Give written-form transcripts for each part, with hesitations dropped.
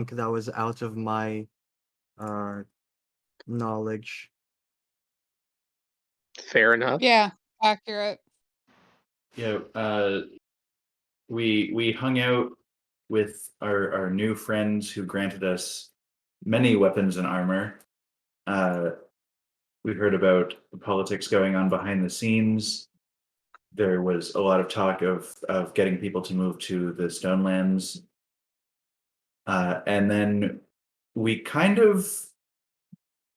think that was out of my uh knowledge. Fair enough. Yeah, accurate. Yeah, we hung out with our new friends who granted us many weapons and armor. Uh, we heard about the politics going on behind the scenes. There was a lot of talk of getting people to move to the Stonelands, and then we kind of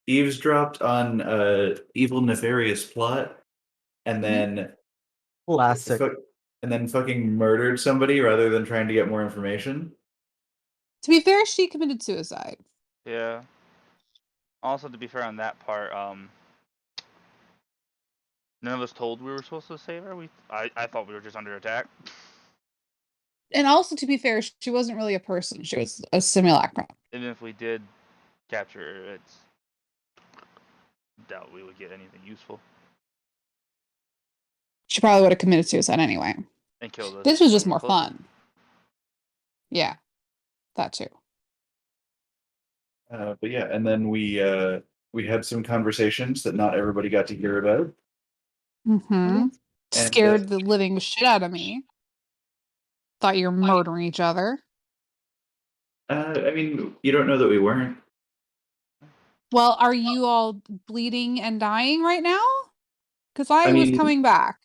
eavesdropped on a evil, nefarious plot, and then Classic. fucking murdered somebody rather than trying to get more information. To be fair, she committed suicide. Yeah. Also, to be fair on that part, none of us told we were supposed to save her. I thought we were just under attack. And also, to be fair, she wasn't really a person. She was a simulacrum. Even if we did capture her, it's doubt we would get anything useful. She probably would have committed suicide anyway. And killed us. This was just when we're more closer. fun. Yeah, that too. But yeah, and then we had some conversations that not everybody got to hear about. Mm-hmm. Scared the living shit out of me. Thought you were murdering each other. I mean, you don't know that we weren't. Well, are you all bleeding and dying right now? Because I was mean, coming back.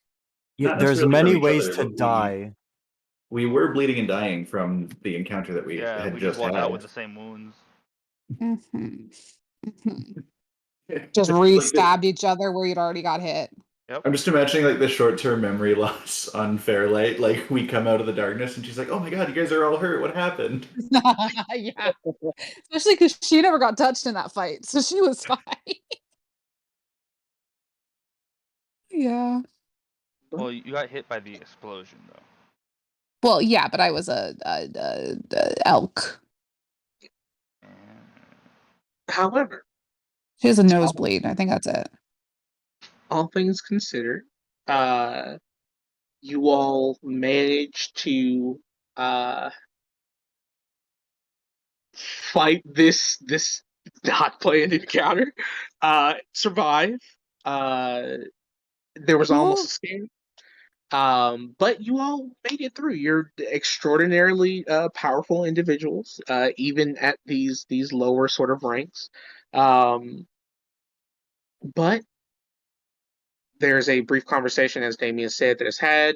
Yeah, Not there's necessarily many from each ways other, to but die. We were bleeding and dying from the encounter that we Yeah, had we just walked had. out with the same wounds. Mm-hmm. Mm-hmm. Just Just like re-stabbed each other where you'd already got hit. Yep. I'm just imagining like the short-term memory loss on Fairlight. Like we come out of the darkness and she's like, "Oh my god, you guys are all hurt. What happened?" Yeah. Especially because she never got touched in that fight, so she was fine. Yeah. Well, you got hit by the explosion, though. Well, yeah, but I was a elk. However, She has a nosebleed. I think that's it. all things considered, you all managed to fight this not planned encounter, survive. There was almost a scare. But you all made it through. You're extraordinarily powerful individuals, even at these lower sort of ranks. But there's a brief conversation, as Damien said, that is had.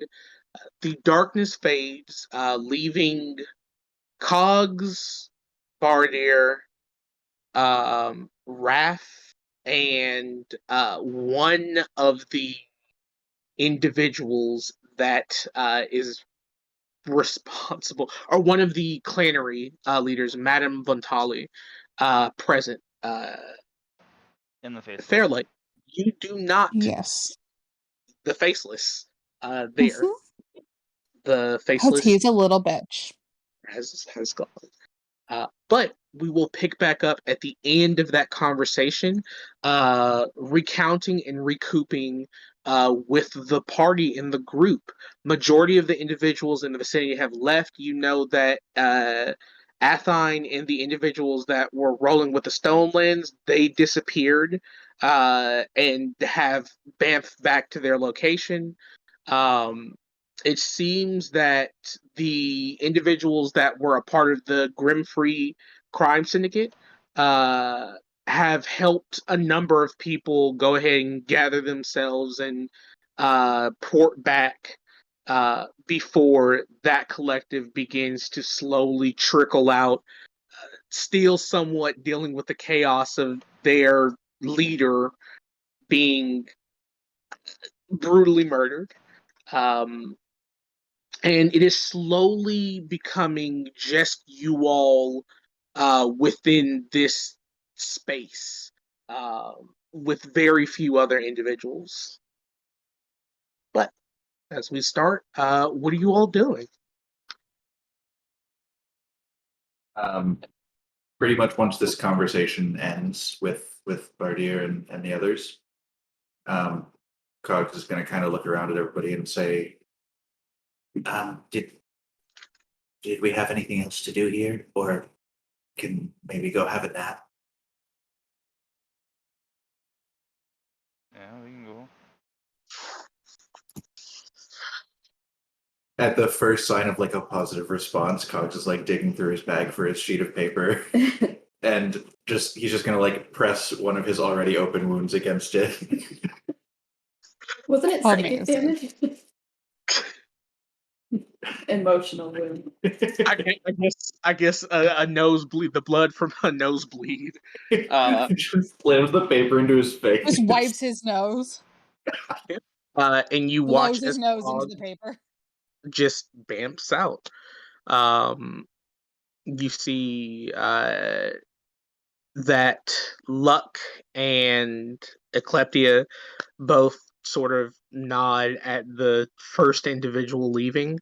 The darkness fades, leaving Cogs, Bardir, Wrath, and one of the individuals that is responsible, or one of the clannery leaders, Madame Vontali, present. In the face. Fairlight, you do not. Yes. The faceless there. Mhm. The Because faceless he's a little bitch. has gone. But we will pick back up at the end of that conversation, recounting and recouping with the party in the group. Majority of the individuals in the vicinity have left. You know that Athine and the individuals that were rolling with the Stonelands, they disappeared and have bamfed back to their location. It seems that the individuals that were a part of the Grim-Free crime syndicate have helped a number of people go ahead and gather themselves and port back before that collective begins to slowly trickle out, still somewhat dealing with the chaos of their leader being brutally murdered. And it is slowly becoming just you all within this space, with very few other individuals. But as we start, what are you all doing? Pretty much once this conversation ends with Bardier and the others, Cogs is going to kind of look around at everybody and say, "Did we have anything else to do here, or can maybe go have a nap. Yeah, we can go. At the first sign of like a positive response, Cox is like digging through his bag for his sheet of paper, and he's just gonna like press one of his already open wounds against it. Wasn't it psychic Amazing. damage? Emotional wound. I guess a nosebleed, the blood from a nosebleed. Just slams the paper into his face. Just wipes his nose, And you watch blows his as nose into Cog the paper. just bamps out. You see that Luck and Ecleptia both sort of nod at the first individual leaving,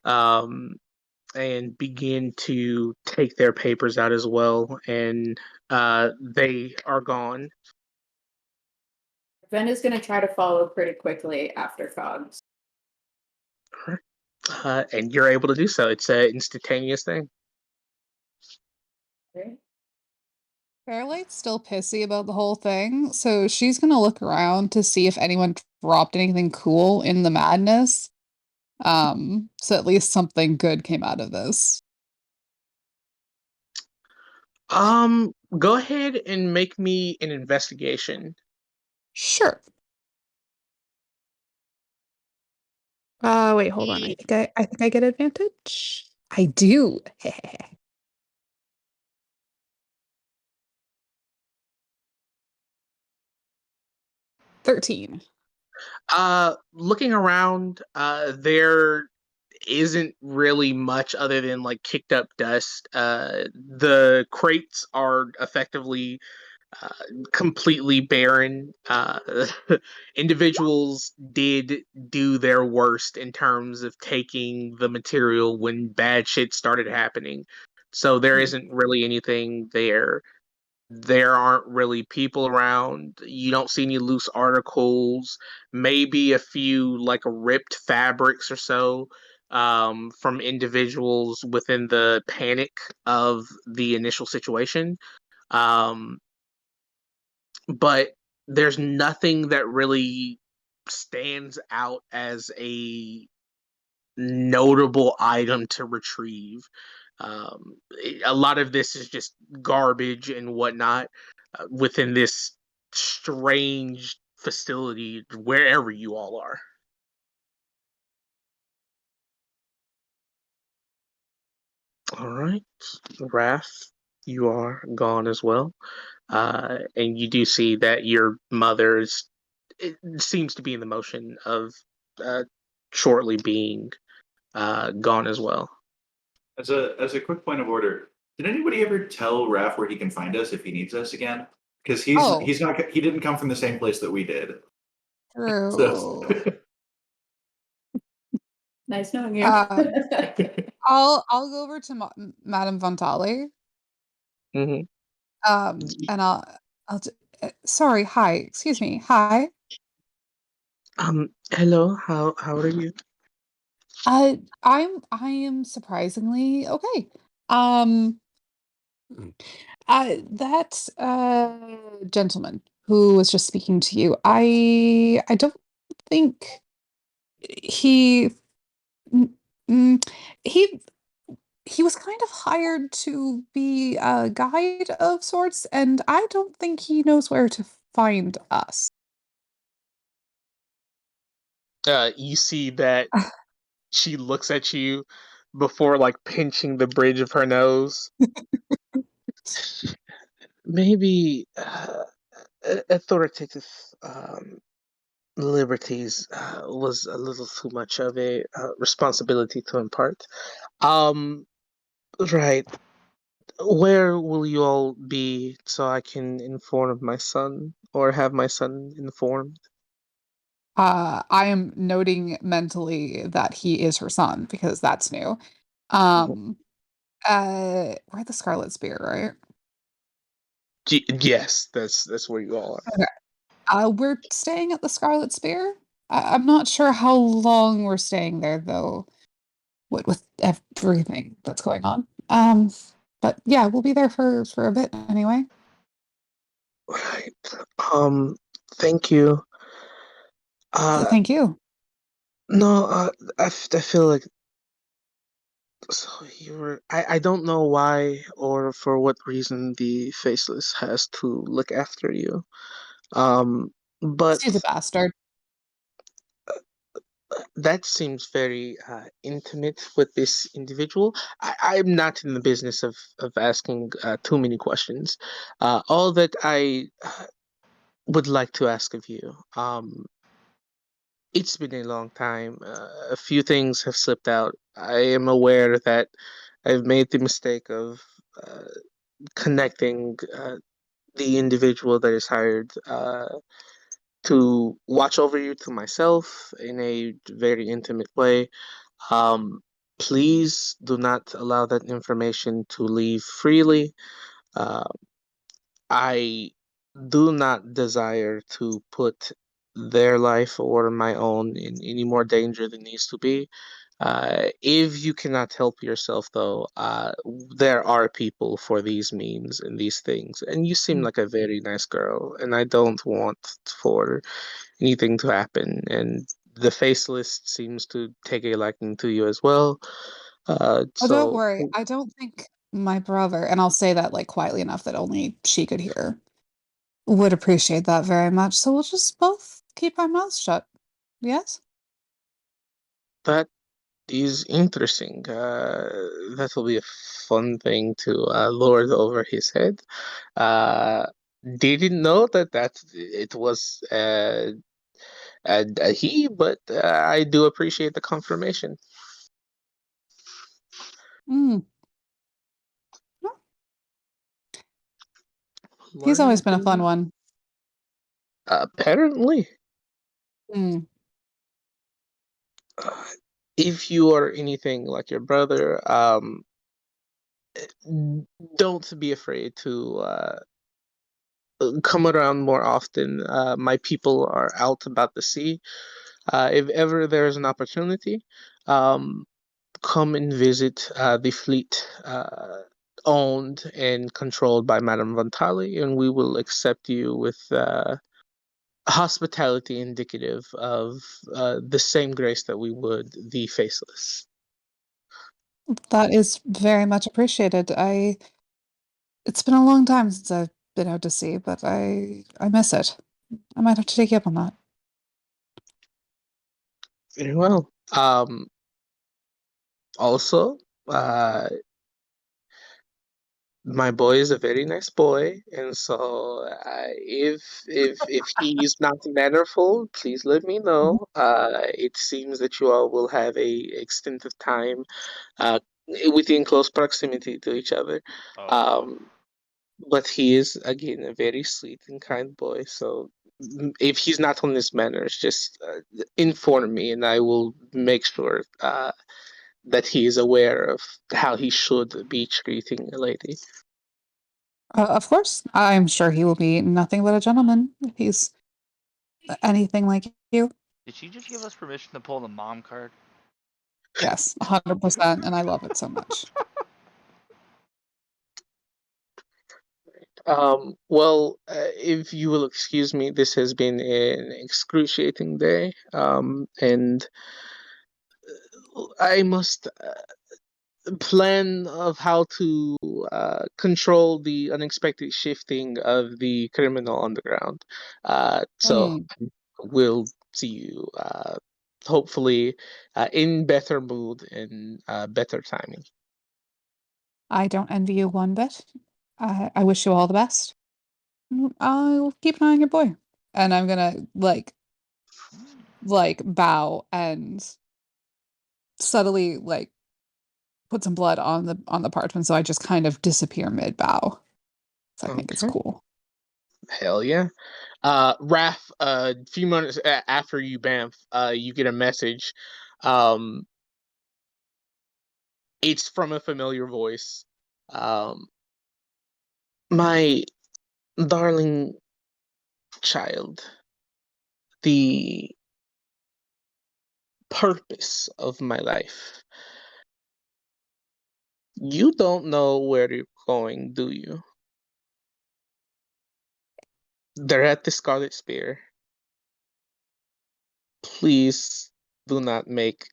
and begin to take their papers out as well, and they are gone. Ven is going to try to follow pretty quickly after Cogs. And you're able to do so. It's an instantaneous thing. Okay. Fairlight's still pissy about the whole thing, so she's gonna look around to see if anyone dropped anything cool in the madness. So at least something good came out of this. Go ahead and make me an investigation. Sure. Wait, hold on. I think I get advantage. I do. 13. Looking around, there isn't really much other than like kicked up dust. The crates are effectively uh, completely barren. Individuals did do their worst in terms of taking the material when bad shit started happening. So there isn't really anything there. There aren't really people around. You don't see any loose articles, maybe a few like ripped fabrics or so, from individuals within the panic of the initial situation. Um, but there's nothing that really stands out as a notable item to retrieve. A lot of this is just garbage and whatnot within this strange facility, wherever you all are. All right, Wrath, you are gone as well. And you do see that your mother it seems to be in the motion of uh, shortly being gone as well. As a quick point of order, did anybody ever tell Raph where he can find us if he needs us again? Because he didn't come from the same place that we did. So True. Nice knowing you. I'll go over to Madame Vantali. Mm-hmm. And sorry, hi, excuse me, hi. Hello, how are you? I am surprisingly okay. That gentleman who was just speaking to you, I don't think he mm, mm, he he was kind of hired to be a guide of sorts, and I don't think he knows where to find us. You see that she looks at you before like pinching the bridge of her nose. Maybe authoritative liberties was a little too much of a responsibility to impart. Um, right. Where will you all be so I can inform my son or have my son informed? I am noting mentally that he is her son because that's new. Um, we're at the Scarlet Spear, right? Yes, that's where you all are. Okay. We're staying at the Scarlet Spear. I'm not sure how long we're staying there though. What with everything that's going on. But yeah, we'll be there for a bit anyway. Right. Thank you. Thank you. No, I feel like so you were. I don't know why or for what reason the faceless has to look after you. But He's a bastard. that seems very intimate with this individual. I'm not in the business of asking too many questions. All that I would like to ask of you, it's been a long time. A few things have slipped out. I am aware that I've made the mistake of connecting the individual that is hired to watch over you to myself in a very intimate way. Um, Please do not allow that information to leave freely. Uh, I do not desire to put their life or my own in any more danger than needs to be. If you cannot help yourself, though, there are people for these means and these things. And you seem Mm. like a very nice girl, and I don't want for anything to happen. And the faceless seems to take a liking to you as well. Oh, don't So worry. I don't think my brother, and I'll say that like quietly enough that only she could hear, would appreciate that very much. So we'll just both keep our mouths shut. Yes? that is interesting. That will be a fun thing to lord over his head. Uh, didn't know that it was a he, but I do appreciate the confirmation. Mm. Well, he's always Learning been a fun things. one. Apparently, Mm. uh, if you are anything like your brother, don't be afraid to come around more often. My people are out about the sea. If ever there is an opportunity, um, come and visit the fleet owned and controlled by Madame Von Tali, and we will accept you with hospitality indicative of the same grace that we would the faceless. That is very much appreciated. It's been a long time since I've been out to sea, but I miss it. I might have to take you up on that. Very well. Also, uh, my boy is a very nice boy, and so if he's not mannerful, please let me Mhm. know. It seems that you all will have a extended time uh, within close proximity to each other. Oh, Um, but he is again a very sweet and kind boy. So if he's not on his manners, just inform me, and I will make sure that he is aware of how he should be treating a lady. Of course, I'm sure he will be nothing but a gentleman if he's anything like you. did she just give us permission to pull the mom card? Yes, 100%, and I love it so much. Well, if you will excuse me, this has been an excruciating day, and I must plan of how to control the unexpected shifting of the criminal underground. So Mm, we'll see you, hopefully, in better mood and better timing. I don't envy you one bit. I wish you all the best. I'll keep an eye on your boy. And I'm gonna Hmm. bow and subtly put some blood on the parchment so I just kind of disappear mid bow. So I think it's Okay. cool. Hell yeah. Raph, a few minutes after you bamf, you get a message. Um, it's from a familiar voice. Um, my darling child, the purpose of my life. You don't know where to going, do you? They're at the Scarlet Spear. Please do not make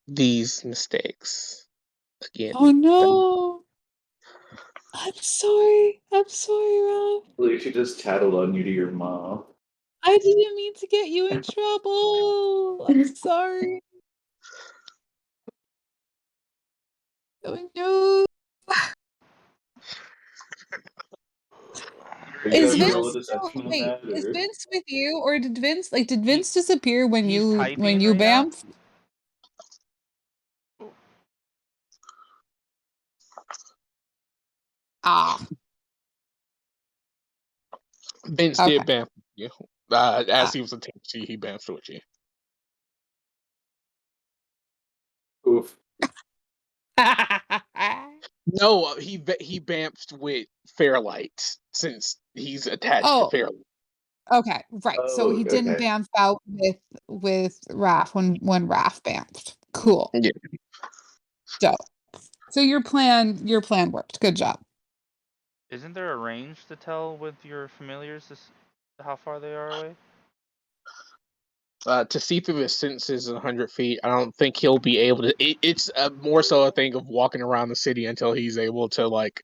these mistakes again. Oh no. I'm sorry. I'm sorry, Ralph. Like she just tattled on you to your mom. I didn't mean to get you in trouble. I'm sorry. Oh no. Are you Is gonna roll a Vince deception on wait, that? is Or? Vince with you or did Vince disappear when He's you typing right now. bamfed? Ah, Vince okay. did bamf you. As Ah. he was attempting to, he bamfed with you. Oof. No, he bamfed with Fairlight since he's attached to Oh, Fairlight. okay, right. So Oh, he didn't okay. bamf out with Raph when Raph bamfed. Cool. Yeah. So your plan worked. Good job. Isn't there a range to tell with your familiars how far they are away? To see through his senses 100 feet, I don't think he'll be able to. It's more so a thing of walking around the city until he's able to like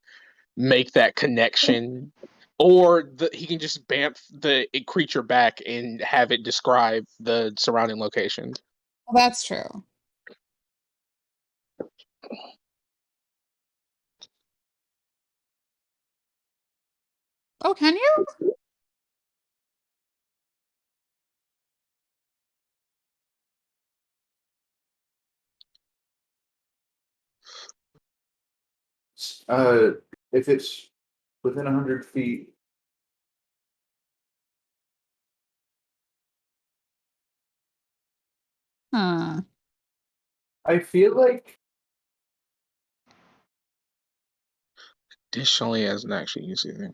make that connection, or he can just bamf the creature back and have it describe the surrounding locations. Well, that's true. Oh, can you? Uh, if it's within 100 feet, Huh. I feel like Additionally, hasn't actually used anything.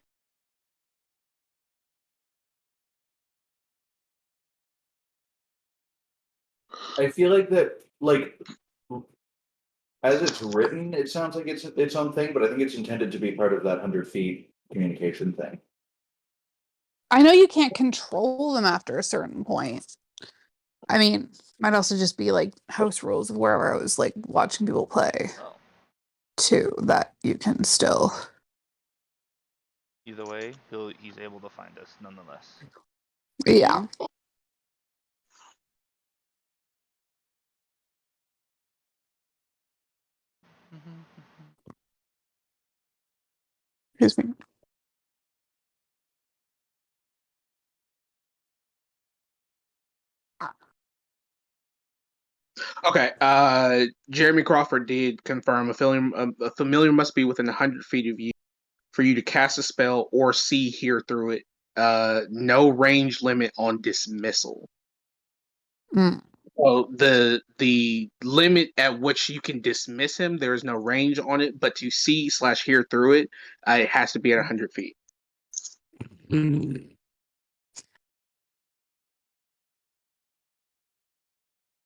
that like as it's written, it sounds like it's its own thing, but I think it's intended to be part of that 100 feet communication thing. I know you can't control them after a certain point. I mean, might also just be like house rules of wherever I was like watching people play Oh. too, that you can still. Either way, he's able to find us nonetheless. Yeah. Excuse me. Okay. Jeremy Crawford did confirm a familiar must be within 100 feet of you for you to cast a spell or see hear through it. No range limit on dismissal. Mm. So the limit at which you can dismiss him, there is no range on it, but to see/hear through it, it has to be at 100 feet.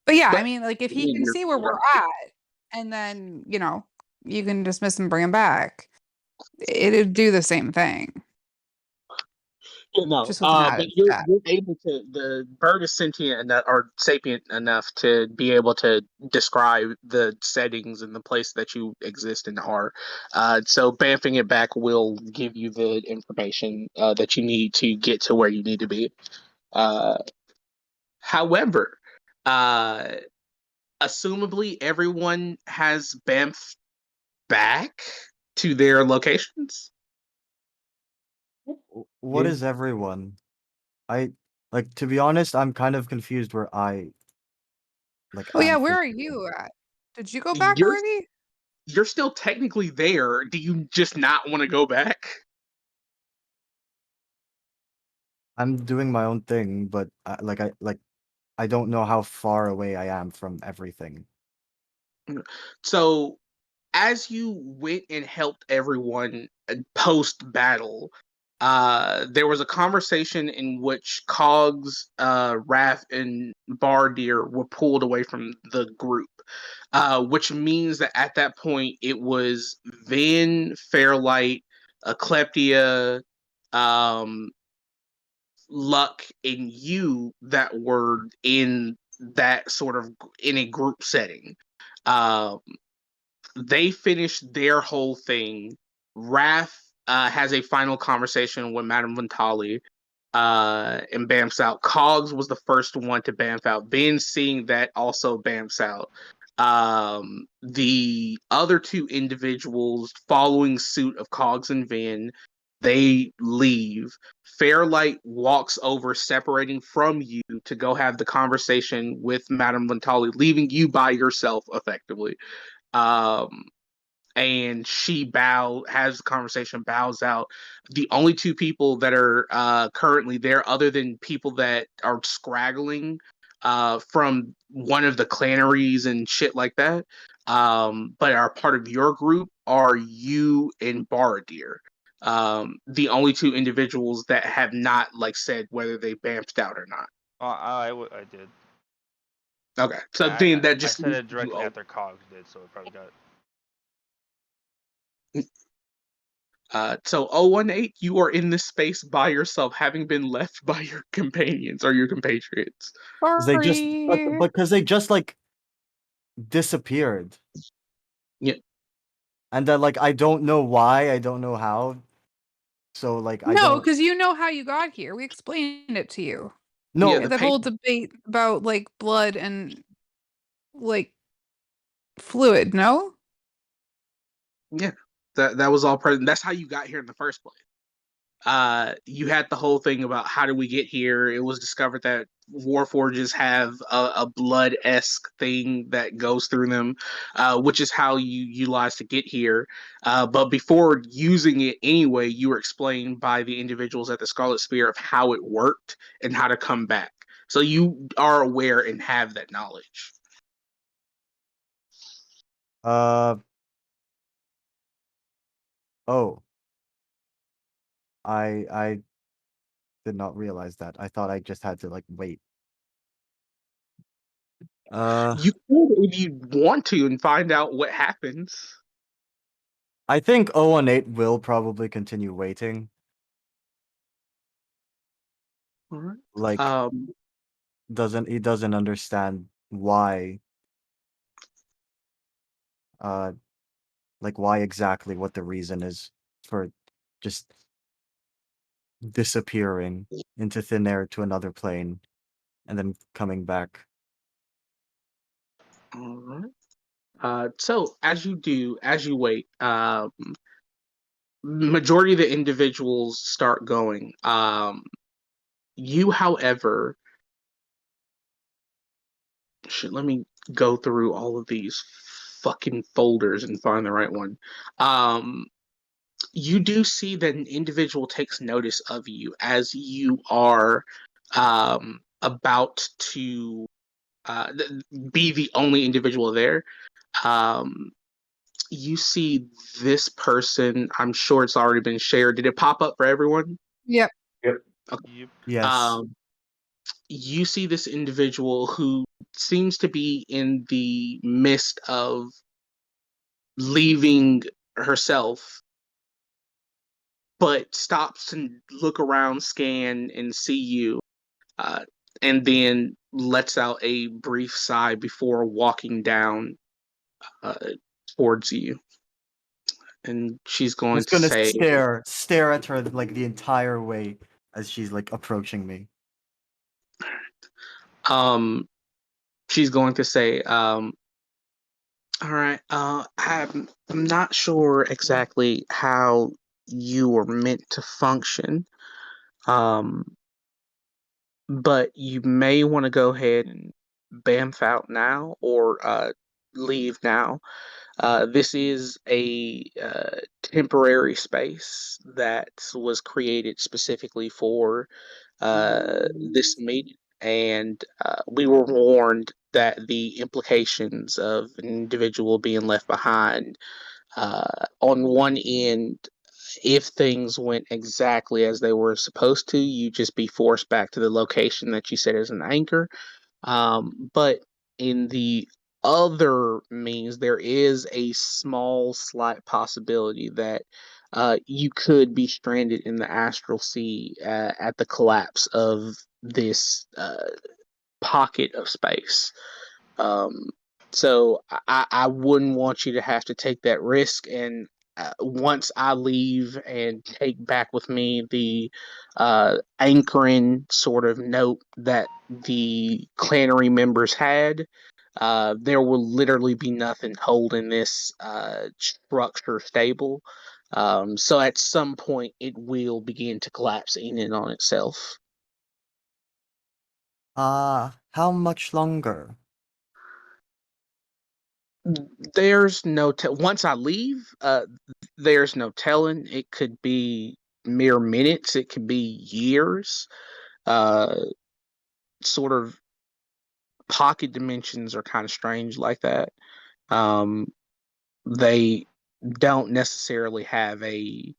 But yeah, I But mean, like if he can see where we're at, and then you can dismiss and bring him back, it'd do the same thing. no, Just with an but added you're stat. able to. The bird is sentient enough or sapient enough to be able to describe the settings and the place that you exist and are. So bamfing it back will give you the information that you need to get to where you need to be. However, uh, assumably everyone has bamf back to their locations. What Yeah. is everyone? I like to be honest, I'm kind of confused where I Oh yeah, am where are physically. you at? Did you go back You're already? you're still technically there. Do you just not want to go back? I'm doing my own thing, but I don't know how far away I am from everything. So as you went and helped everyone post battle, there was a conversation in which Cogs, Wrath, and Bardir were pulled away from the group. which means that at that point it was Vin, Fairlight, Ecleptia, um, Luck, and you that were in that sort of in a group setting. Um, they finished their whole thing. Wrath has a final conversation with Madame Ventali and bamfs out. Cogs was the first one to bamf out. Ben, seeing that, also bamfs out. The other two individuals following suit of Cogs and Vin, they leave. Fairlight walks over, separating from you to go have the conversation with Madame Ventali, leaving you by yourself effectively. Um, and she has the conversation, bows out. The only two people that are currently there, other than people that are scraggling from one of the claneries and shit like that, but are part of your group, are you and Baradir. The only two individuals that have not like said whether they bamfed out or not. I did. Okay, so I then that I just said leaves it you directly after Cogs did, so it probably got. So 018, you are in this space by yourself, having been left by your companions or your compatriots. 'Cause they just Sorry. but because they just like disappeared. Yeah, And then like I don't know why, I don't know how. So like I No, don't because you know how you got here. We explained it to you. yeah. no The That whole paper. debate about like blood and like fluid, no? Yeah, that was all present. That's how you got here in the first place. You had the whole thing about how did we get here. It was discovered that warforges have a blood-esque thing that goes through them, which is how you utilize to get here. But before using it anyway, you were explained by the individuals at the Scarlet Spear of how it worked and how to come back. So you are aware and have that knowledge. uh oh, I did not realize that. I thought I just had to like wait. Uh You could if you want to and find out what happens. I think 018 will probably continue waiting. All right. Like Um, doesn't understand why uh like why exactly what the reason is for just disappearing into thin air to another plane and then coming back. all right. So as you wait, majority of the individuals start going. You, however, let me go through all of these fucking folders and find the right one. Um, you do see that an individual takes notice of you as you are about to be the only individual there. Um, you see this person. I'm sure it's already been shared. Did it pop up for everyone? Yep. Yep. Okay. Yep. Yes. Um, you see this individual who seems to be in the midst of leaving herself, but stops and look around, scan, and see you, uh, and then lets out a brief sigh before walking down uh, towards you. And she's I'm going just to gonna say, stare at her like the entire way as she's like approaching me. um, she's going to say, all right, I'm not sure exactly how you were meant to function, um, but you may want to go ahead and bamf out now or leave now. This is a temporary space that was created specifically for this meeting, and we were warned that the implications of an individual being left behind, on one end, if things went exactly as they were supposed to, you just be forced back to the location that you set as an anchor. But in the other means, there is a small, slight possibility that you could be stranded in the astral sea at the collapse of this pocket of space. Um, so I wouldn't want you to have to take that risk. And once I leave and take back with me the anchoring sort of note that the clannery members had, there will literally be nothing holding this structure stable. So at some point, it will begin to collapse in and on itself. How much longer? There's no once I leave, there's no telling. It could be mere minutes. It could be years. Uh, Sort of pocket dimensions are kind of strange like that. Um, they don't necessarily have a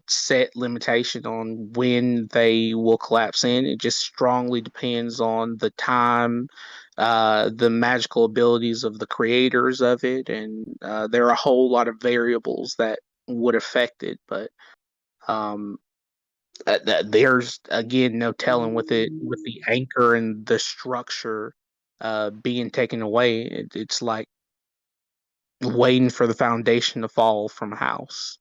set limitation on when they will collapse in. It just strongly depends on the time, the magical abilities of the creators of it, and there are a whole lot of variables that would affect it. But um, there's again no telling with it, with the anchor and the structure being taken away. It's like waiting for the foundation to fall from a house.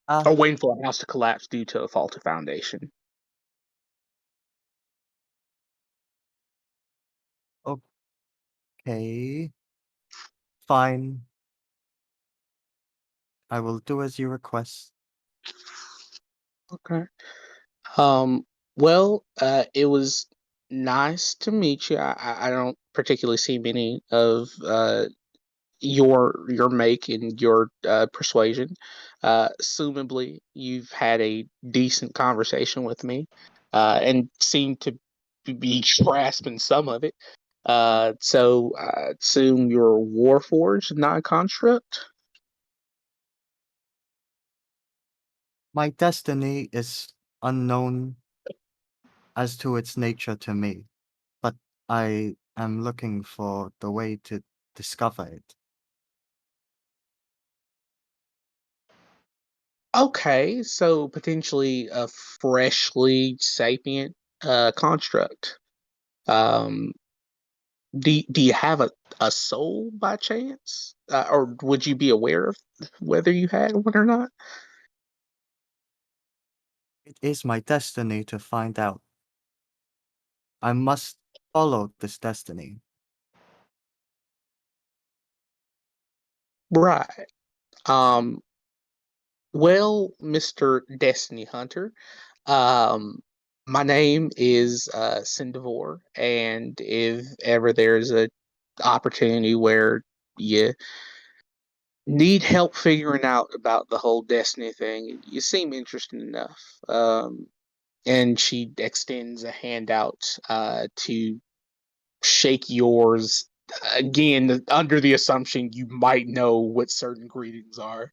Ah, Or waiting for a house to collapse due to a faulty foundation. okay. Fine. I will do as you request. Okay. Um. Well, it was nice to meet you. I don't particularly see many of your make and your persuasion. Assumably, you've had a decent conversation with me, and seem to be grasping some of it. So I assume you're Warforged, non-construct. My destiny is unknown as to its nature to me, but I am looking for the way to discover it. Okay, so potentially a freshly sapient construct. Um, do you have a soul by chance? Or would you be aware of whether you had one or not? It is my destiny to find out. I must follow this destiny. Right. Um, well, Mr. Destiny Hunter, um, my name is Sindavor, and if ever there's a opportunity where you need help figuring out about the whole destiny thing, you seem interested enough. And she extends a hand out to shake yours again, under the assumption you might know what certain greetings are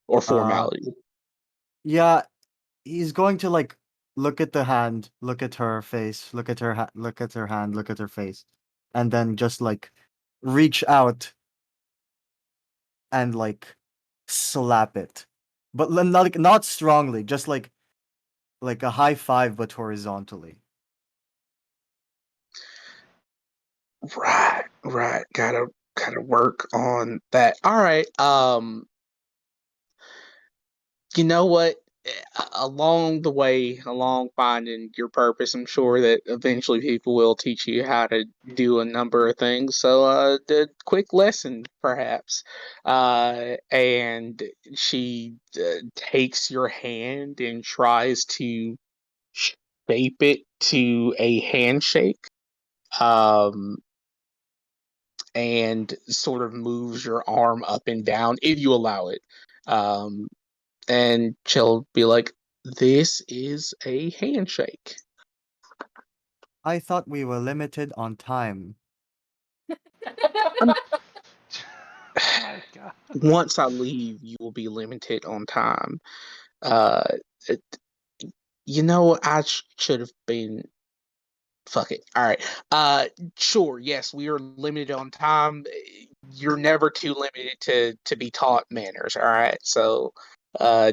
or Uh, formalities. yeah, he's going to like look at the hand, look at her face, look at look at her hand, look at her face, and then just like reach out and like slap it, but not like not strongly, just like a high five, but horizontally. Right, right. Gotta work on that. All right. You know what? Along the way, along finding your purpose, I'm sure that eventually people will teach you how to do a number of things. So, the quick lesson, perhaps. And she takes your hand and tries to shape it to a handshake. Um, and sort of moves your arm up and down if you allow it. Um, and she'll be like, "This is a handshake." I thought we were limited on time. Um, Oh my god. Once I leave, you will be limited on time. Uh, it, you know, I should have been fuck it. All right. Sure. Yes, we are limited on time. You're never too limited to be taught manners. All right. So,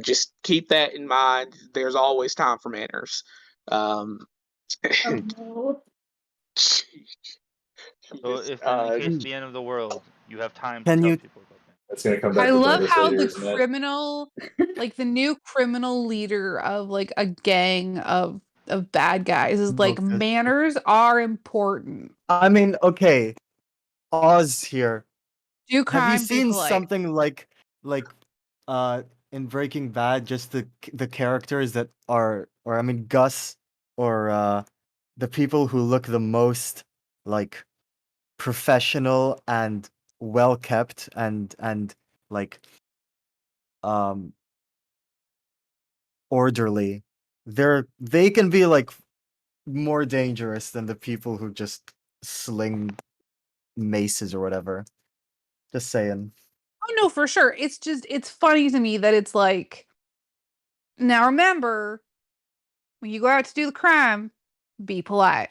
just keep that in mind. There's always time for manners. Um, Oh and no. So just, if in case of Can the end of the world, you have time to can tell you people about that. That's gonna come I back to love bite us how later, the isn't it? criminal, like the new criminal leader of like a gang of bad guys is like look at manners are important. I mean, okay, Oz here. Do Have you crime, be seen polite. something like uh in Breaking Bad, just the characters that are, or I mean Gus, or the people who look the most like professional and well kept and like um orderly. They can be like more dangerous than the people who just sling maces or whatever. Just saying. Oh no, for sure. It's just it's funny to me that it's like now remember when you go out to do the crime, be polite.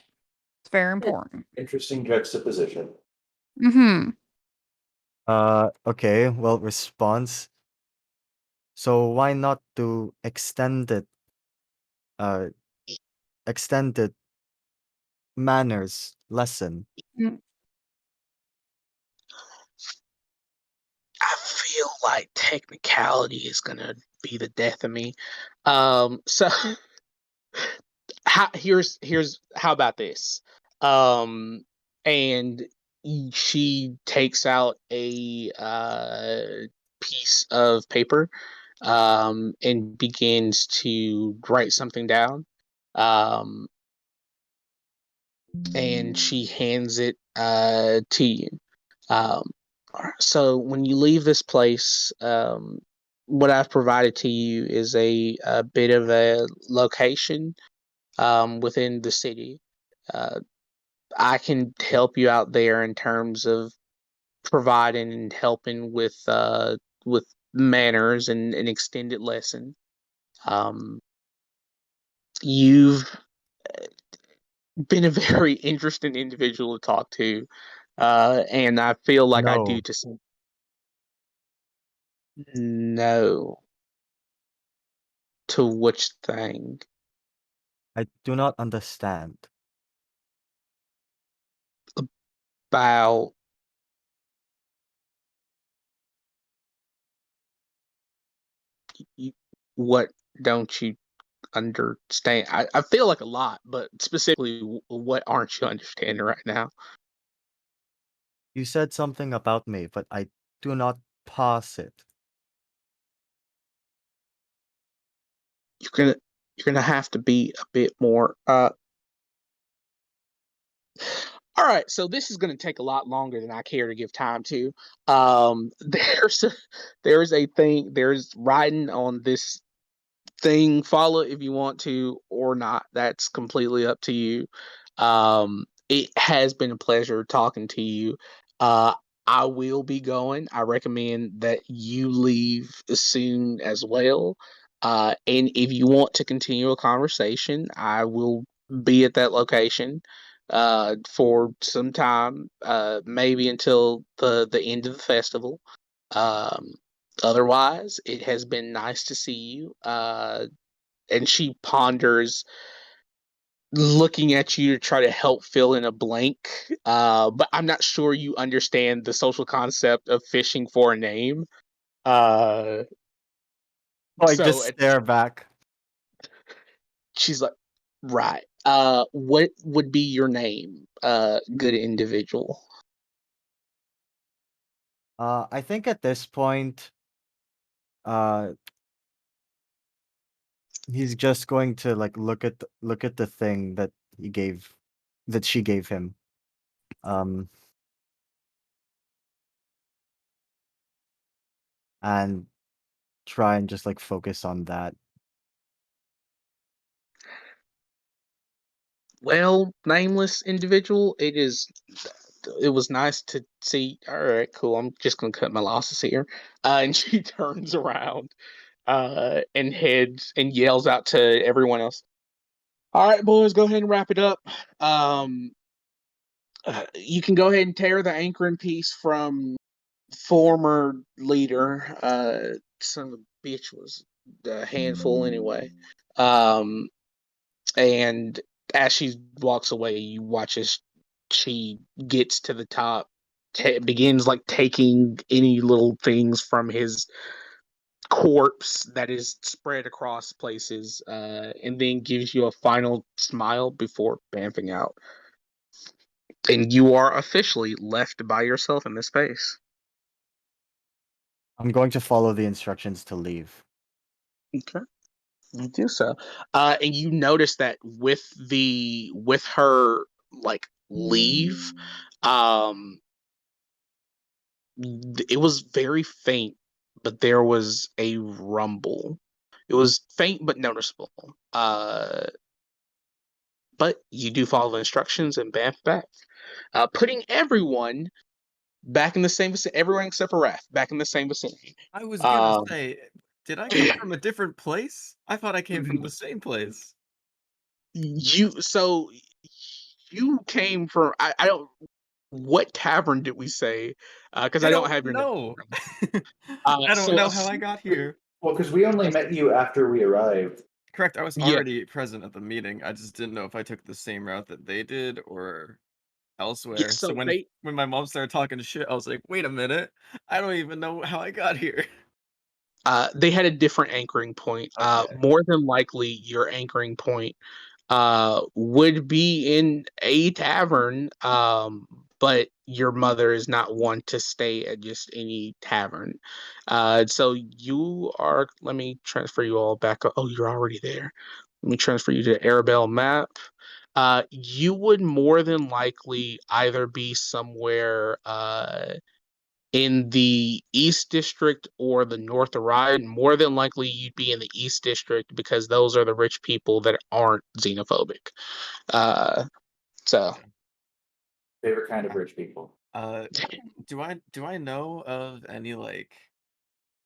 It's very important. Interesting juxtaposition. Mm-hmm. Okay, well, response. So why not do uh extended manners lesson? I feel like technicality is gonna be the death of me. So here's how about this? Um, and she takes out a piece of paper, and begins to write something down. Um, and she hands it to you. Um, so when you leave this place, what I've provided to you is a bit of a location within the city. Uh, I can help you out there in terms of providing and helping with manners and an extended lesson. Um, you've been a very interesting individual to talk to, and I feel like I do No, to some. No, to which thing? I do not understand. About you, what don't you understand? I feel like a lot, but specifically, what aren't you understanding right now? You said something about me, but I do not pass it. You're gonna you're gonna have to be a bit more. All right, so this is gonna take a lot longer than I care to give time to. There's a thing. There's writing on this thing. Follow it if you want to or not. That's completely up to you. It has been a pleasure talking to you. Uh, I will be going. I recommend that you leave soon as well. And if you want to continue a conversation, I will be at that location for some time, maybe until the end of the festival. Um, Otherwise, it has been nice to see you. And she ponders, looking at you to try to help fill in a blank. But I'm not sure you understand the social concept of fishing for a name. Uh, Oh, I so just stare back. she's like, right. What would be your name, good individual? I think at this point, uh, he's just going to like look at the thing that she gave him. Um, and try and just like focus on that. Well, nameless individual, it was nice to see. All right, cool. I'm just gonna cut my losses here. And she turns around and heads and yells out to everyone else, All right, boys, go ahead and wrap it up. You can go ahead and tear the anchoring piece from former leader. Son of a bitch was a handful anyway. And as she walks away, you watch as she gets to the top, begins like taking any little things from his corpse that is spread across places, and then gives you a final smile before bamfing out. And you are officially left by yourself in this space. I'm going to follow the instructions to leave. Okay, you do so, and you notice that with her like leave, um, it was very faint, but there was a rumble. It was faint but noticeable. But you do follow the instructions and bamf back, putting everyone back in the same vicinity. Everyone except for Wrath back in the same vicinity. I was gonna Um, say, did I come from a different place? I thought I came from the same place. so you came from I don't what tavern did we say? Because I I don't don't have your name. know. I don't So know how I got here. Well, because we only met you after we arrived. Correct, I was yeah, already present at the meeting. I just didn't know if I took the same route that they did or yeah. elsewhere. So So when my mom started talking shit, I was like, wait a minute, I don't even know how I got here. they had a different anchoring point. Okay. More than likely, your anchoring point would be in a tavern, but your mother is not one to stay at just any tavern. So you are, let me transfer you all back up. Oh, you're already there. Let me transfer you to Arabelle map. You would more than likely either be somewhere in the East District or the North Ride. More than likely, you'd be in the East District because those are the rich people that aren't xenophobic. Uh, so Favorite kind of rich people. Uh, do I know of any like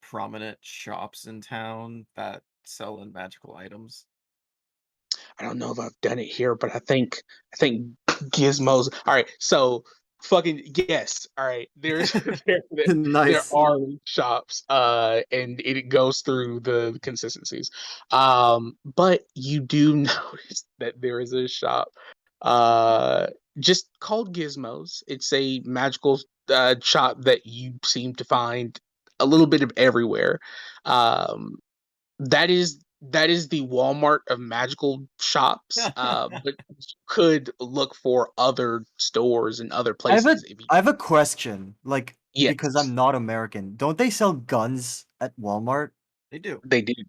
prominent shops in town that sell in magical items? I don't know if I've done it here, but I think Gizmos. All right, so fucking yes. All right, there's there Nice. are shops, and it goes through the consistencies. But you do notice that there is a shop, uh, just called Gizmos. It's a magical shop that you seem to find a little bit of everywhere. Um, that is the Walmart of magical shops. But you could look for other stores and other I have a places if you. I have a question. Like, because Yes, I'm not American, don't they sell guns at Walmart? They do. they did.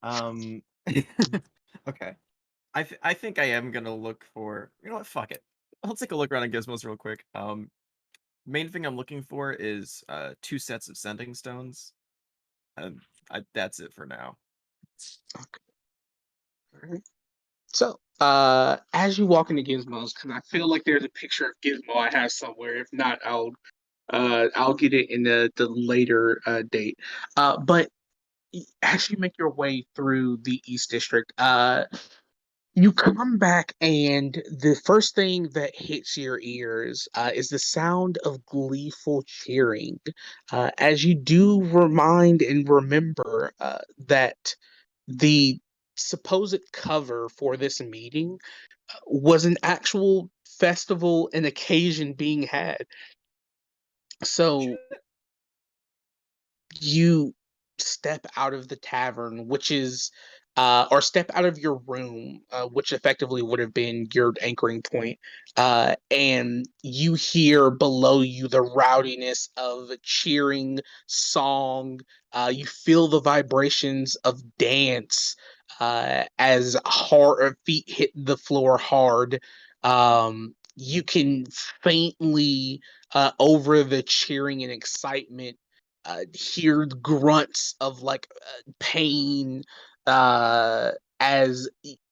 Um, okay. I think I am gonna look for. You know what? Fuck it. I'll take a look around at Gizmos real quick. Main thing I'm looking for is 2 sets of sending stones. That's it for now. Alright. So, as you walk into Gizmos, because I feel like there's a picture of Gizmo I have somewhere. If not, I'll get it in the later date. But as you make your way through the East District, you come back, and the first thing that hits your ears is the sound of gleeful cheering. As you do remind and remember that the supposed cover for this meeting was an actual festival and occasion being had. So you step out of the tavern, which is, or step out of your room, which effectively would have been your anchoring point, and you hear below you the rowdiness of cheering, song. You feel the vibrations of dance as hard feet hit the floor hard. You can faintly, over the cheering and excitement, hear grunts of like pain, uh, as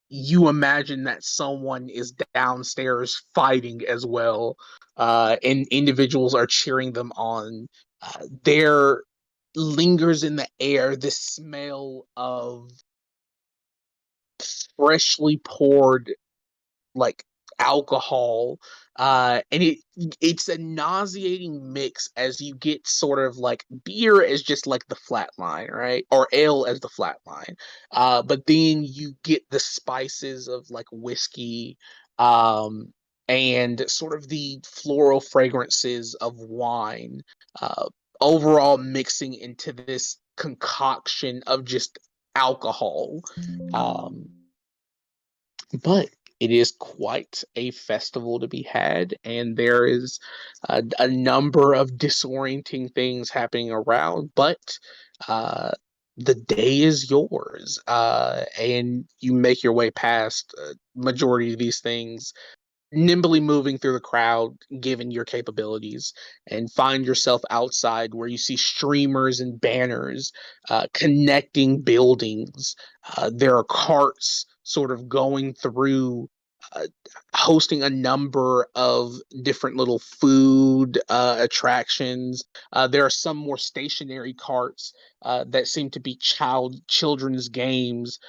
you imagine that someone is downstairs fighting as well, and individuals are cheering them on. There lingers in the air this smell of freshly poured like alcohol, and it's a nauseating mix as you get sort of like beer as just like the flat line, right, or ale as the flat line, but then you get the spices of like whiskey, um and sort of the floral fragrances of wine, uh overall mixing into this concoction of just alcohol. Um but it is quite a festival to be had, and there is a number of disorienting things happening around, but uh, the day is yours, and you make your way past majority of these things, nimbly moving through the crowd, given your capabilities, and find yourself outside where you see streamers and banners connecting buildings. There are carts sort of going through, uh, hosting a number of different little food attractions. There are some more stationary carts that seem to be children's games.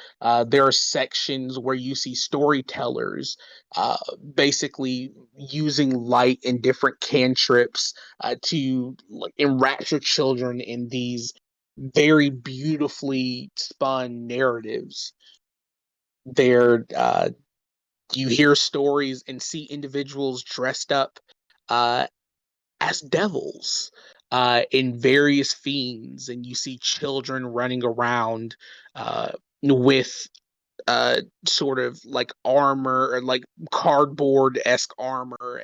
There are sections where you see storytellers uh, basically using light and different cantrips to like enrapture children in these very beautifully spun narratives. There, you hear stories and see individuals dressed up uh, as devils in various fiends, and you see children running around with sort of like armor or like cardboard-esque armor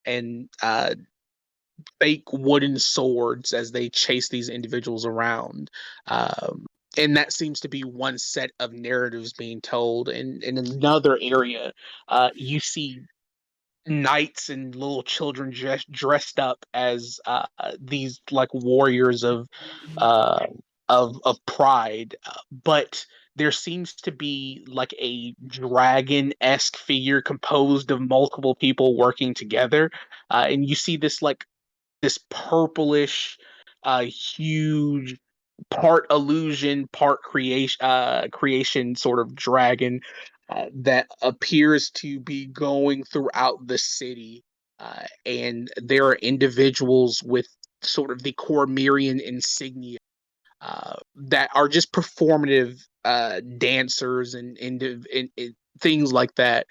and fake wooden swords as they chase these individuals around. Um, and that seems to be one set of narratives being told. And in another area, you see knights and little children dressed up as these like warriors uh, of pride, but there seems to be like a dragon-esque figure composed of multiple people working together, and you see this purplish, huge, part illusion, part creation sort of dragon that appears to be going throughout the city. And there are individuals with sort of the Cormyrian insignia that are just performative dancers and things like that.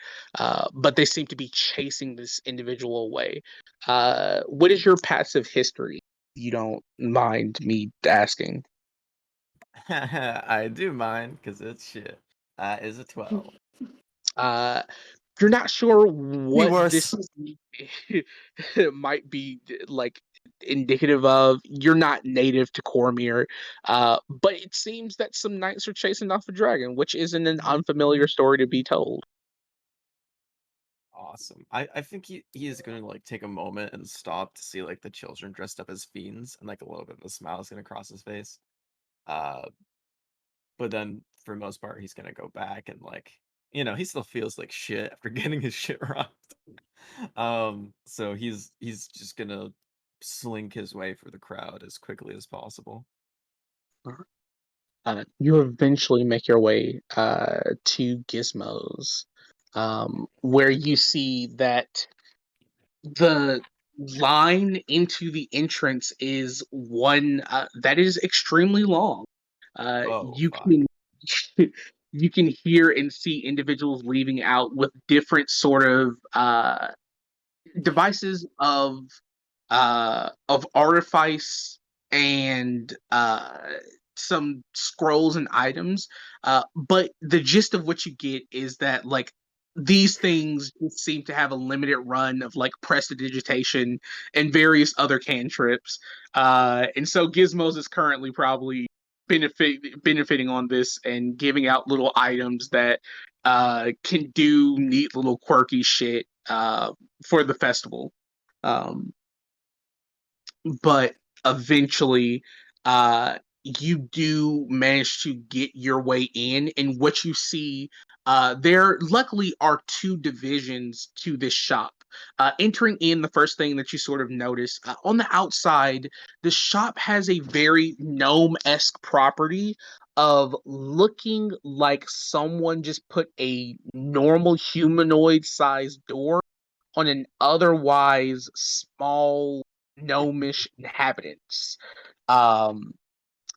But they seem to be chasing this individual away. What is your passive history? If you don't mind me asking. I do mind because it's shit. Is a 12. Uh, you're not sure Be what worse. this might be like indicative of. You're not native to Cormyr, but it seems that some knights are chasing off a dragon, which isn't an unfamiliar story to be told. Awesome. I think he is gonna like take a moment and stop to see like the children dressed up as fiends, and like a little bit of a smile is gonna cross his face. Uh, but then for the most part, he's gonna go back and like he still feels like shit after getting his shit robbed. So he's just gonna slink his way through the crowd as quickly as possible. You eventually make your way to Gizmos, where you see that the line into the entrance is one that is extremely long. Oh You fuck. can you can hear and see individuals leaving out with different sort of devices of artifice and some scrolls and items. But the gist of what you get is that like these things seem to have a limited run of like prestidigitation and various other cantrips. And so Gizmos is currently probably benefiting on this and giving out little items that can do neat little quirky shit for the festival. Um, but eventually you do manage to get your way in, and what you see, there luckily are two divisions to this shop. Entering in, the first thing that you sort of notice on the outside, the shop has a very gnome-esque property of looking like someone just put a normal humanoid-sized door on an otherwise small gnomish inhabitants. Um,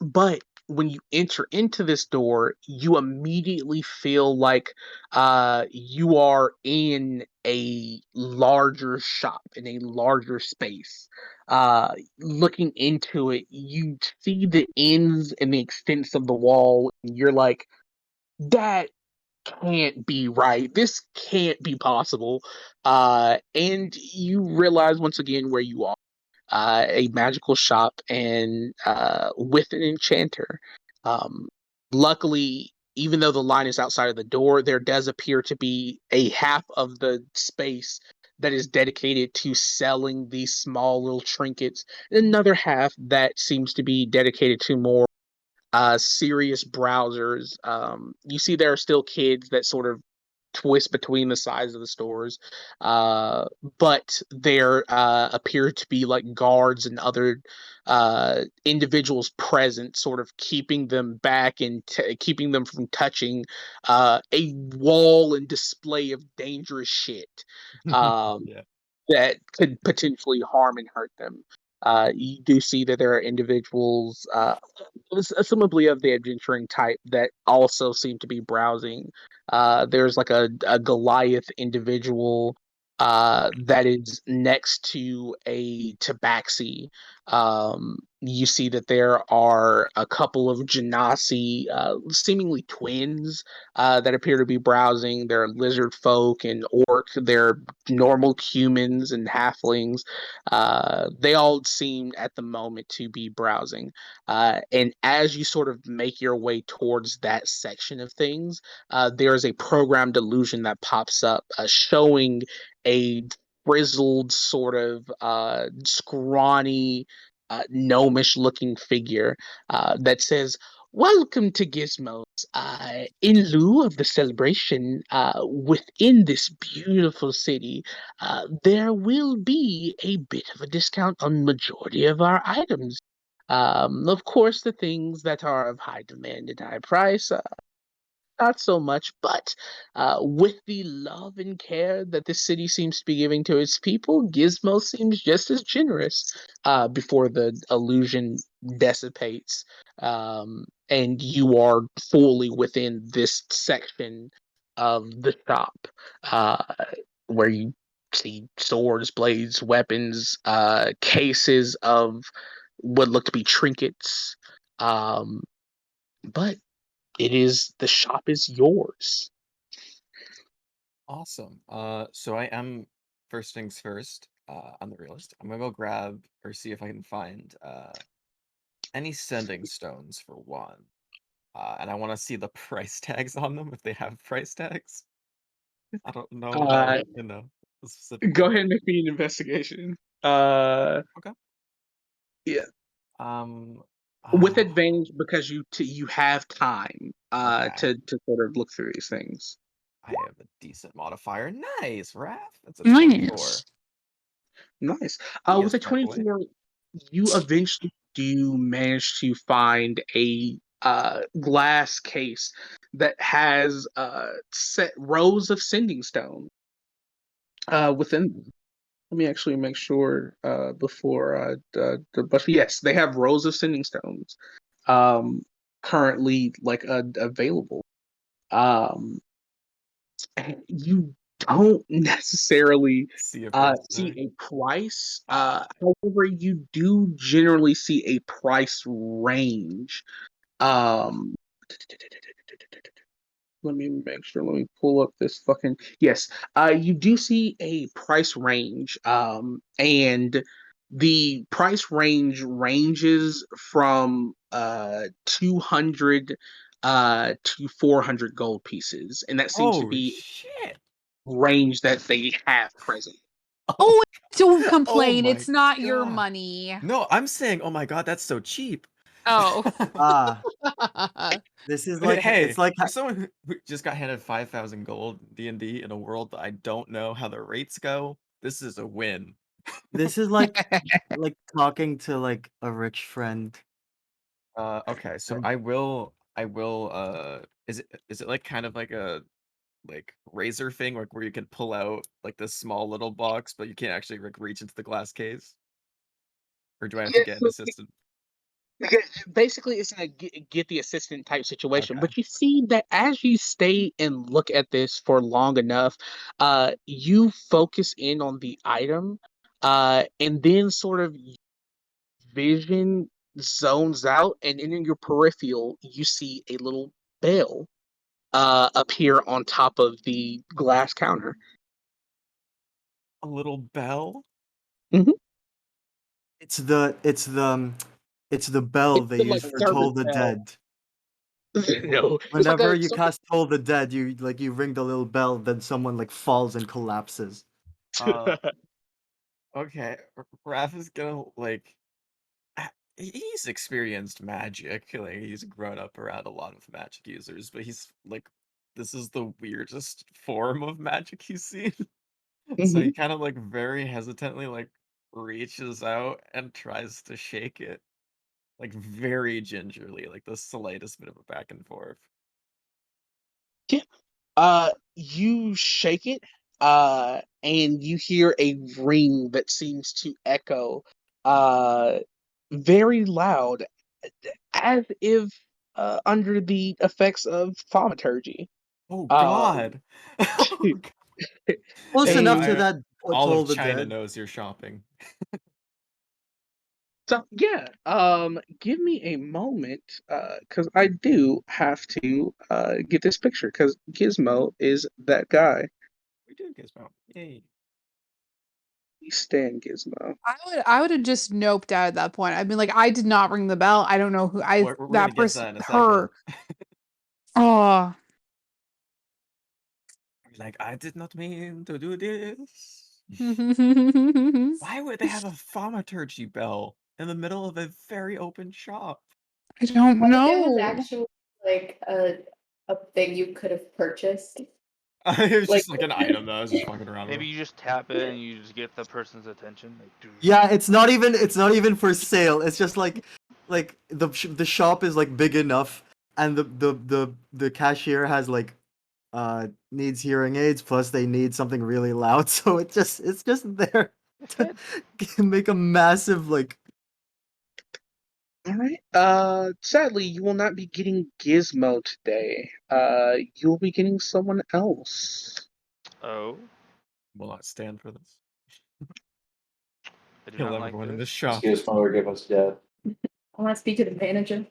but when you enter into this door, you immediately feel like you are in a larger shop, in a larger space. Looking into it, you see the ends and the extents of the wall, and you're like, that can't be right. This can't be possible. And you realize once again where you are, a magical shop and with an enchanter. Um, Luckily, even though the line is outside of the door, there does appear to be a half of the space that is dedicated to selling these small little trinkets, and another half that seems to be dedicated to more serious browsers. You see, there are still kids that sort of twist between the sides of the stores, uh, but there appear to be like guards and other individuals present, sort of keeping them back and keeping them from touching a wall and display of dangerous shit. Um, Yeah. that could potentially harm and hurt them. You do see that there are individuals, assumably of the adventuring type, that also seem to be browsing. There's like a Goliath individual that is next to a tabaxi. You see that there are a couple of genasi, seemingly twins, that appear to be browsing. There are lizard folk and orc. There are normal humans and halflings. They all seem at the moment to be browsing. And as you sort of make your way towards that section of things, there is a programmed illusion that pops up showing a grizzled, sort of scrawny, gnomish looking figure that says, "Welcome to Gizmos. In lieu of the celebration within this beautiful city, there will be a bit of a discount on majority of our items. Of course, the things that are of high demand and high price, not so much, but with the love and care that the city seems to be giving to its people, Gizmo seems just as generous before the illusion dissipates. And you are fully within this section of the shop uh, where you see swords, blades, weapons, cases of what look to be trinkets. Um, but the shop is yours. Awesome. So I am first things first. On the realist, I'm gonna go grab or see if I can find any sending stones for one. And I want to see the price tags on them if they have price tags. I don't know how Uh, the specific Go one. ahead and make me an investigation. Uh, Okay. yeah, Um. with ah, advantage because you have time okay. to sort of look through these things. I have a decent modifier. Nice, Raph. That's a Nice. 24. Nice. With Yes, a my boy. 24, you eventually do manage to find a glass case that has set rows of sending stone within them. Let me actually make sure before but yes, they have rows of sending stones um currently like available. Um you don't necessarily See a price see tag. a price. Ah, However, you do generally see a price range. Um Let me make sure. Let me pull up this fucking yes. You do see a price range, and the price range ranges from 200 to 400 gold pieces, and that seems to oh be shit. range that they have present. Oh, Oh, don't oh complain. my It's not your god. money. No, I'm saying, oh my god, that's so cheap. Oh. Ah, this is like Hey, it's like for someone who just got handed 5,000 gold D&D in a world that I don't know how the rates go, this is a win. this is like talking to like a rich friend. Okay, so And I will I will. Is it like kind of like a razor thing, like where you can pull out like this small little box, but you can't actually like reach into the glass case? Or do I have to Yeah, get an so assistant? basically, it's a get the assistant type situation. Okay. But you see that as you stay and look at this for long enough, you focus in on the item, and then sort of vision zones out, and in your peripheral, you see a little bell appear on top of the glass counter. A little bell? Mhm. It's the bell It's they the like use for service Toll the bell. Dead. No, it's like Whenever a you cast Toll the Dead, you ring the little bell, then someone like falls and collapses. Uh, okay. Raph is gonna he's experienced magic. Like he's grown up around a lot of magic users, but he's like this is the weirdest form of magic he's seen. So he Mhm. kind of like very hesitantly like reaches out and tries to shake it. Like very gingerly, like the slightest bit of a back and forth. Yeah. You shake it, and you hear a ring that seems to echo, uh, very loud, as if under the effects of thaumaturgy. Oh Um, God. Oh, God. Close The enough a to entire that all of Toll the China Dead. knows you're shopping. so yeah. Give me a moment, because I do have to get this picture because Gizmo is that guy. We did Gizmo. Yay. We stand Gizmo. I would have just noped out at that point. I'd been like, I did not ring the bell. I don't know who We're gonna that get to person that in a second. her. Oh. Like, I did not mean to do this. I Why would they have a thaumaturgy bell in the middle of a very open shop? don't What if it was know. actually like a thing you could have purchased? It was Like just like an item that I was just fucking around Maybe with. you just tap it and you just get the person's attention. Like, dude. Yeah, it's not even for sale. It's just like the shop is like big enough, and the cashier has like needs hearing aids, plus they need something really loud, so it's just there It to fits. make a massive like. All right. Sadly, you will not be getting Gizmo today. You'll be getting someone else. Oh, Will not stand for this. I do Kill not like everyone in this. this shop. Excuse me, or give us death. I want to speak to the manager.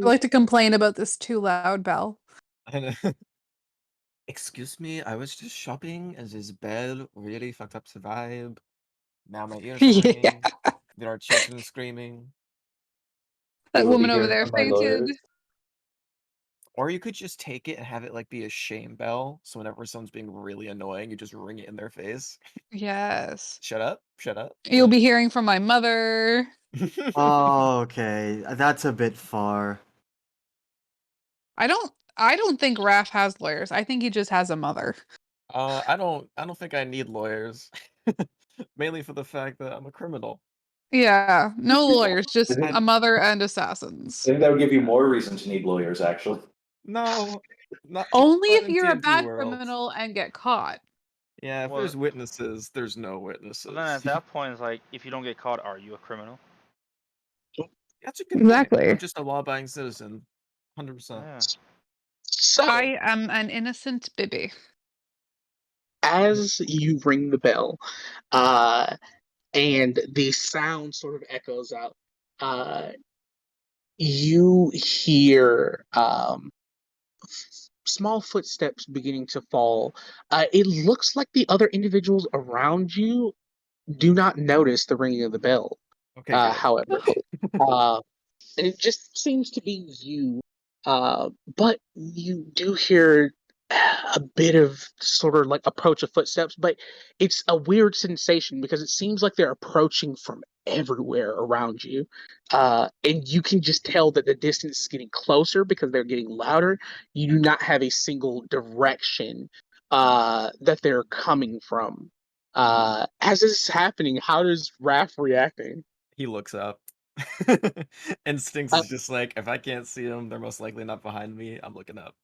like to complain about this too loud bell. And, excuse me, I was just shopping and this bell really fucked up the vibe. Now my ears are Yeah. ringing. There are children screaming. That You will be woman over hearing there from my fainted. lawyers. Or you could just take it and have it like be a shame bell. So whenever someone's being really annoying, you just ring it in their face. Yes. Shut up, shut up, You'll shut be hearing from my mother. up. Oh, okay, that's a bit far. I don't think Raph has lawyers. I think he just has a mother. I don't think I need lawyers. Mainly for the fact that I'm a criminal. Yeah, no lawyers, I just think, a And mother and I assassins. think that would give you more reason to need lawyers, actually. no, not Only not if in you're a D&D bad world. criminal and get caught. Yeah, if Well, there's witnesses, there's no but then at witnesses. that point, it's like, if you don't get caught, are you a criminal? That's a good point. I'm Exactly. just a law-abiding citizen. 100%. Yeah. So, I am an innocent baby. as you ring the bell, uh, and the sound sort of echoes out, uh, you hear small footsteps beginning to fall. It looks like the other individuals around you do not notice the ringing of the bell. Okay, good. However, uh, and it just seems to be you. But you do hear a bit of sort of like approach of footsteps, but it's a weird sensation because it seems like they're approaching from everywhere around you. And you can just tell that the distance is getting closer because they're getting louder. You do not have a single direction that they're coming from. As this is happening, how does Raph reacting? He looks up. Instincts Uh, is just like, if I can't see them, they're most likely not behind me. I'm looking up.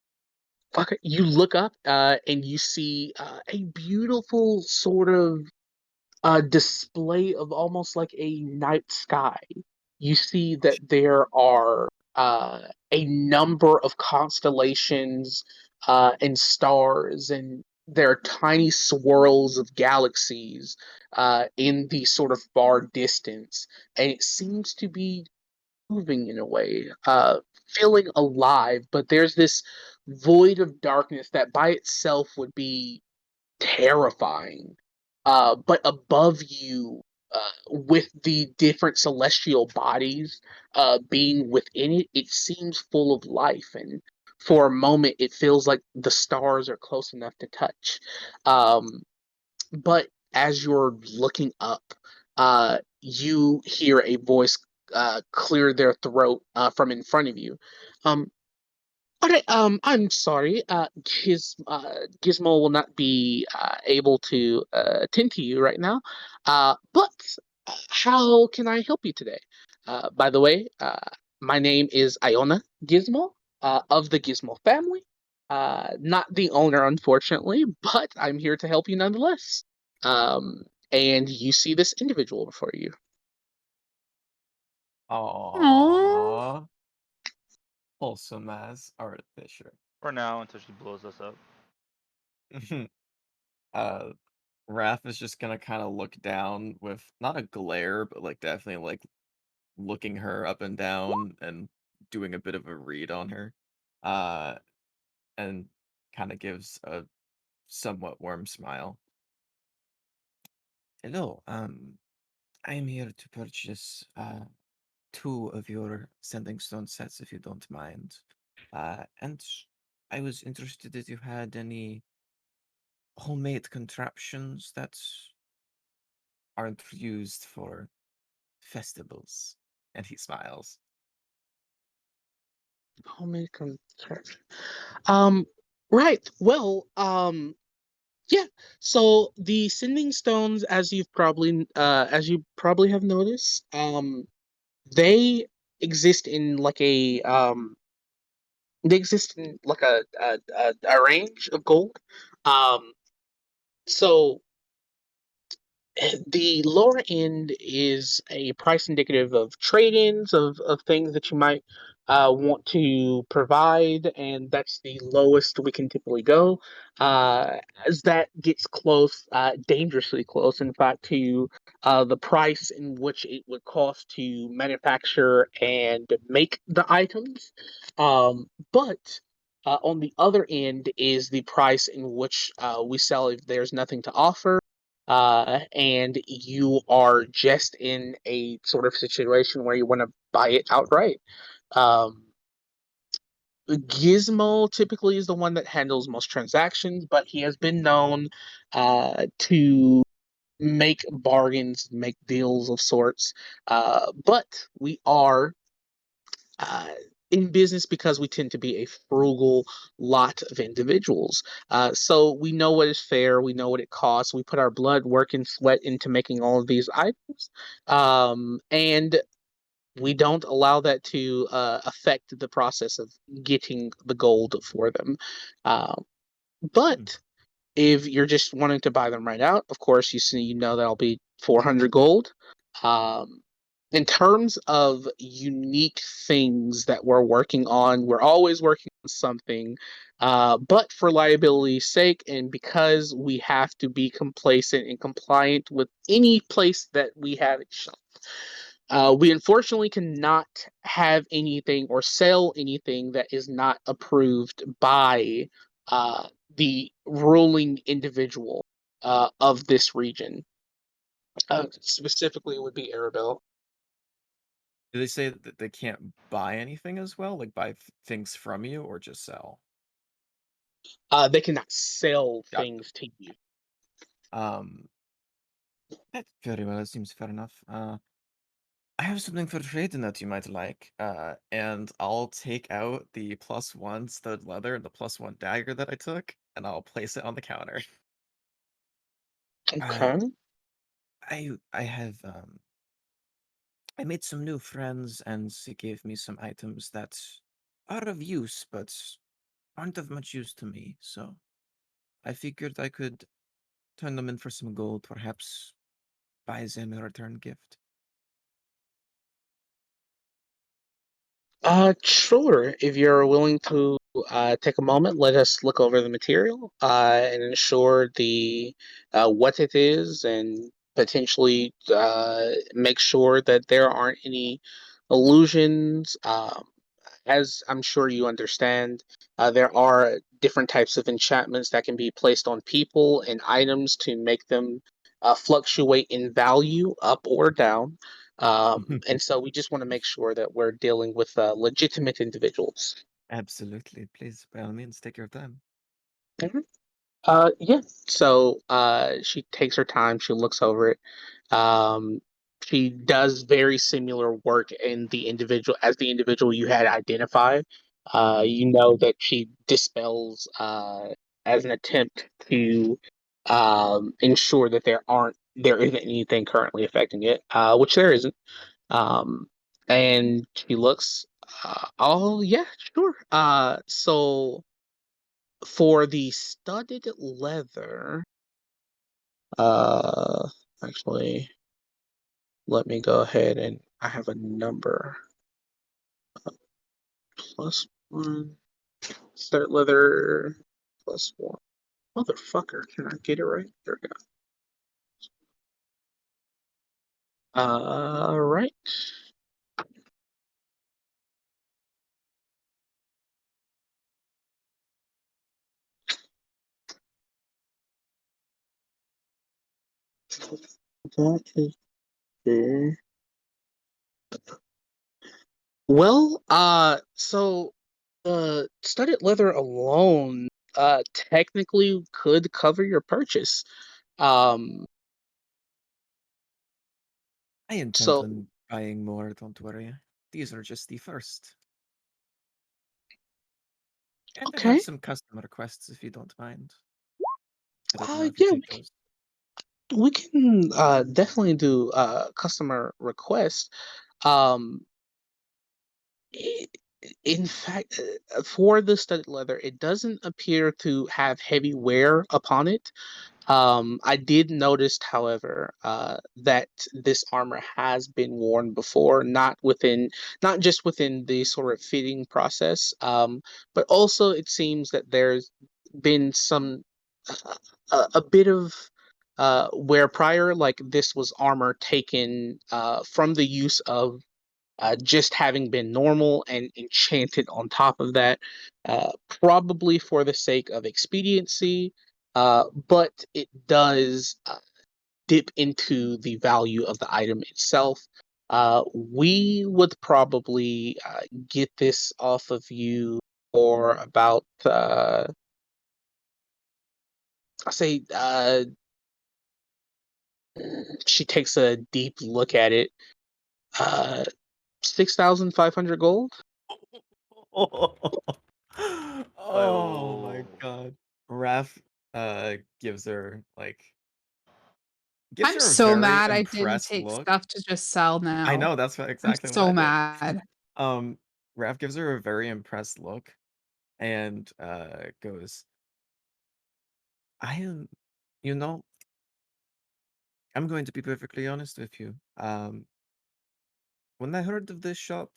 okay, you look up and you see a beautiful sort of display of almost like a night sky. You see that there are a number of constellations and stars, and there are tiny swirls of galaxies in the sort of far distance, and it seems to be moving in a way, feeling alive. But there's this void of darkness that by itself would be terrifying. But above you, with the different celestial bodies being within it, it seems full of life. And for a moment, it feels like the stars are close enough to touch. Um, but as you're looking up, you hear a voice clear their throat from in front of you. Um, Okay, I'm sorry. Gizmo will not be able to attend to you right now. But how can I help you today? By the way, my name is Iona Gizmo, of the Gizmo family. Not the owner, unfortunately, but I'm here to help you nonetheless. Um, and you see this individual before you. Aw. Aww. Wholesome as artificer. For now, until she blows us up. uh, Raph is just gonna kind of look down with not a glare, but like definitely like looking her up and down and doing a bit of a read on her. Uh, and kind of gives a somewhat warm smile. Hello, I am here to purchase two of your sending stone sets if you don't mind. And I was interested if you had any homemade contraptions that aren't used for festivals. And he smiles. Homemade construction. Um, right. Well, yeah. So the sending stones, as you probably have noticed, they exist in like they exist in like a range of gold. Um, so the lower end is a price indicative of trade-ins of things that you might want to provide, and that's the lowest we can typically go. As that gets close, dangerously close, in fact, to the price in which it would cost to manufacture and make the items. But on the other end is the price in which we sell if there's nothing to offer, and you are just in a sort of situation where you want to buy it outright. Um, Gizmo typically is the one that handles most transactions, but he has been known to make bargains, make deals of sorts. But we are uh, in business because we tend to be a frugal lot of individuals. So we know what is fair, we know what it costs. We put our blood, work, and sweat into making all of these items, and we don't allow that to affect the process of getting the gold for them. Uh, Hmm. but if you're just wanting to buy them right out, of course, you know that'll be 400 gold. Um, in terms of unique things that we're working on, we're always working on something. But for liability's sake, and because we have to be complacent and compliant with any place that we have it shop, we unfortunately cannot have anything or sell anything that is not approved by the ruling individual of this region. Specifically, it would be Arabelle. Do they say that they can't buy anything as well? Like buy things from you or just sell? They cannot sell Got things to you. that very well. That seems fair enough. I have something for trading that you might like. And I'll take out the +1 stud leather and the +1 dagger that I took, and I'll place it on the counter. Uh, Okay. I have I made some new friends, and he gave me some items that are of use, but aren't of much use to me. So I figured I could turn them in for some gold, perhaps buy them a return gift. Sure. If you're willing to take a moment, let us look over the material and ensure the what it is, and potentially make sure that there aren't any illusions. As I'm sure you understand, there are different types of enchantments that can be placed on people and items to make them fluctuate in value up or down. And so we just want to make sure that we're dealing with legitimate individuals. Absolutely. Please, by all means, take your time. Mhm. Yeah. So she takes her time. She looks over it. Um, she does very similar work in the individual as the individual you had identified. You know that she dispels as an attempt to ensure that there isn't anything currently affecting it, which there isn't. Um, and she looks. Oh yeah, sure. So for the studded leather, uh, actually, let me go ahead and I have a number. Plus one. Studded leather plus one. Motherfucker, can I get it right? There we go. Right. That is there. Well, so studded leather alone, technically could cover your purchase. Um, I intend so on buying more, don't worry. These are just the first. And I have okay. some custom requests if you don't mind. I don't know if you Yeah, take those. we can definitely do customer requests. Um, i- in fact, for the studded leather, it doesn't appear to have heavy wear upon it. I did notice, however, that this armor has been worn before, not just within the sort of fitting process, but also it seems that there's been some a bit of where prior, like this was armor taken from the use of just having been normal and enchanted on top of that, probably for the sake of expediency, but it does dip into the value of the item itself. We would probably get this off of you for about, I say, she takes a deep look at it. 6,500 gold. Oh my Oh, god. Raph gives her I'm a so very mad I didn't impressed take look. stuff to just sell I now. know I'm exactly what so I did. mad. Um Raph gives her a very impressed look and goes, I am you know, I'm going to be perfectly honest with you. When I heard of this shop,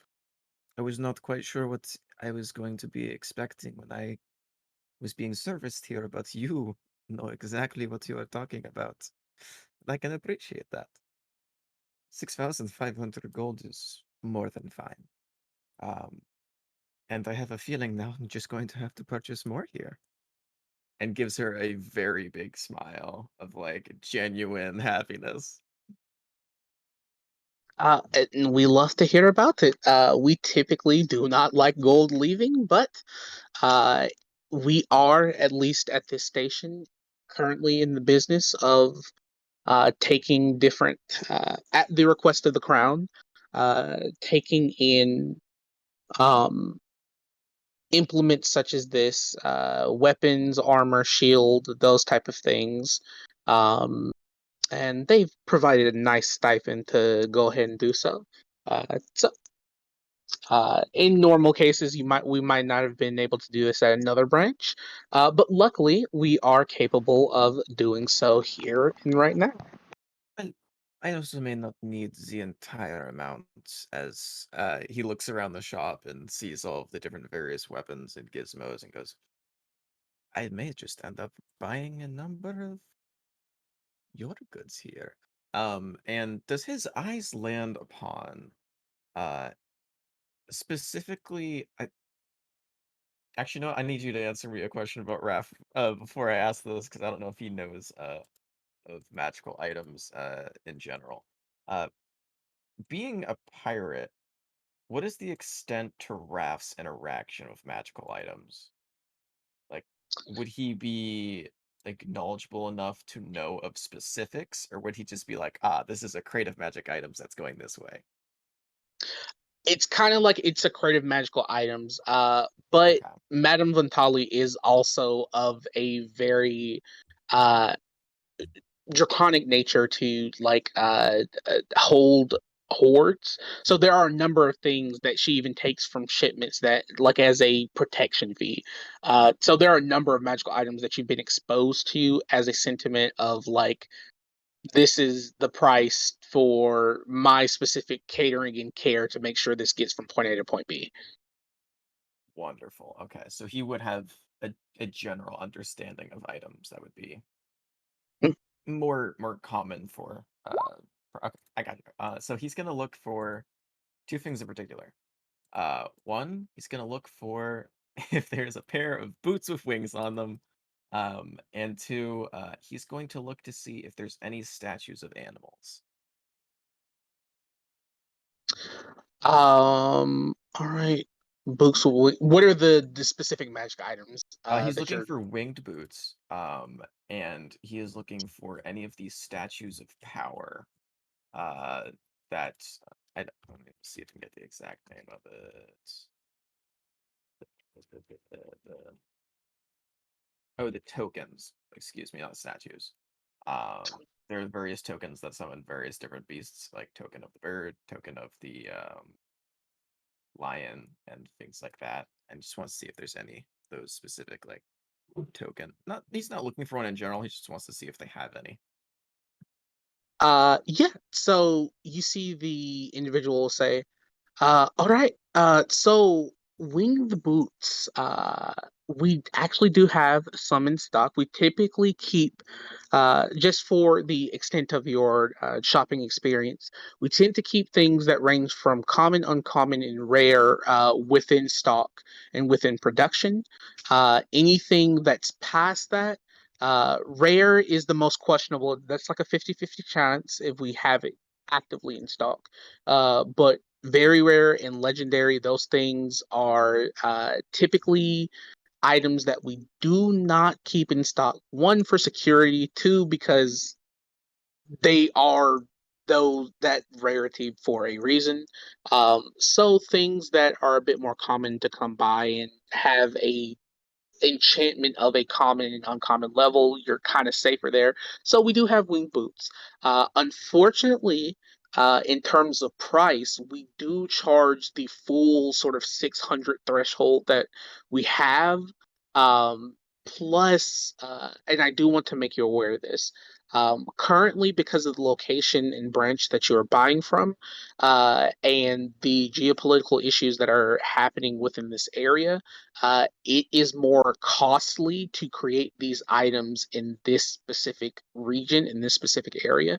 I was not quite sure what I was going to be expecting when I was being serviced here, but you know exactly what you are talking about. And I can appreciate that. 6,500 gold is more than fine. Um, and I have a feeling now I'm just going to have to purchase more here. And gives her a very big smile of genuine happiness. And we love to hear about it. We typically do not like gold leaving, but uh, we are, at least at this station, currently in the business of taking different, at the request of the crown, taking in um, implements such as this, weapons, armor, shield, those type of things. Um, and they've provided a nice stipend to go ahead and do so. So in normal cases, we might not have been able to do this at another branch, but luckily we are capable of doing so here and right now. And I also may not need the entire amount, as he looks around the shop and sees all of the different various weapons and gizmos and goes, I may just end up buying a number of your goods here. And does his eyes land upon uh specifically actually no, I need you to answer me a question about Raph before I ask this because I don't know if he knows of magical items in general. Uh being a pirate, what is the extent to Raph's interaction with magical items? Like, would he be like knowledgeable enough to know of specifics, or would he just be like, ah, this is a crate of magic items that's going this way? It's kind of like it's a creative magical items, but Okay, Madame Ventali is also of a very uh draconic nature to hold hoards. So there are a number of things that she even takes from shipments that like as a protection fee. So there are a number of magical items that you've been exposed to as a sentiment of like this is the price for my specific catering and care to make sure this gets from point A to point B. wonderful. Okay, so he would have a general understanding of items that would be Mm. more common for okay, I got you. So he's gonna look for two things in particular. One, he's gonna look for if there's a pair of boots with wings on them. And two, he's going to look to see if there's any statues of animals. All right. Books. What are the specific magic items He's that looking you're? for winged boots. And he is looking for any of these statues of power. Uh, that let me see if I can get the exact name of it. Oh, the tokens. Excuse me, not statues. There are various tokens that summon various different beasts, like token of the bird, token of the lion, and things like that. And just wants to see if there's any of those specific like token. Not he's not looking for one in general. He just wants to see if they have any. Yeah. So you see the individual say, all right. So winged boots. We actually do have some in stock. We typically keep, just for the extent of your shopping experience, we tend to keep things that range from common, uncommon, and rare within stock and within production. Anything that's past that, rare is the most questionable. That's like a 50-50 chance if we have it actively in stock. But very rare and legendary, those things are typically items that we do not keep in stock. One, for security. Two, because they are those that rarity for a reason. So things that are a bit more common to come by and have a enchantment of a common and uncommon level, you're kind of safer there. So we do have wing boots. Unfortunately, in terms of price, we do charge the full sort of 600 threshold that we have. Um, Plus, and I do want to make you aware of this. Currently, because of the location and branch that you are buying from, and the geopolitical issues that are happening within this area, it is more costly to create these items in this specific region, in this specific area.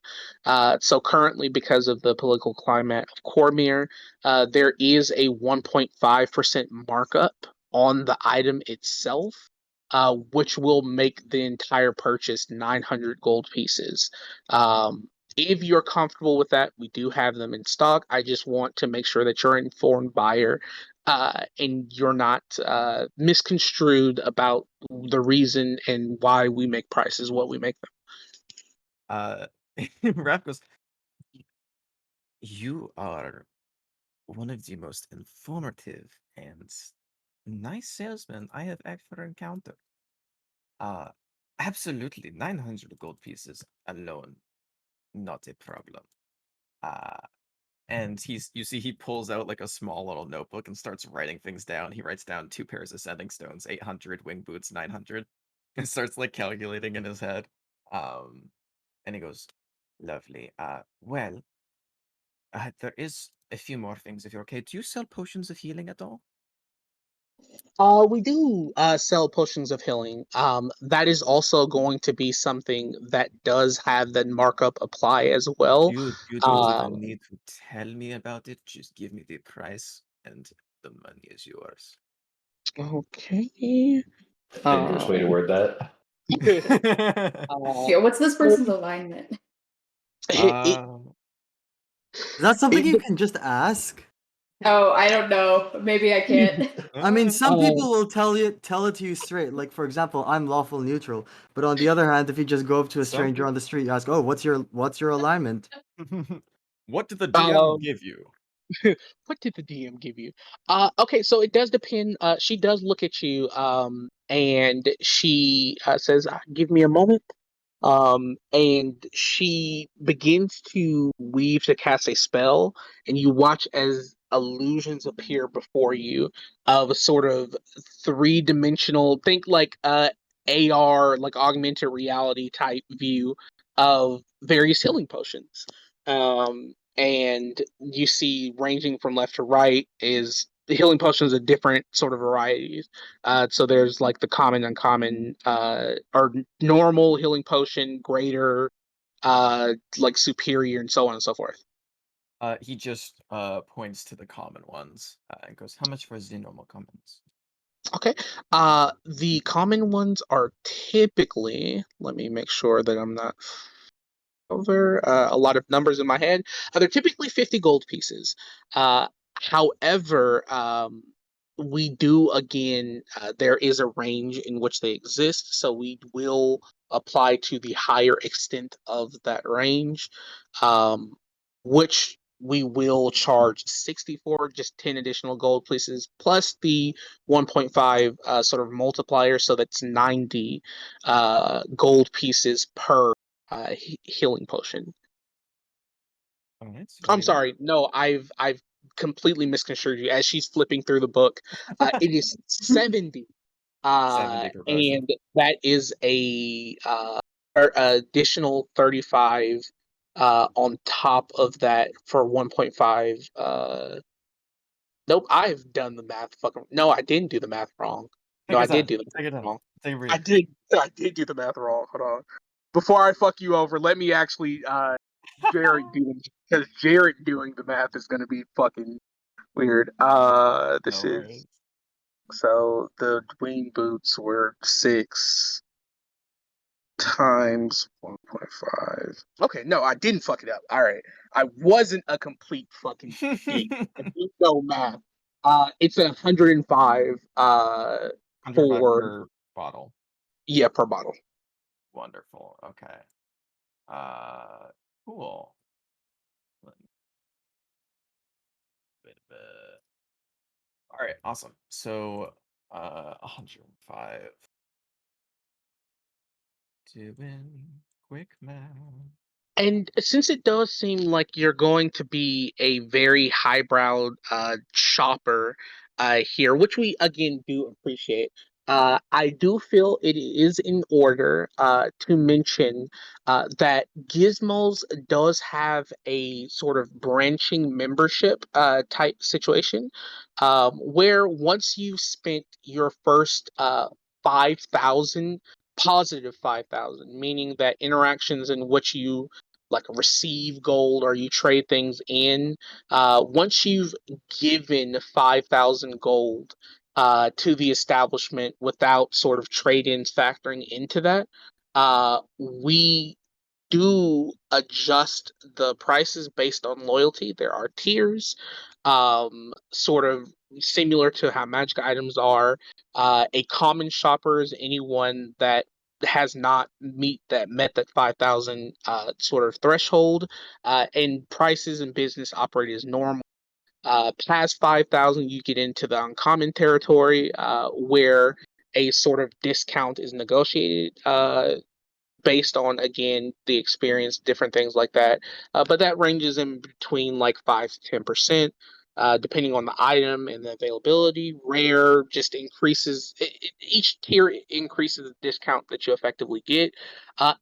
So currently, because of the political climate of Cormier, there is a 1.5% markup on the item itself. Which will make the entire purchase 900 gold pieces. If you're comfortable with that, we do have them in stock. I just want to make sure that you're an informed buyer, and you're not misconstrued about the reason and why we make prices what we make them. Uh, Raph goes, you are one of the most informative and nice salesmen I have ever encountered. Uh, Absolutely, 900 gold pieces alone, not a problem. Uh, and you see he pulls out like a small little notebook and starts writing things down. He writes down 2 pairs of sending stones, 800 wing boots, 900, and starts like calculating in his head. And he goes, "Lovely. Well, there is a few more things if you're okay. Do you sell potions of healing at all?" We do sell potions of healing. That is also going to be something that does have the markup apply as well. You don't Uh, even need to tell me about it. Just give me the price, and the money is yours. okay. Dangerous way to word that. uh, Yeah, what's this person's alignment? it, Is that something you it, can just ask? Oh, I don't know. Maybe I can't. I mean, some Um, people will tell it to you straight. Like, for example, I'm lawful neutral. But on the other hand, if you just go up to a Some stranger on the street, you ask, "Oh, what's your alignment?" What did the DM um, give you? what did the DM give you? Okay, so it does depend. She does look at you, and she says, "Give me a moment." And she begins to weave to cast a spell, and you watch as illusions appear before you of a sort of three-dimensional, think like AR, like augmented reality type view of various healing potions. And you see, ranging from left to right, is the healing potions of different sort of varieties. So there's like the common, uncommon, or normal healing potion, greater, like superior, and so on and so forth. He just points to the common ones and goes, "How much for the normal commons?" Okay. The common ones are typically, let me make sure that I'm not over a lot of numbers in my head. They're typically 50 gold pieces. However, we do again, there is a range in which they exist, so we will apply to the higher extent of that range, um, which we will charge 60 for, just 10 additional gold pieces, plus the 1.5 sort of multiplier, so that's 90 gold pieces per healing potion. All right, so give I'm me that. sorry. No, I've completely misconstrued you. As she's flipping through the book, it is 70. 70 per potion. And that is a additional 35 on top of that for 1.5. Nope, I've done the math fucking. No, I didn't do the math wrong. Take No, your I did time. do the Take math your time. wrong. Take a I breathe. did. I did do the math wrong. Hold on. Before I fuck you over, let me actually Jared doing, because Jared doing the math is gonna be fucking weird. This No is worries. so the wing boots were 6 times 1.5. Okay, no, I didn't fuck it up. All right, I wasn't a complete fucking idiot. I do know math. It's 105. 105 For per bottle. yeah, per bottle. Wonderful. Okay. Uh, cool. Let me wait a bit. All right, awesome. So, 105. Doing quick math. And since it does seem like you're going to be a very highbrow shopper here, which we again do appreciate, I do feel it is in order to mention that Gizmos does have a sort of branching membership type situation, where once you've spent your first 5,000, positive 5,000, meaning that interactions in which you like receive gold or you trade things in. Once you've given 5,000 gold to the establishment without sort of trade ins factoring into that, we do adjust the prices based on loyalty. There are tiers, sort of similar to how magic items are. A common shopper is anyone that has not met that 5,000 sort of threshold, and prices in business operate as normal. Past 5,000, you get into the uncommon territory, where a sort of discount is negotiated based on, again, the experience, different things like that. But that ranges in between like 5 to 10%. Depending on the item and the availability. Rare just increases, each tier increases the discount that you effectively get,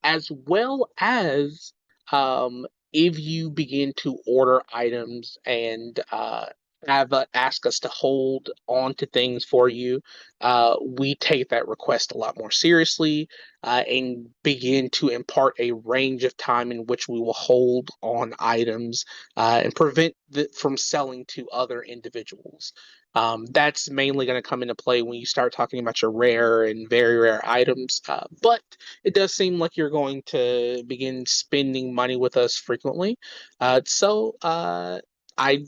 as well as if you begin to order items and ask us to hold on to things for you, we take that request a lot more seriously, and begin to impart a range of time in which we will hold on items, and prevent from selling to other individuals. That's mainly going to come into play when you start talking about your rare and very rare items. But it does seem like you're going to begin spending money with us frequently. So I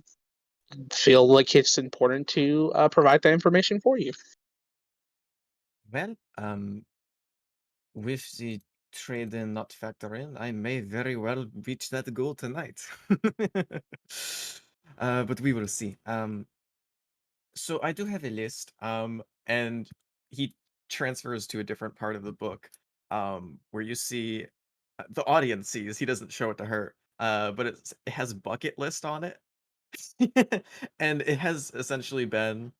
feel like it's important to provide that information for you. Well, with the trade in not factor in, I may very well reach that goal tonight. But we will see. So I do have a list, and he transfers to a different part of the book, where you see the audience sees. He doesn't show it to her, but it has bucket list on it, and it has essentially been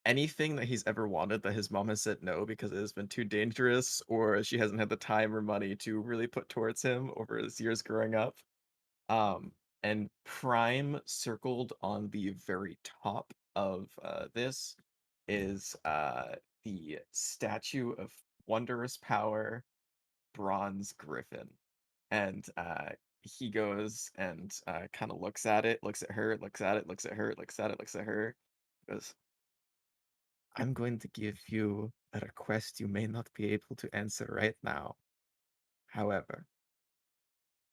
anything that he's ever wanted that his mom has said no because it has been too dangerous, or she hasn't had the time or money to really put towards him over his years growing up. Um, and Prime circled on the very top of this is the statue of wondrous power, bronze griffin. And he goes and kind of looks at it, looks at her, looks at it, looks at her, looks at it, looks at her, goes, I'm going to give you a request you may not be able to answer right now. However,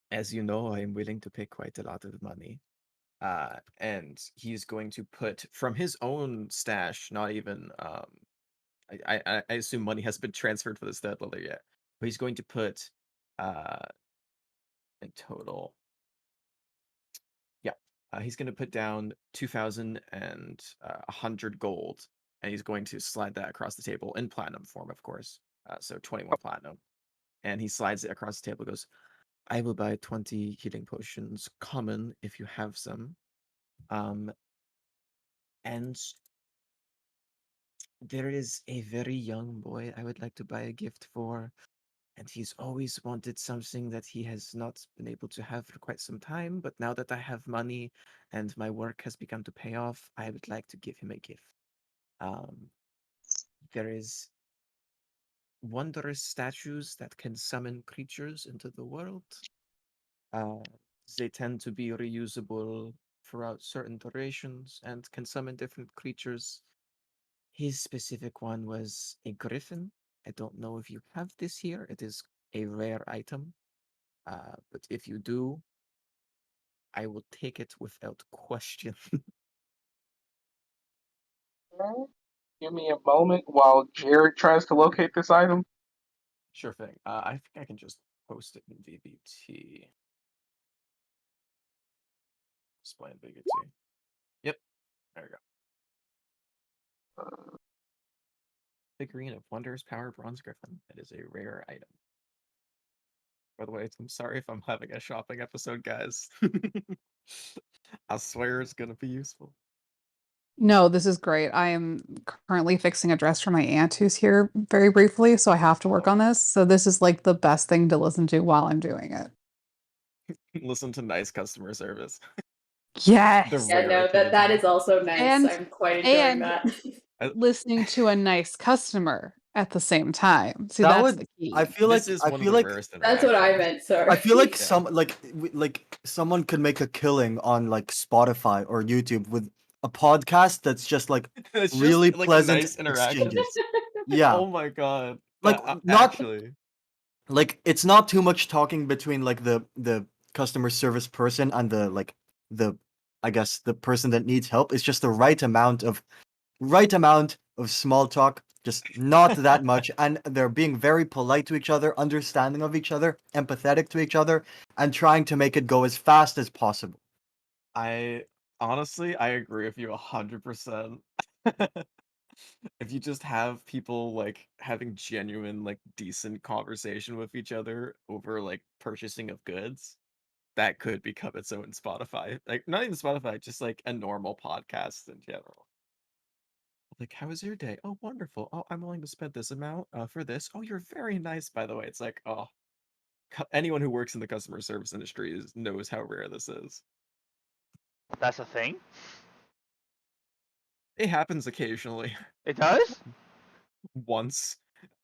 as you know, I am willing to pay quite a lot of money. And he's going to put from his own stash, not even I assume money has been transferred for this dead leather yet, but he's going to put uh in total, yeah, he's going to put down 2,000 and 100 gold, and he's going to slide that across the table in platinum form, of course. So 21 platinum, and he slides it across the table. Goes, I will buy 20 healing potions, common if you have some. And there is a very young boy I would like to buy a gift for, and he's always wanted something that he has not been able to have for quite some time. But now that I have money and my work has begun to pay off, I would like to give him a gift. Um, there is wondrous statues that can summon creatures into the world. Uh, they tend to be reusable throughout certain durations and can summon different creatures. His specific one was a griffin. I don't know if you have this here. It is a rare item. But if you do, I will take it without question. Give me a moment while Jared tries to locate this item. Sure thing. I think I can just post it in VBT. Display in VBT. Yep, there we go. Figurine of Wondrous Power Bronze Griffin. It is a rare item. By the way, I'm sorry if I'm having a shopping episode, guys. I swear it's gonna be useful. No, this is great. I am currently fixing a dress for my aunt who's here very briefly, so I have to work on this. So this is like the best thing to listen to while I'm doing it. Listen to nice customer service. The Yes. Yeah, no, that rarity. is also nice. And I'm quite enjoying and that. listening to a nice customer at the same time. See, That that's would the I key. feel like This is I one of feel the like rarest That's what I interactions. meant, sorry. I feel like Yeah. like someone could make a killing on like Spotify or YouTube with a podcast that's just like It's really just like a pleasant nice interaction. exchanges. Yeah. Oh my god. Like That not actually. like it's not too much talking between like the customer service person and the I guess the person that needs help. It's just the right amount of small talk, just not that much, and they're being very polite to each other, understanding of each other, empathetic to each other, and trying to make it go as fast as possible. I honestly I agree with you 100%. if you just have people like having genuine, like decent conversation with each other over like purchasing of goods, that could become its own Spotify. Like not even Spotify, just like a normal podcast in general. Like, how was your day? Oh, wonderful. Oh, I'm willing to spend this amount for this. Oh, you're very nice, by the way. It's like, oh, anyone who works in the customer service industry knows how rare this is. That's a thing? It happens occasionally. It does? Once,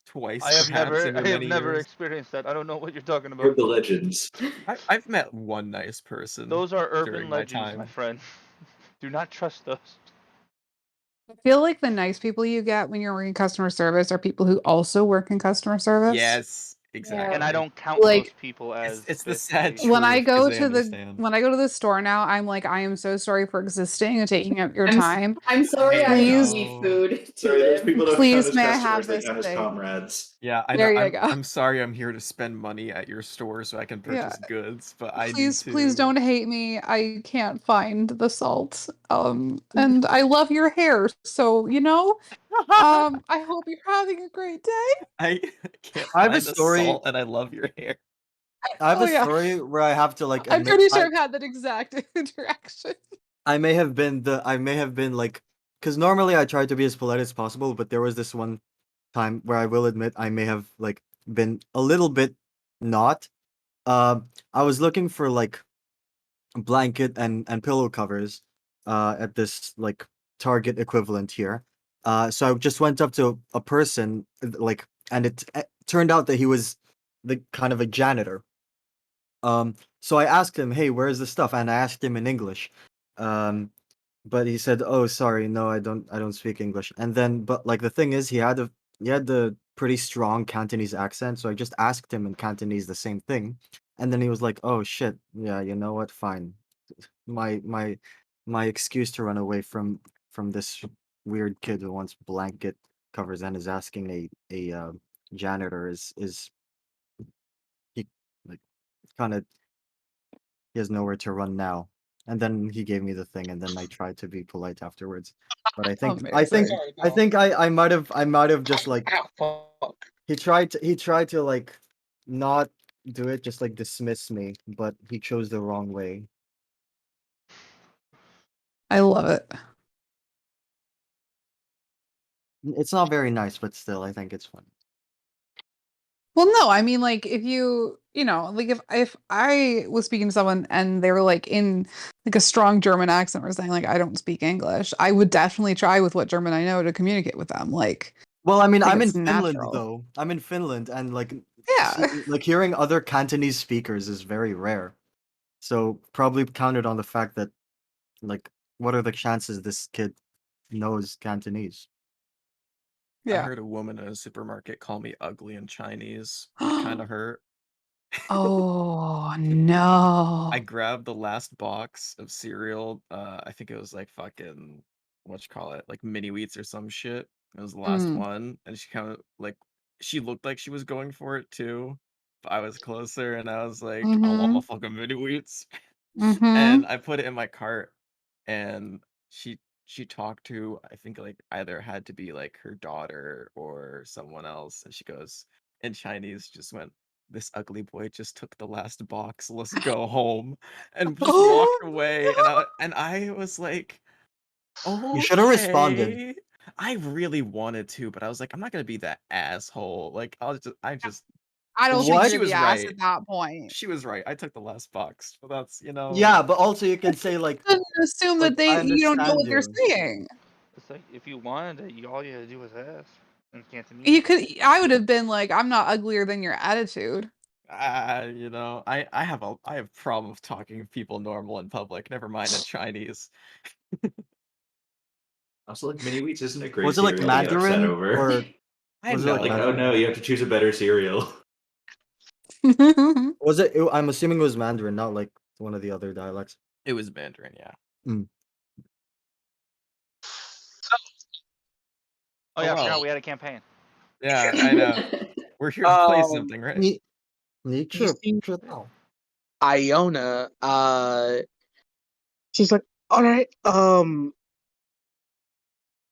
twice, I have perhaps in never your I have many never years. experienced that. I don't know what you're talking Heard about. the legends. I've met one nice person Those are urban during my legends, my time. friend. Do not trust those. I feel like the nice people you get when you're working customer service are people who also work in customer service. Yes, Yeah. And I exactly. don't count those Like people as It's the fifth sad people. when I truth because go they to the understand. when I go to the store now, I'm like, I am so sorry for existing and taking up your I'm time. I'm sorry I I Please, need know. food to Sorry, those live. people don't count please, as may I have customers, they this count as thing? comrades. Yeah, I know. There you I'm go. I'm sorry I'm here to spend money at your store so I can Yeah. purchase goods, but I need Please to. don't hate me. I can't find the salt. And I love your hair, so I hope you're having a great day. I can't I have a find the story. salt and I love your hair. I have Oh a yeah. story where I have to like I'm admit pretty sure I've had that exact interaction. I may have been like, because normally I try to be as polite as possible, but there was this one time where I will admit I may have like been a little bit not. I was looking for like blanket and pillow covers at this like Target equivalent here. So I just went up to a person like, and it turned out that he was the kind of a janitor. So I asked him, "Hey, where's the stuff?" And I asked him in English. Um, but he said, "Oh, sorry, no, I don't speak English." And then, but like the thing is, he had the pretty strong Cantonese accent, so I just asked him in Cantonese the same thing, and then he was like, "Oh shit, yeah, you know what? Fine. My my my excuse to run away from this weird kid who wants blanket covers and is asking a janitor is he like kind of he has nowhere to run now." And then he gave me the thing, and then I tried to be polite afterwards. But Amazing. Sorry, I dog. think I might have just like Ow, fuck. he tried to like not do it, just like dismiss me, but he chose the wrong way. I love it. It's not very nice, but still, I think it's fun. Well, no, I mean, like, if like, if I was speaking to someone and they were like in like a strong German accent or saying like I don't speak English, I would definitely try with what German I know to communicate with them. Like, Well, I mean, I think I'm in it's Finland natural. though. I'm in Finland, and like Yeah, like hearing other Cantonese speakers is very rare. So probably counted on the fact that like what are the chances this kid knows Cantonese? I yeah. heard a woman in a supermarket call me ugly in Chinese. It kind of hurt. Oh I no. grabbed the last box of cereal. I think it was like fucking what you call it, like mini wheats or some shit. It was the last Mm. one, and she kind of like she looked like she was going for it too. But I was closer, and I was like, I want my Mm-hmm. fucking mini wheats, Mm-hmm. and I put it in my cart, and she talked to I think like either had to be like her daughter or someone else, and she goes in Chinese, just went, "This ugly boy just took the last box. Let's go home," and just walked Oh away. And I was like, You should have responded. okay. I really wanted to, but I was like, I'm not gonna be that asshole. Like I just I don't think What? she you're the was ass right. at that point. She was right. I took the last box, but Yeah, but also you can say Shouldn't assume that I you don't know understand what they're you. saying. It's like if you wanted it, all you had to do was ask in Cantonese. You could. I would have been like, I'm not uglier than your attitude. I have problem with talking to people normal in public. Never mind in Chinese. Also, like mini wheats isn't a great Was it like cereal to get upset Mandarin over. or I was it like Like, oh know. Mandarin? no, you have to choose a better cereal. Was it? I'm assuming it was Mandarin, not like one of the other dialects. It was Mandarin, yeah. Mm. Oh Oh yeah, I forgot well. we had a campaign. Yeah, I know. We're here to play Um, something, right? Ni you 你 see, 知道 Iona, she's like, all right,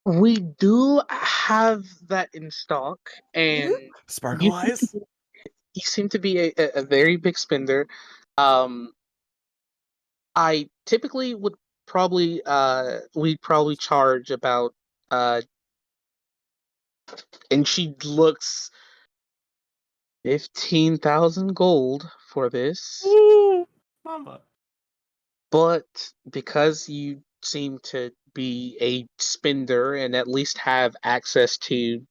We do have that in stock, and Sparkle you eyes. you seem to be a very big spender. Um, I typically would probably we'd probably charge about uh, and she looks 15,000 gold for this. Ooh, mama. But because you seem to be a spender and at least have access to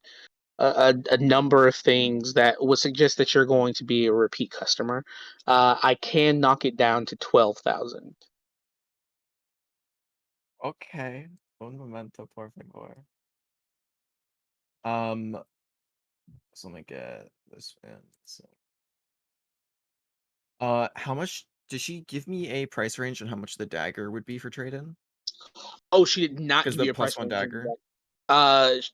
a number of things that would suggest that you're going to be a repeat customer, I can knock it down to 12,000. Okay. Un momento, por favor. Um, so let me get this in. So, how much did she give me a price range on how much the dagger would be for trade-in? Oh, she did not Because give the you a plus price one range. dagger,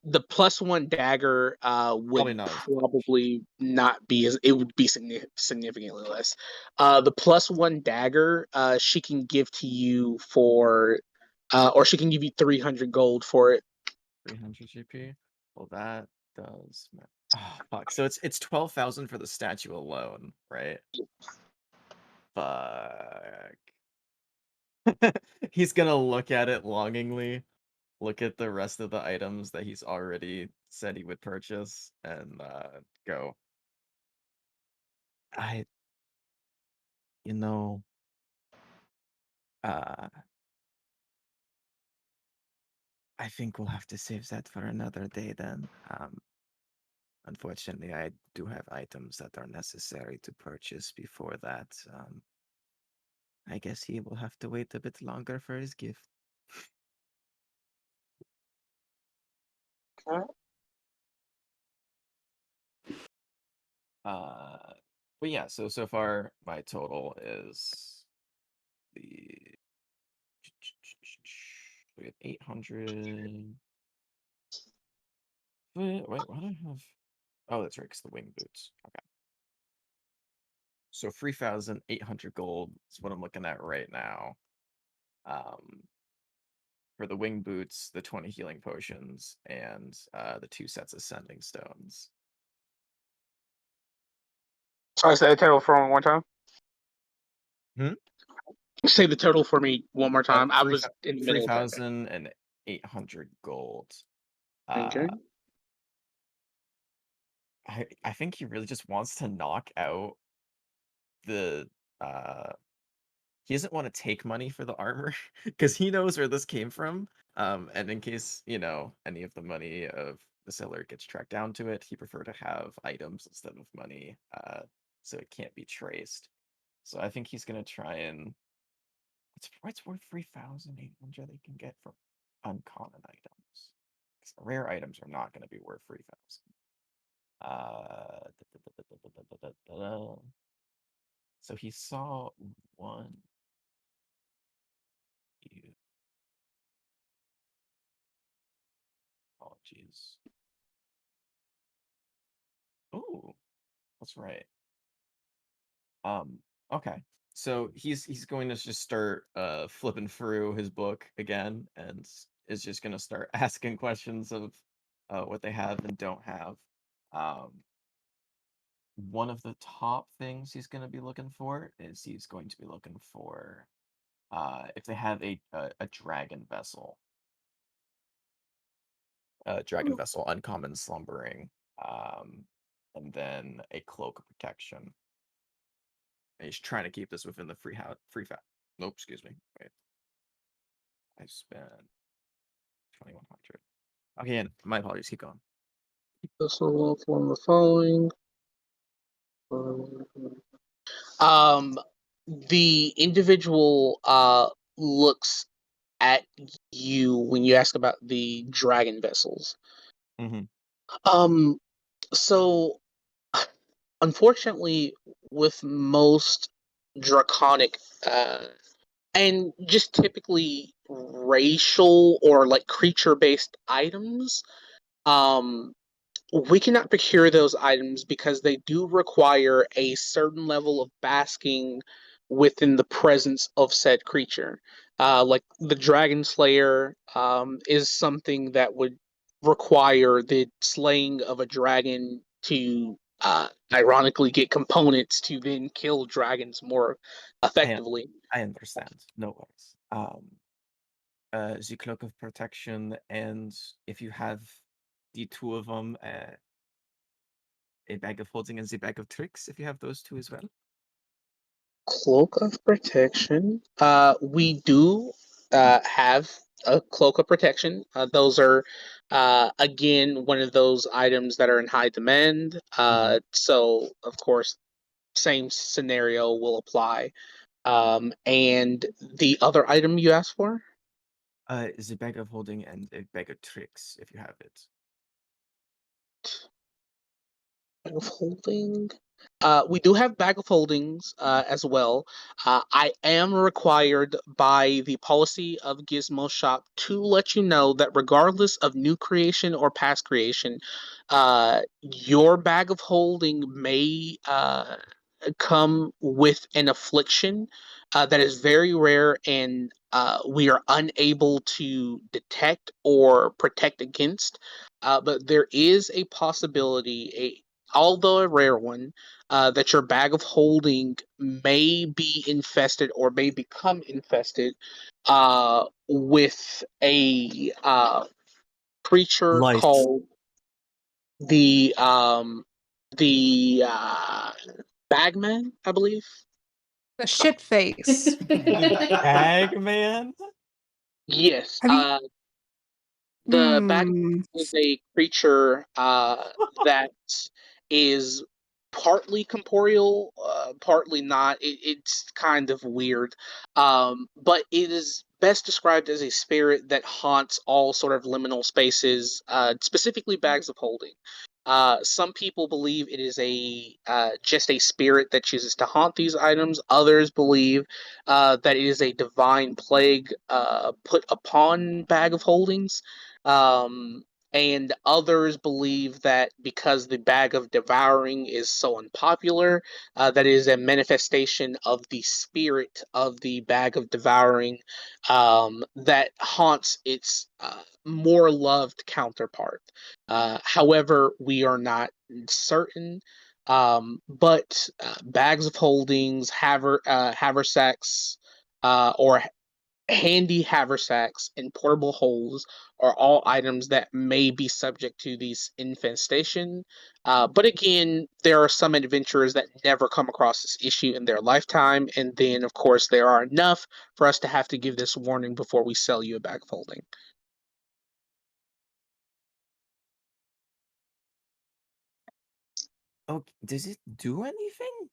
The plus one dagger probably would not as much. probably not be as it would be significantly less. The plus one dagger she can give to you for or she can give you 300 gold for it. 300 GP. Well, that does. Oh, fuck. So it's 12,000 for the statue alone, right? Fuck. He's gonna look at it longingly, look at the rest of the items that he's already said he would purchase, and go. I, you know, uh, I think we'll have to save that for another day then. Unfortunately, I do have items that are necessary to purchase before that. I guess he will have to wait a bit longer for his gift. Uh, but yeah, so far my total is the we have 800. Wait, why do I have? Oh, that's right, because the wing boots. Okay, so 3,800 gold is what I'm looking at right now. Um, for the wing boots, the 20 healing potions, and the 2 sets of sending stones. Sorry, say the total for me one more time. Hmm? Say the total for me one more time. I Three was in the middle of typing. 3,800 gold. Uh, Okay. I think he really just wants to knock out the uh he doesn't want to take money for the armor because he knows where this came from. And in case, any of the money of the seller gets tracked down to it, he prefer to have items instead of money, so it can't be traced. So I think he's gonna try and what's worth 3,800 they can get for uncommon items. 'Cause rare items are not gonna be worth 3,000. So he saw one. Two, apologies. Oh, that's right. Okay. So he's going to just start flipping through his book again and is just gonna start asking questions of what they have and don't have. Um, one of the top things he's going to be looking for is he's going to be looking for if they have a dragon vessel. Dragon vessel, uncommon slumbering, and then a cloak of protection. And he's trying to keep this within the free fat. Nope, excuse me. Wait, I spent 2,100. Okay, and my apologies. Keep going. This will form the following. Um, the individual looks at you when you ask about the dragon vessels. Mm-hmm. Um, so unfortunately, with most draconic and just typically racial or like creature-based items, um, we cannot procure those items because they do require a certain level of basking within the presence of said creature. like the Dragon Slayer is something that would require the slaying of a dragon to ironically get components to then kill dragons more I effectively. I understand. No worries. The cloak of protection, and if you have the two of them, a bag of holding and the bag of tricks, if you have those two as well. Cloak of protection. We do have a cloak of protection. Those are again one of those items that are in high demand. So of course, same scenario will apply. And the other item you asked for? The bag of holding and a bag of tricks, if you have it. Bag of holding. We do have bag of holdings as well. I am required by the policy of Gizmo Shop to let you know that regardless of new creation or past creation, your bag of holding may come with an affliction that is very rare and we are unable to detect or protect against. But there is a possibility, although a rare one, that your bag of holding may be infested or may become infested with a creature Lice. called the um, the Bagman, I believe. The shit face. The bag man? Yes, Have you? the Bagman Hmm. is a creature that is partly corporeal, partly not. It's kind of weird, but it is best described as a spirit that haunts all sort of liminal spaces, specifically bags of holding. Some people believe it is a just a spirit that chooses to haunt these items. Others believe that it is a divine plague put upon bag of holdings. Um, and others believe that because the bag of devouring is so unpopular, that it is a manifestation of the spirit of the bag of devouring that haunts its more loved counterpart. However, we are not certain. But bags of holdings, haversacks, or handy haversacks and portable holes are all items that may be subject to these infestation. But again, there are some adventurers that never come across this issue in their lifetime, and then of course there are enough for us to have to give this warning before we sell you a bag of holding. Okay, does it do anything?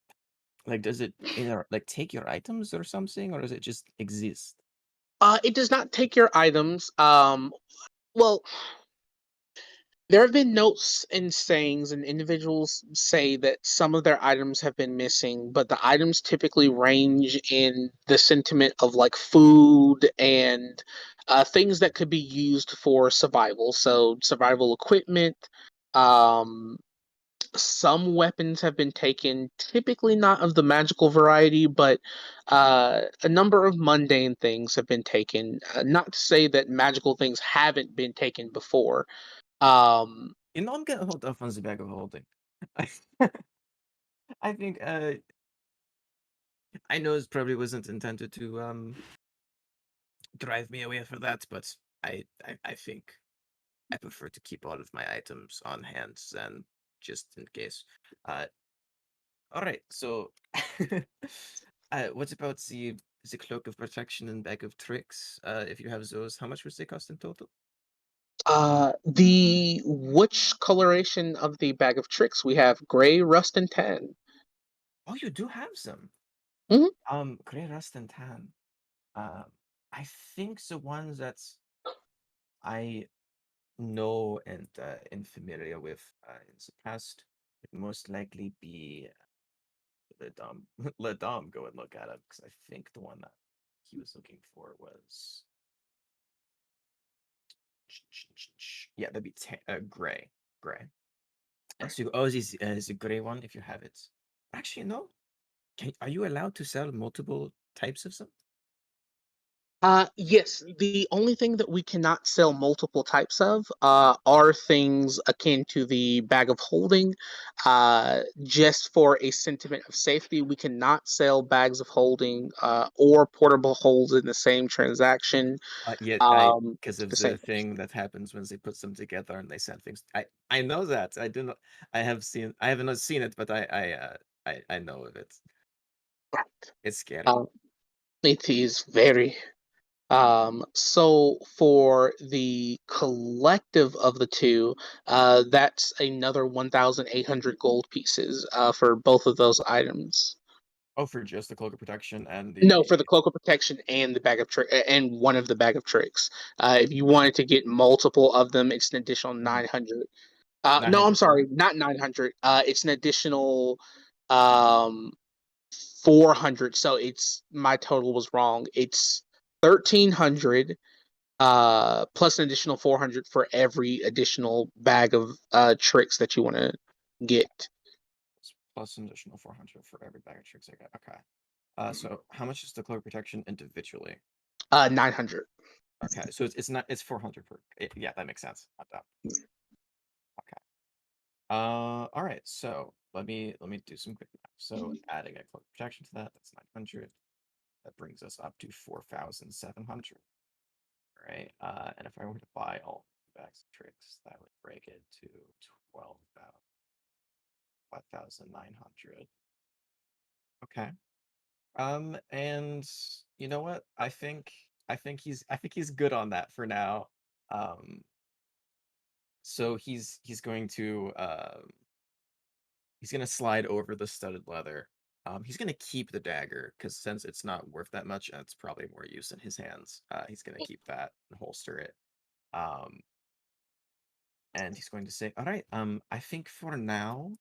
Like, does it either like take your items or something, or does it just exist? It does not take your items. Well, there have been notes and sayings, and individuals say that some of their items have been missing, but the items typically range in the sentiment of like food and things that could be used for survival. So, survival equipment. Um, some weapons have been taken, typically not of the magical variety, but a number of mundane things have been taken. Not to say that magical things haven't been taken before. Um, You know, I'm gonna hold off on the bag of holding. I think I know it probably wasn't intended to drive me away for that, but I think I prefer to keep all of my items on hand than just in case. Uh, all right. So, what about the cloak of protection and bag of tricks? If you have those, how much would they cost in total? the which coloration of the bag of tricks we have? Gray, rust, and tan. Oh, you do have some. Mhm. Gray rust and tan. Um, I think the ones that I know and familiar with in the past would most likely be let Dom let Dom go and look at it because I think the one that he was looking for was yeah, that'd be gray. Gray. So is a gray one if you have it. Actually, no. Are you allowed to sell multiple types of them? Yes, the only thing that we cannot sell multiple types of are things akin to the bag of holding. Just for a sentiment of safety, we cannot sell bags of holding or portable holds in the same transaction. Yet I Um, because of the the same. thing that happens when they put them together and they send things. I know that. I do not. I have not seen it, but I know of it. It's scary. Um, it is very. So for the collective of the two, that's another 1,800 gold pieces for both of those items. Oh, for just the cloak of protection and No, the for the cloak of protection and the bag of trick and one of the bag of tricks. If you wanted to get multiple of them, it's an additional 900. No, I'm 900 sorry, for. not 900. It's an additional um 400. So it's my total was wrong. It's 1,300 plus an additional 400 for every additional bag of tricks that you want to get. Plus an additional 400 for every bag of tricks I get. Okay. So how much is the cloak of protection individually? 900. Okay, so it's not it's 400 per. Yeah, that makes sense. Not that. Okay. All right. So let me do some quick math. So adding a cloak of protection to that, that's 900. That brings us up to 4,700. Right. And if I were to buy all bags of tricks, that would break it to 5,900. Okay. And you know what? I think he's good on that for now. Um, so he's gonna slide over the studded leather. He's gonna keep the dagger because since it's not worth that much, and it's probably more use in his hands. He's gonna keep that and holster it. Um, and he's going to say, "All right, I think for now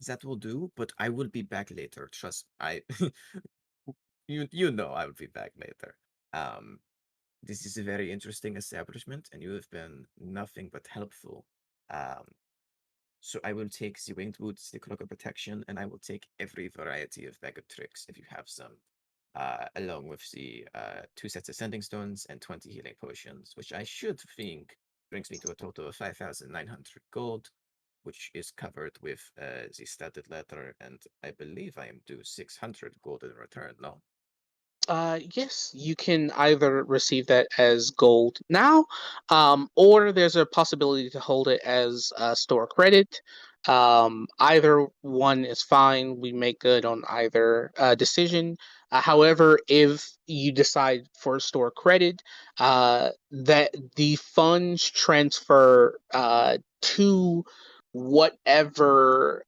that will do, but I will be back later. Trust I, you know I will be back later. Um, this is a very interesting establishment, and you have been nothing but helpful. Um, so I will take the winged boots, the cloak of protection, and I will take every variety of bag of tricks if you have some, along with the two sets of sending stones and 20 healing potions, which I should think brings me to a total of 5,900 gold, which is covered with the studded leather, and I believe I am due 600 gold in return. No, Yes, you can either receive that as gold now, or there's a possibility to hold it as store credit. Either one is fine. We make good on either decision. However, if you decide for store credit, that the funds transfer to whatever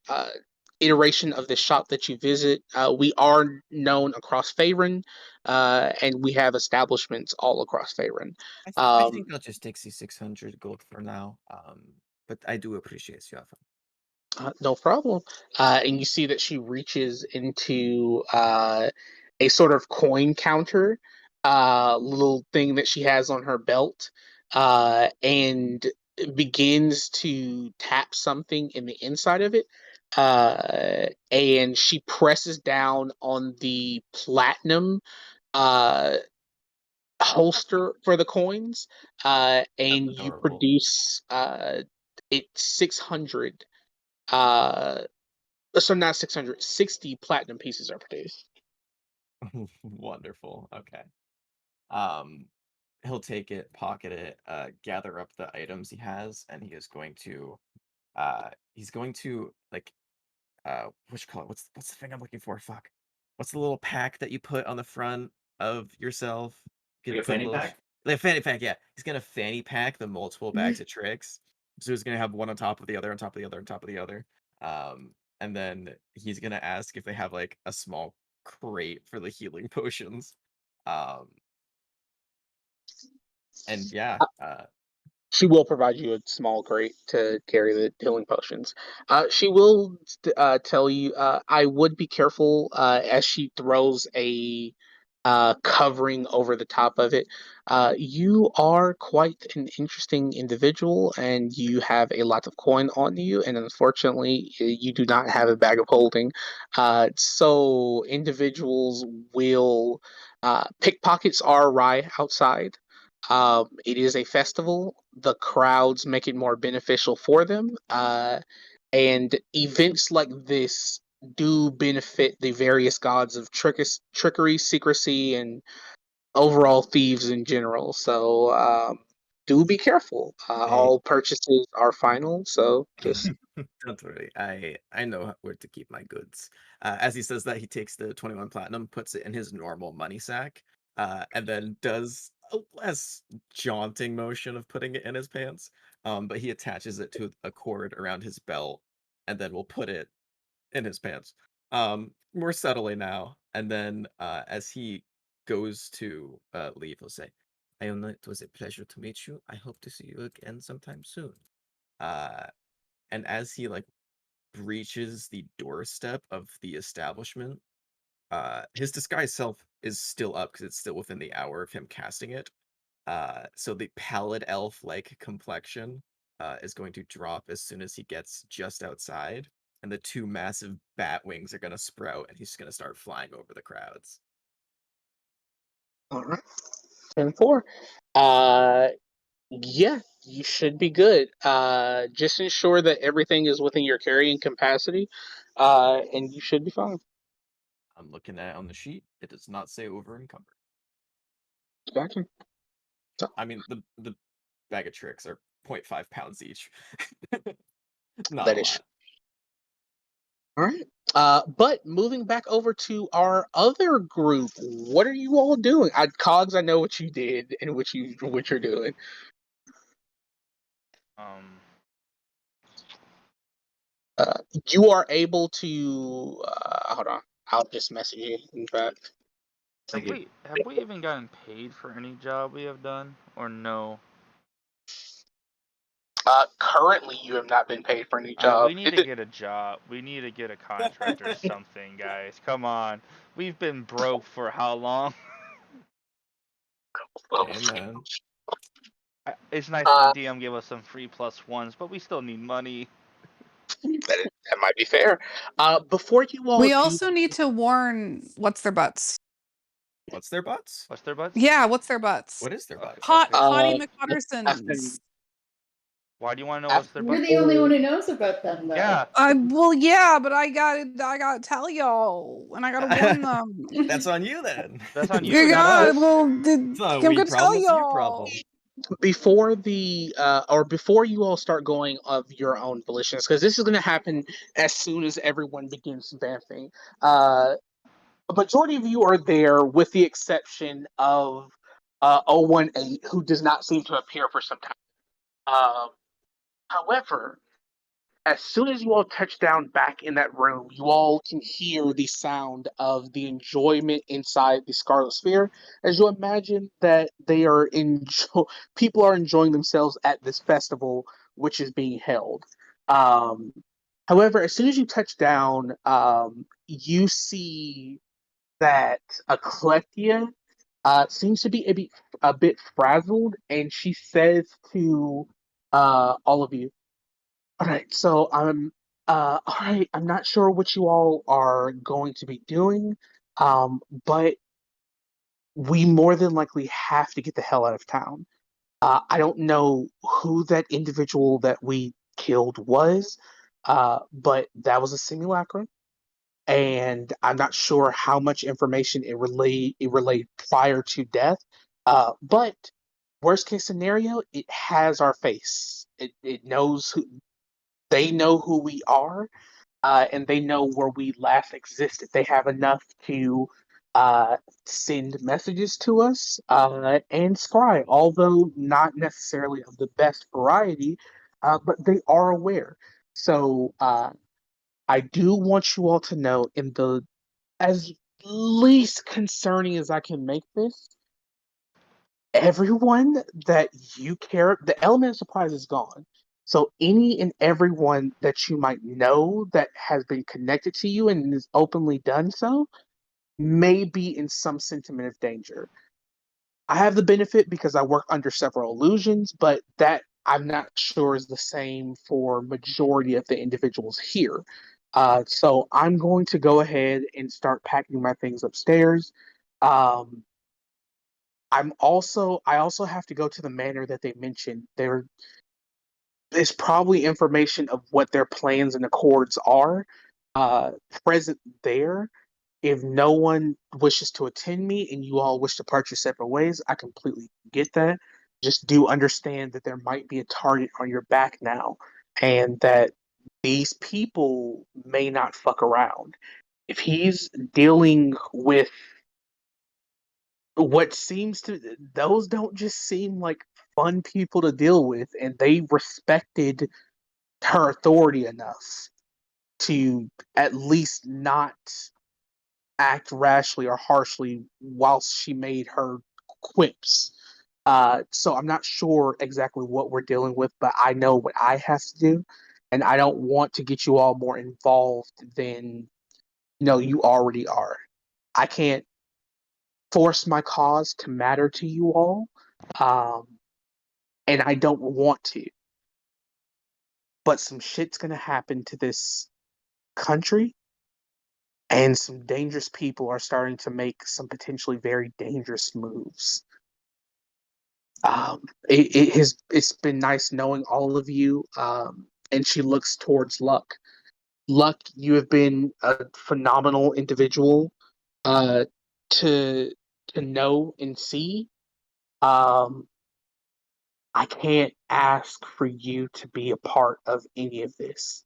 iteration of the shop that you visit. We are known across Faerun, and we have establishments all across Faerun. I think I'll just take the 600 gold for now. But I do appreciate you, offer. No problem. And you see that she reaches into a sort of coin counter, little thing that she has on her belt, and begins to tap something in the inside of it. And she presses down on the platinum uh, holster for the coins, That's and you adorable. produce it 600 uh so not 600, 60 platinum pieces are produced. Wonderful. Okay. Um, he'll take it, pocket it, gather up the items he has, and he's going to like which color? What's the thing I'm looking for? Fuck. What's the little pack that you put on the front of yourself? Like a Put fanny little pack? like a fanny pack, yeah. He's gonna fanny pack the multiple bags of tricks. So he's gonna have one on top of the other, on top of the other, on top of the other. And then he's gonna ask if they have like a small crate for the healing potions. Um, and yeah, She will provide you a small crate to carry the healing potions. She will tell you, I would be careful as she throws a covering over the top of it. You are quite an interesting individual, and you have a lot of coin on you, and unfortunately, you do not have a bag of holding. So individuals will Pickpockets are awry outside. It is a festival. The crowds make it more beneficial for them. And events like this do benefit the various gods of trickery, secrecy, and overall thieves in general. So do be careful. Hey, All purchases are final. So just don't worry. I know where to keep my goods. As he says that, he takes the 21 platinum, puts it in his normal money sack, and then does a less jaunting motion of putting it in his pants. But he attaches it to a cord around his belt, and then will put it in his pants. More subtly now, and then as he goes to leave, he'll say, "Iona, it was a pleasure to meet you. I hope to see you again sometime soon." Uh, and as he like breaches the doorstep of the establishment, his disguised self is still up because it's still within the hour of him casting it. So the pallid elf-like complexion is going to drop as soon as he gets just outside, and the two massive bat wings are going to sprout, and he's just going to start flying over the crowds. all right. 10-4. Yeah, you should be good. Just ensure that everything is within your carrying capacity, and you should be fine. I'm looking at it on the sheet. It does not say over encumbered. Gotcha. So, I mean, the bag of tricks are 0.5 pounds each. Not that a is lot. all right. But moving back over to our other group, what are you all doing? Cogs, I know what you did and what you're doing. Um, You are able to hold on. I'll just message you. In fact, have Thank you. we even gotten paid for any job we have done, or no? currently you have not been paid for any job. We need to get a job. We need to get a contract or something, guys. Come on. We've been broke for how long? Hey, man. It's nice that Uh, the DM gave us some free plus ones, but we still need money. that might be fair. Before you all We do, also need to warn what's their butts. What's their butts? What's their butts? Yeah, what's their butts? What is their butts? Okay. Potty after McPuttersons. Why do you want to know what's their after You're butts? the only one who knows about them, though. Yeah. Well, yeah, but I gotta tell y'all, and I gotta warn them. That's on you then. That's on you, Not not Yeah, us. us. well, It's not a I'm we gonna problem, tell it's your y'all. problem. before the or before you all start going of your own volitions, because this is going to happen as soon as everyone begins vamping. A majority of you are there, with the exception of 018, who does not seem to appear for some time. Um, However, as soon as you all touch down back in that room, you all can hear the sound of the enjoyment inside the Scarlet Sphere, as you imagine that they are people are enjoying themselves at this festival, which is being held. Um, However, as soon as you touch down, you see that Eclectia seems to be a bit frazzled, and she says to all of you, all right, so all right, I'm not sure what you all are going to be doing, but we more than likely have to get the hell out of town. I don't know who that individual that we killed was, but that was a simulacrum, and I'm not sure how much information it relayed prior to death. But worst case scenario, it has our face. It knows who they know who we are, and they know where we last existed. They have enough to send messages to us and scry, although not necessarily of the best variety, but they are aware. So I do want you all to know, in the as least concerning as I can make this, everyone that you care, the element of surprise is gone. So any and everyone that you might know that has been connected to you and has openly done so may be in some sentiment of danger. I have the benefit because I work under several illusions, but that I'm not sure is the same for majority of the individuals here. So I'm going to go ahead and start packing my things upstairs. Um, I also have to go to the manor that they mentioned. There is probably information of what their plans and accords are uh, present there. If no one wishes to attend me and you all wish to part your separate ways, I completely get that. Just do understand that there might be a target on your back now, and that these people may not fuck around. If he's dealing with what seems to, those don't just seem like fun people to deal with, and they respected her authority enough to at least not act rashly or harshly whilst she made her quips. So I'm not sure exactly what we're dealing with, but I know what I have to do, and I don't want to get you all more involved than you already are. I can't force my cause to matter to you all, um, and I don't want to. But some shit's gonna happen to this country, and some dangerous people are starting to make some potentially very dangerous moves. It's been nice knowing all of you. And she looks towards Luck. Luck, you have been a phenomenal individual uh, to know and see. Um, I can't ask for you to be a part of any of this.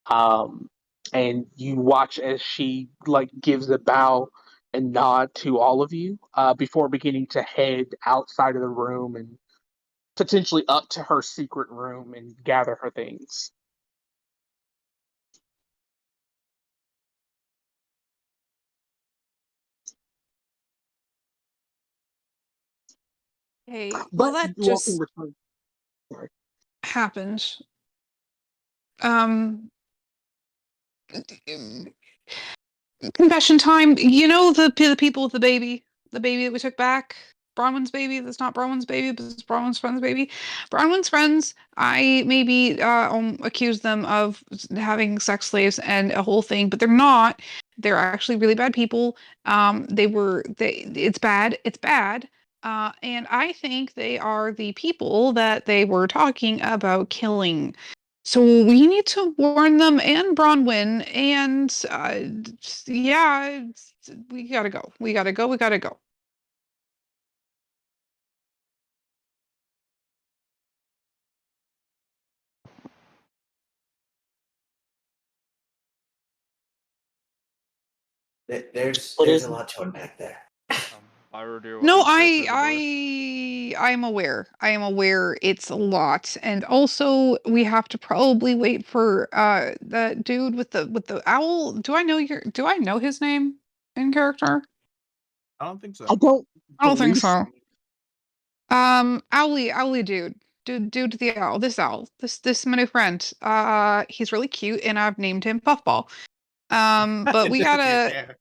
Um, and you watch as she like gives a bow and nod to all of you before beginning to head outside of the room and potentially up to her secret room and gather her things. Hey, well, But that you all can just return. Sorry. happened. Um, confession time. You know the people with the baby that we took back, Bronwyn's baby. That's not Bronwyn's baby, but it's Bronwyn's friend's baby. Bronwyn's friends. I maybe accused them of having sex slaves and a whole thing, but they're not. They're actually really bad people. They. It's bad. It's bad. And I think they are the people that they were talking about killing. So we need to warn them and Bronwyn, and yeah, we gotta go. We gotta go. We gotta go. There's a lot to unpack there. Byrodir will No, enter through the door. I'm aware. I am aware it's a lot, and also we have to probably wait for that dude with the owl. Do I know his name in character? I don't think I so. don't I don't think believe so. so. Owly dude. Dude the owl. This owl. This my new friend. He's really cute, and I've named him Puffball. But we Okay, gotta fair.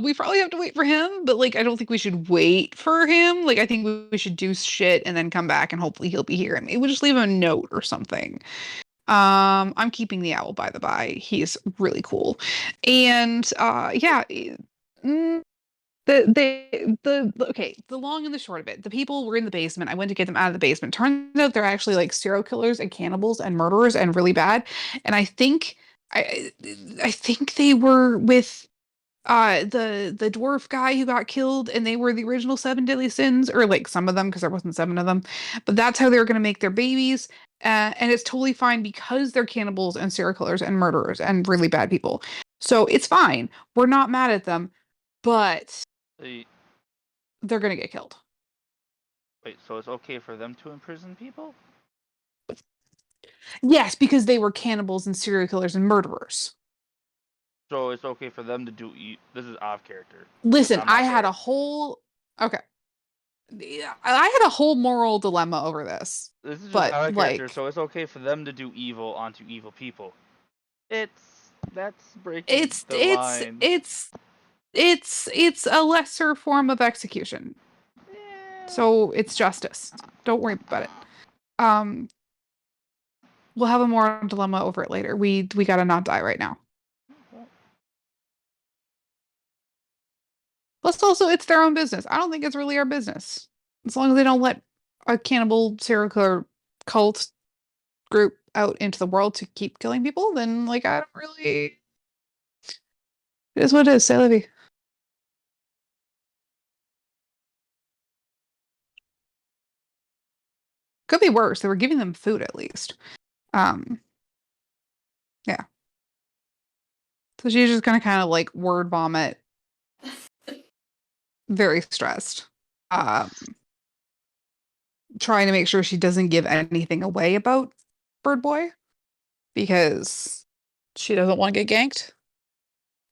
we probably have to wait for him, but like I don't think we should wait for him. Like I think we should do shit and then come back and hopefully he'll be here and maybe we'll just leave him a note or something. I'm keeping the owl by the by. He's really cool. And yeah, mm, the long and the short of it, the people were in the basement. I went to get them out of the basement. Turns out they're actually like serial killers and cannibals and murderers and really bad. And I I think they were with the dwarf guy who got killed, and they were the original seven deadly sins, or like some of them because there wasn't seven of them, but that's how they were going to make their babies. And it's totally fine because they're cannibals and serial killers and murderers and really bad people, so it's fine. We're not mad at them, but Wait, they're going to get killed. so it's okay for them to imprison people? Yes, because they were cannibals and serial killers and murderers. So it's okay for them to do. This is off character. Listen, I'm I not had there. a whole okay. Yeah, I had a whole moral dilemma over this, This is just but out of character, like so it's okay for them to do evil onto evil people. That's breaking it's the it's line. it's it's a lesser form of execution. Yeah. So it's justice. Don't worry about it. Um, we'll have a moral dilemma over it later. We gotta not die right now. Plus, also, it's their own business. I don't think it's really our business. As long as they don't let a cannibal serial killer cult group out into the world to keep killing people, then, like, I don't really. It is what it is. Say la vie. Could be worse. They were giving them food at least. Yeah. So she's just gonna kind of like word vomit, very stressed. Um, Trying to make sure she doesn't give anything away about Bird Boy because she doesn't want to get ganked.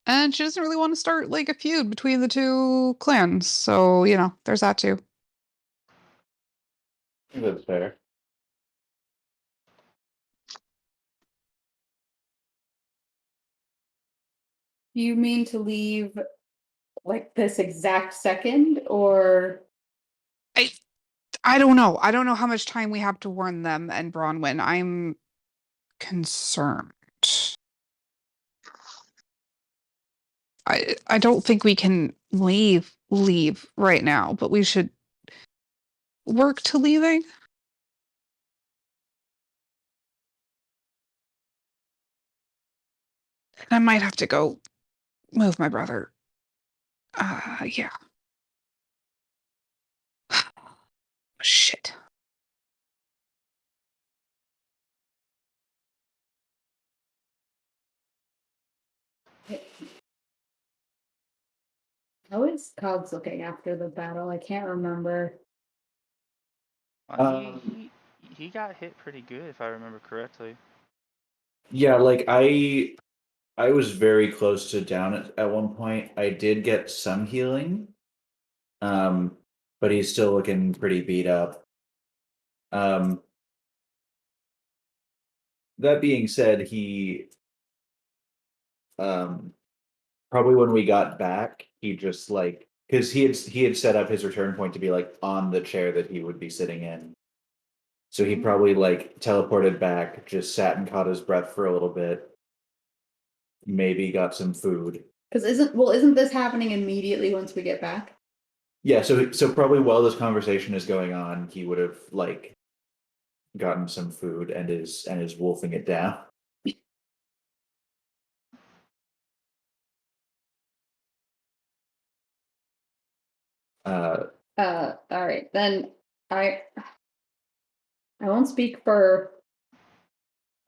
And she doesn't really want to start like a feud between the two clans. So, there's that too. I think that's fair. Do you mean to leave like this exact second, or I don't know. I don't know how much time we have to warn them and Bronwyn. I'm concerned. I don't think we can leave right now, but we should work to leaving. And I might have to go move my brother. Yeah. Shit. how is Cogs looking after the battle? I can't remember. He got hit pretty good, if I remember correctly. Yeah, like I was very close to down at one point. I did get some healing. But he's still looking pretty beat up. That being said, he probably when we got back, he just like because he had set up his return point to be like on the chair that he would be sitting in. So he probably like teleported back, just sat and caught his breath for a little bit, maybe got some food. Because isn't this happening immediately once we get back? Yeah, so probably while this conversation is going on, he would have like gotten some food and is wolfing it down. All right, then I won't speak for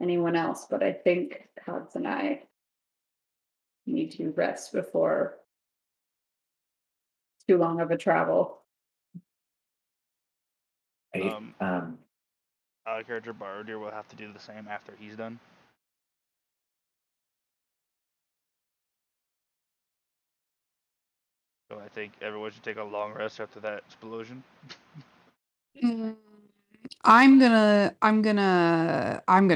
anyone else, but I think Cogs and I need to rest before too long of a travel. Character Bardir will have to do the same after he's done. So I think everyone should take a long rest after that explosion. I'm gonna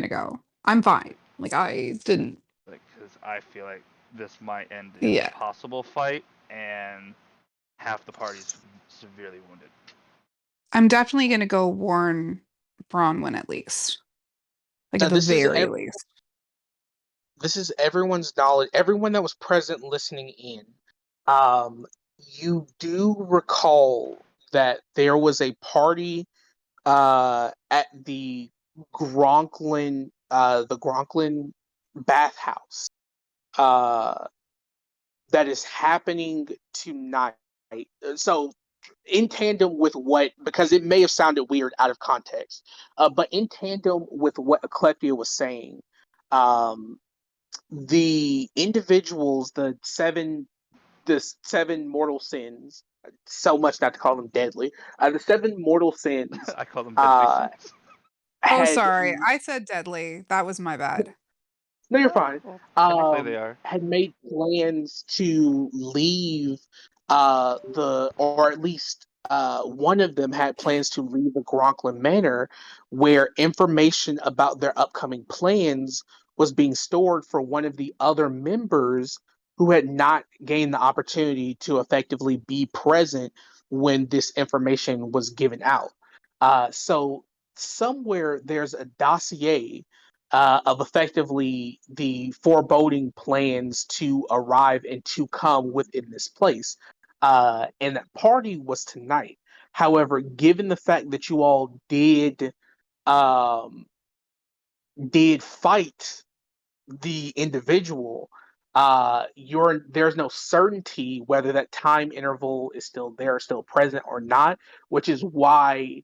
go. I'm fine. Like I didn't. Because I feel like this might end in Yeah. a possible fight, and half the party's severely wounded. I'm definitely gonna go warn Bronwyn at least. Like Now, at the very least. This is everyone's knowledge. Everyone that was present listening in. You do recall that there was a party at the Gronklin bathhouse that is happening tonight. So, in tandem with because it may have sounded weird out of context, but in tandem with what Eclectia was saying, um, the individuals, the seven mortal sins, so much not to call them deadly, the seven mortal sins I call them deadly sins. Oh, had sorry. I said deadly. That was my bad. no, you're fine. Well, technically they are. Had made plans to leave or at least one of them had plans to leave the Gronklin Manor, where information about their upcoming plans was being stored for one of the other members who had not gained the opportunity to effectively be present when this information was given out. So somewhere there's a dossier of effectively the foreboding plans to arrive and to come within this place. and that party was tonight. However, given the fact that you all um, did fight the individual, there's no certainty whether that time interval is still there, still present or not, which is why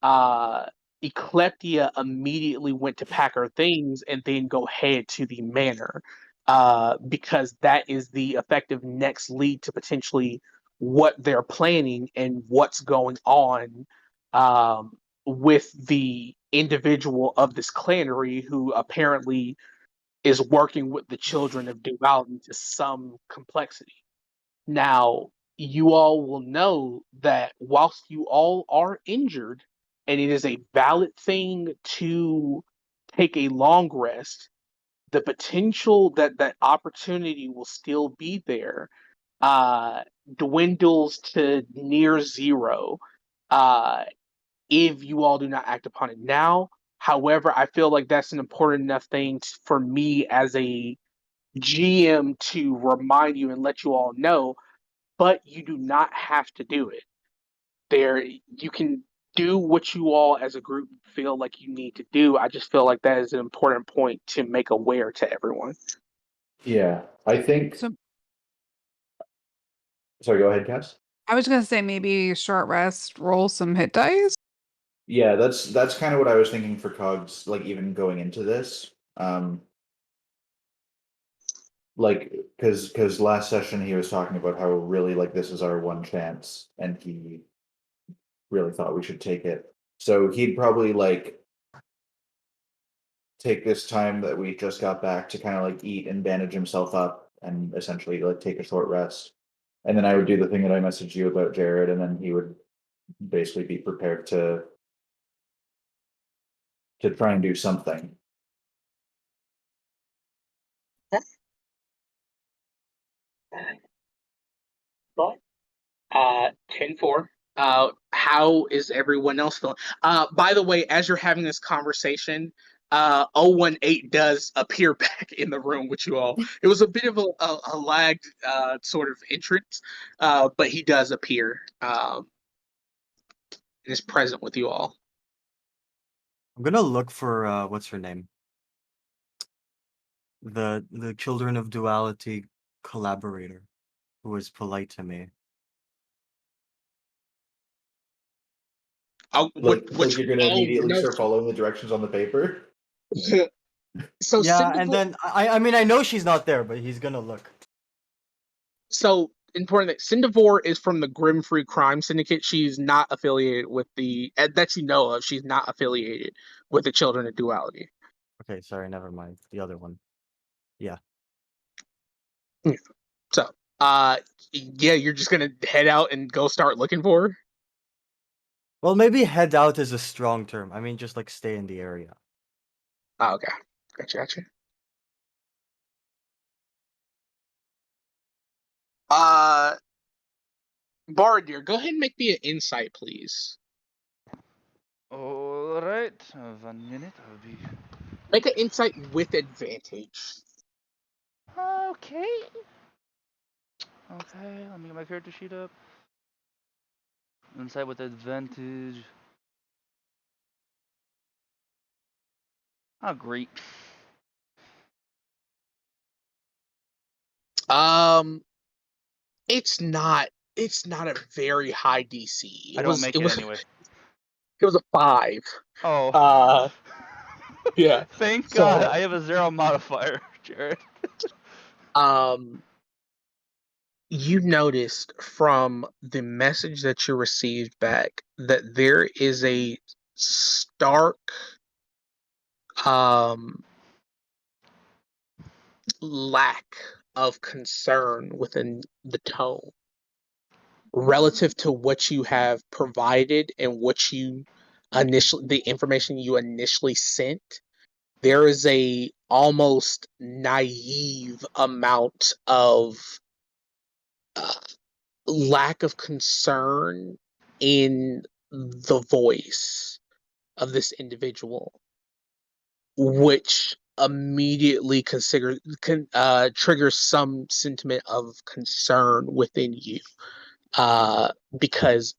uh Ecleptia immediately went to pack her things and then go head to the manor, because that is the effective next lead to potentially what they're planning and what's going on with the individual of this clannery who apparently is working with the children of duality to some complexity. Now, you all will know that whilst you all are injured, and it is a valid thing to take a long rest, the potential that that opportunity will still be there uh, dwindles to near zero uh, if you all do not act upon it now. However, I feel like that's an important enough thing for me as a GM to remind you and let you all know, but you do not have to do it. There, you can do what you all as a group feel like you need to do. I just feel like that is an important point to make aware to everyone. Yeah, I think. So Sorry, go ahead, Cass. I was gonna say maybe short rest, roll some hit dice. Yeah, that's kind of what I was thinking for Cogs, like even going into this. Like because last session he was talking about how really like this is our one chance, and he really thought we should take it. So he'd probably like take this time that we just got back to kind of like eat and bandage himself up and essentially like take a short rest. And then I would do the thing that I messaged you about, Jared, and then he would basically be prepared to try and do something. But 10-4. How is everyone else feeling? By the way, as you're having this conversation, 018 does appear back in the room with you all. It was a bit of a lagged sort of entrance, but he does appear and is present with you all. I'm gonna look for what's her name? The Children of Duality collaborator who was polite to me. Like Which you're gonna oh immediately no. start following the directions on the paper. So Yeah, and Cyndaquil, then I mean I know she's not there, but he's gonna look. so important that Cindivore is from the Grim Free Crime Syndicate. She's not affiliated with the that you know of. She's not affiliated with the Children of Duality. Okay, sorry, never mind. The other one. Yeah. Yeah. So, yeah, you're just gonna head out and go start looking for her. Well, maybe head out is a strong term. I mean, just like stay in the area. Oh, okay, gotcha. Uh, Baradir, go ahead and make me an insight, please. All right, 1 minute. I'll be Make an insight with advantage. okay. Okay, let me get my character sheet up. Insight with advantage. Oh, great. Um, it's not. It's not a very high DC. I don't make it anyway. It was a 5. Oh. Uh, yeah. Thank God, So, I have a 0 modifier, Jared. um, you noticed from the message that you received back that there is a stark um lack of concern within the tone relative to what you have provided and what you initially the information you initially sent. There is a almost naive amount of uh, lack of concern in the voice of this individual, which immediately triggers some sentiment of concern within you. because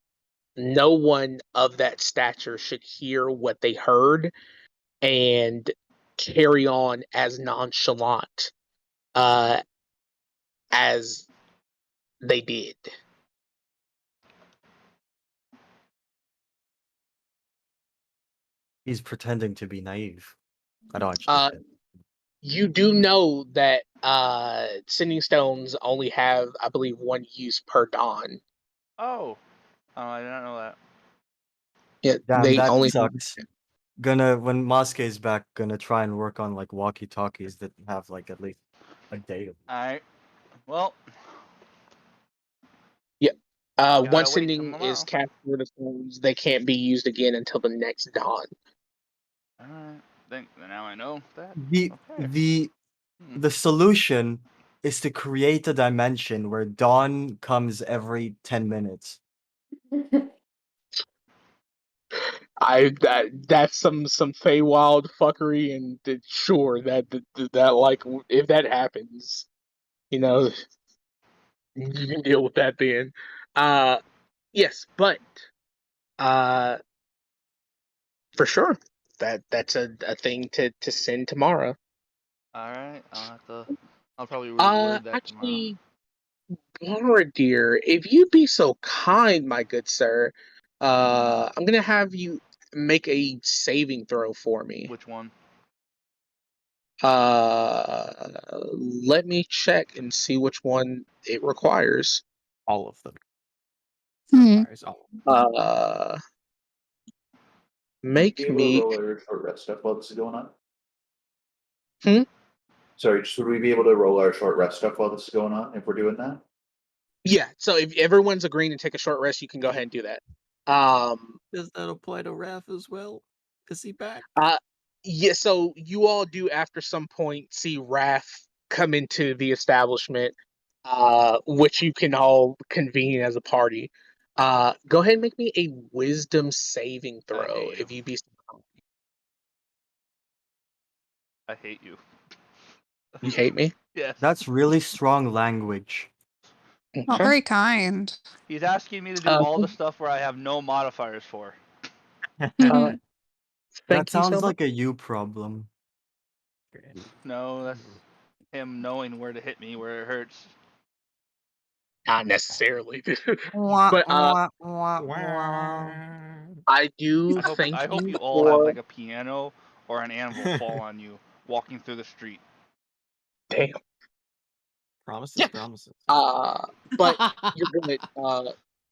no one of that stature should hear what they heard and carry on as nonchalant as they did. He's pretending to be naive. I don't actually think. You do know that sending stones only have, I believe, one use per dawn. Oh, I did not know that. Yeah, Damn, they that only sucks. When Mosque is back, gonna try and work on like walkie-talkies that have like at least a day of. Alright. Well, Yeah. gotta Once wait till sending is tomorrow. captured as stones, they can't be used again until the next dawn. Alright. Then now I know that. The Okay. the Hmm. the solution is to create a dimension where dawn comes every 10 minutes. That's some Feywild fuckery, and sure that like if that happens, you know, you can deal with that then. Yes, but uh, for sure that's a thing to send tomorrow. Alright, I'll probably reword that tomorrow. Actually, Dear, if you be so kind, my good sir, I'm gonna have you make a saving throw for me. Which one? Let me check and see which one it requires. All of them. Hmm. Requires all of them. Uh, Be make able to me. roll our short rest stuff while this is going on? Hmm? Sorry, should we be able to roll our short rest stuff while this is going on if we're doing that? Yeah. So if everyone's agreeing to take a short rest, you can go ahead and do that. Does that apply to Raph as well? Is he back? Yeah. So you all do after some point see Raph come into the establishment, which you can all convene as a party. Go ahead and make me a wisdom saving I throw hate you. if you be. I hate you. You hate me? Yes. That's really strong language. Not Okay. very kind. He's asking me to do Uh, all the stuff where I have no modifiers for. uh, That thank you so sounds much. like a you problem. No, that's him knowing where to hit me where it hurts. Not necessarily, Wah, but wah, wah, wah. I do thank I hope you you all have for. like a piano or an anvil fall on you walking through the street. Damn. Promises, Yeah. promises. But you're good.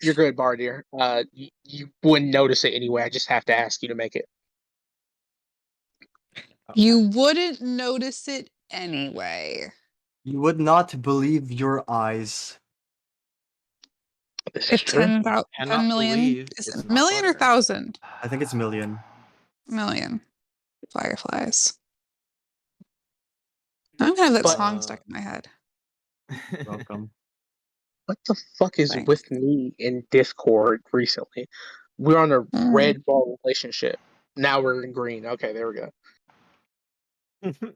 You're good, Bardier. You wouldn't notice it anyway. I just have to ask you to make it. You wouldn't notice it anyway. You would not believe your eyes. This is It's true. 10 Cannot million. believe Is it's it not million or butter. 1,000? I think it's million. Million. Fireflies. I'm gonna have that But song stuck in my head. Welcome. what the fuck is Thanks. with me in Discord recently? We're on a Mm. red ball relationship. Now we're in green. Okay, there we go.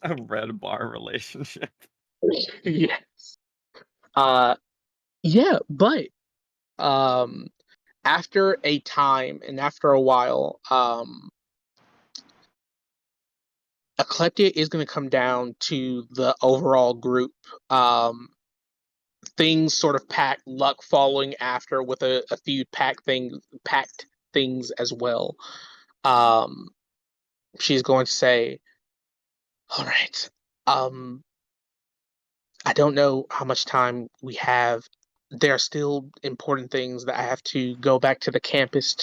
A red bar relationship. Yes. Yeah, but um after a time and after a while, Eclectic is going to come down to the overall group. Things sort of packed, luck following after with a few packed things as well. Um, she's going to say, "All right, um, I don't know how much time we have. There are still important things that I have to go back to the campus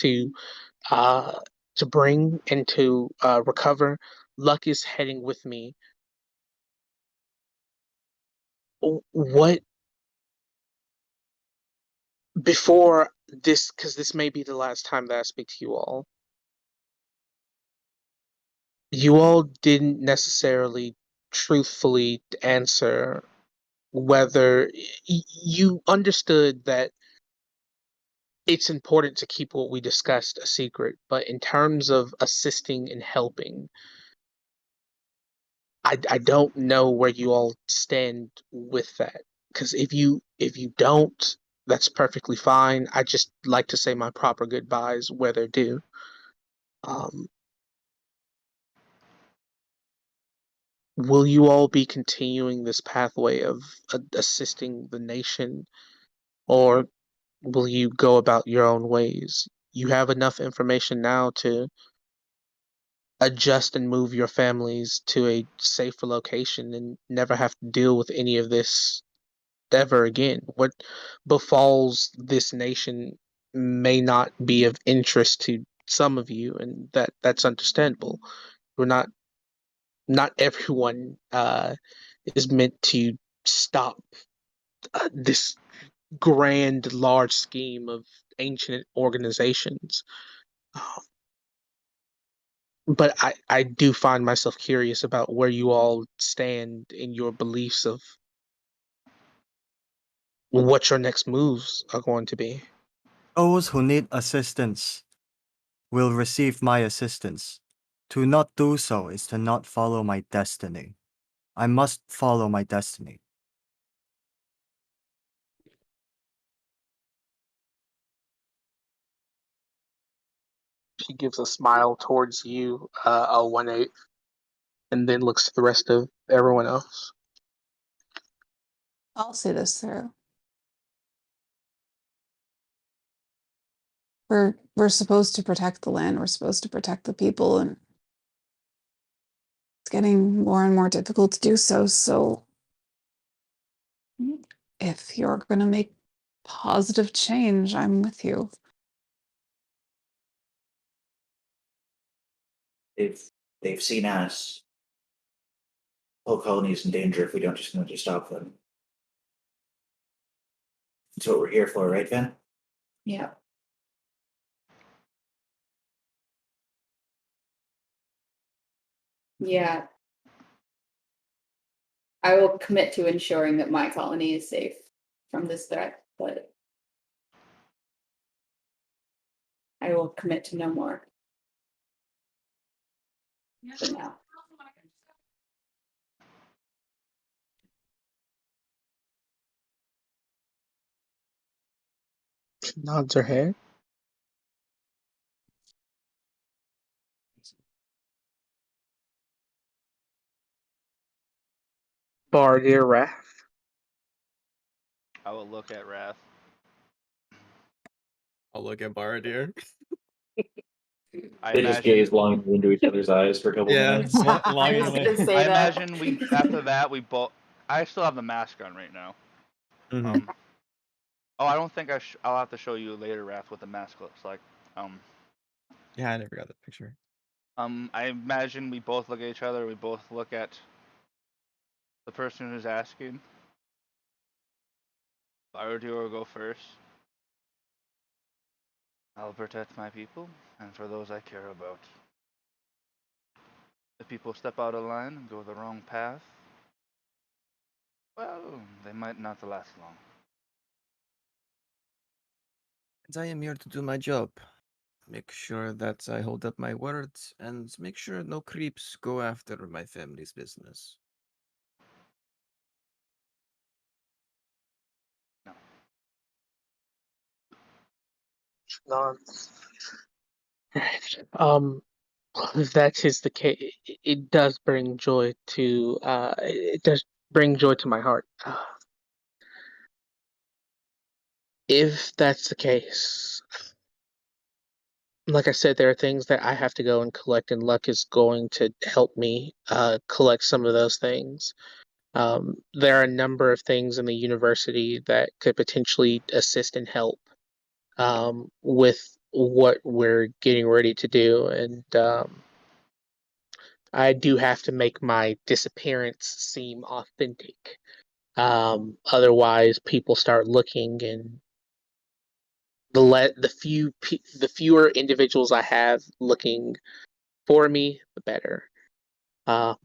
uh, to bring and to recover. Luck is heading with me. What before this, because this may be the last time that I speak to you all. You all didn't necessarily truthfully answer whether you understood that it's important to keep what we discussed a secret, but in terms of assisting and helping, I don't know where you all stand with that. Because if you don't, that's perfectly fine. I just like to say my proper goodbyes where they're due. Will you all be continuing this pathway of assisting the nation, or will you go about your own ways? You have enough information now to adjust and move your families to a safer location and never have to deal with any of this ever again. What befalls this nation may not be of interest to some of you, and that's understandable. We're not everyone is meant to stop this grand, large scheme of ancient organizations. But I do find myself curious about where you all stand in your beliefs of what your next moves are going to be. Those who need assistance will receive my assistance. To not do so is to not follow my destiny. I must follow my destiny. She gives a smile towards you, a 1/8, and then looks to the rest of everyone else. I'll see this through. We're supposed to protect the land. We're supposed to protect the people, and it's getting more and more difficult to do so. So, if you're going to make positive change, I'm with you. They've seen us. Whole colony's in danger if we don't just want to stop them. That's what we're here for, right, Ben? Yeah. Yeah. I will commit to ensuring that my colony is safe from this threat, but I will commit to no more for now. She nods her head. Bardir Wrath. I will look at Wrath. I'll look at Baradir. I They just imagine. gaze longingly into each other's eyes for a couple Yeah, minutes. I was longingly. gonna say I that. imagine we after that we both. I still have the mask on right now. Mhm. Oh, I don't think I'll have to show you later, Wrath, what the mask looks like. Yeah, I never got that picture. I imagine we both look at each other. We both look at the person who's asking. Baradir will go first. I'll protect my people, and for those I care about. If people step out of line and go the wrong path, well, they might not last long. And I am here to do my job. Make sure that I hold up my words and make sure no creeps go after my family's business. No. Nods. If that is the case, it does bring joy to it does bring joy to my heart. If that's the case, like I said, there are things that I have to go and collect, and Luck is going to help me collect some of those things. There are a number of things in the university that could potentially assist and help with what we're getting ready to do, and I do have to make my disappearance seem authentic. Otherwise, people start looking, and the fewer individuals I have looking for me, the better. Uh,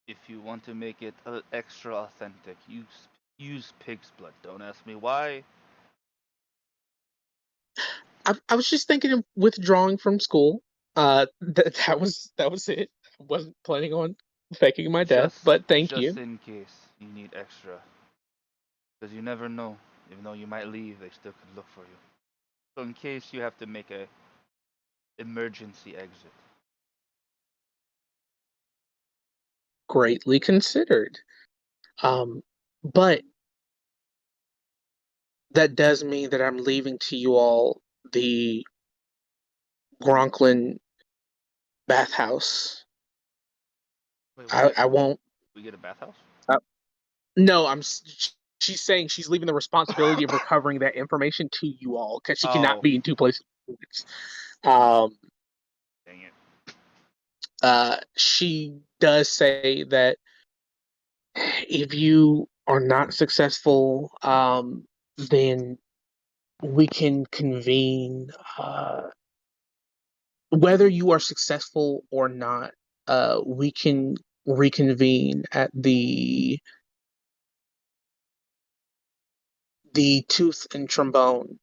If you want to make it extra authentic, use pig's blood. Don't ask me why. I was just thinking of withdrawing from school. That was it. I wasn't planning on faking my death, Just, but thank just you. in case you need extra, because you never know. Even though you might leave, they still could look for you. So in case you have to make a emergency exit. Greatly considered. But that does mean that I'm leaving to you all the Gronklin bathhouse. Wait, I won't. we get a bathhouse? No, she's saying she's leaving the responsibility of recovering that information to you all because she cannot Oh, be in two places. Um, dang it. she does say that if you are not successful, then we can convene. Whether you are successful or not, we can reconvene at the Tooth and Trombone.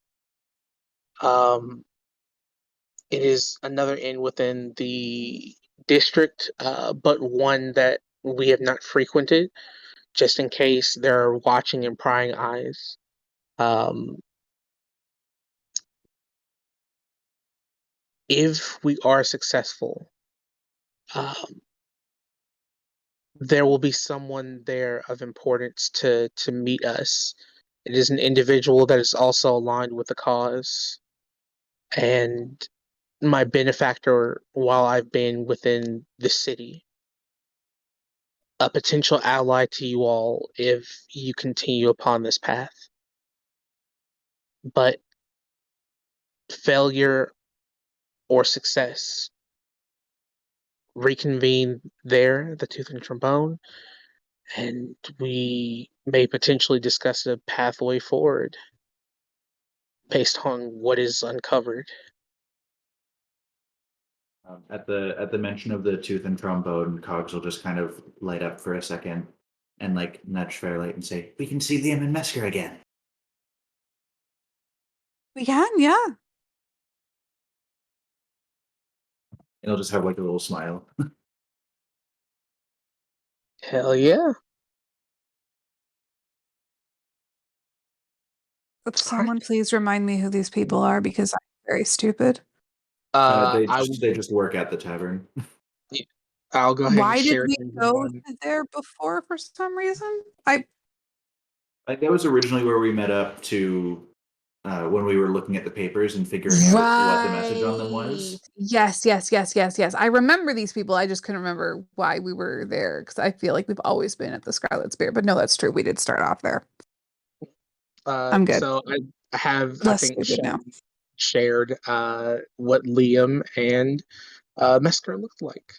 It is another inn within the district, but one that we have not frequented, just in case there are watching and prying eyes. Um, if we are successful, um, there will be someone there of importance to meet us. It is an individual that is also aligned with the cause, and my benefactor while I've been within the city. A potential ally to you all if you continue upon this path. But failure or success, reconvene there, the Tooth and Trombone, and we may potentially discuss a pathway forward based on what is uncovered. At the mention of the tooth and trombone, Cogs will just kind of light up for a second and like nudge Fairlight and say, "We can see Liam and Mesker again." We can, yeah. And he'll just have like a little smile. Hell yeah. Would someone please remind me who these people are because I'm very stupid. I They just work at the tavern. I'll go ahead and Why did share we things go on. to there before for some reason? Like that was originally where we met up to when we were looking at the papers and figuring out what the message on them was. Yes, yes, yes, yes, yes. I remember these people. I just couldn't remember why we were there because I feel like we've always been at the Scarlet Spear. But no, that's true. We did start off there. I'm good. So I have, I Less think, stupid now. shared what Liam and Mesker looked like.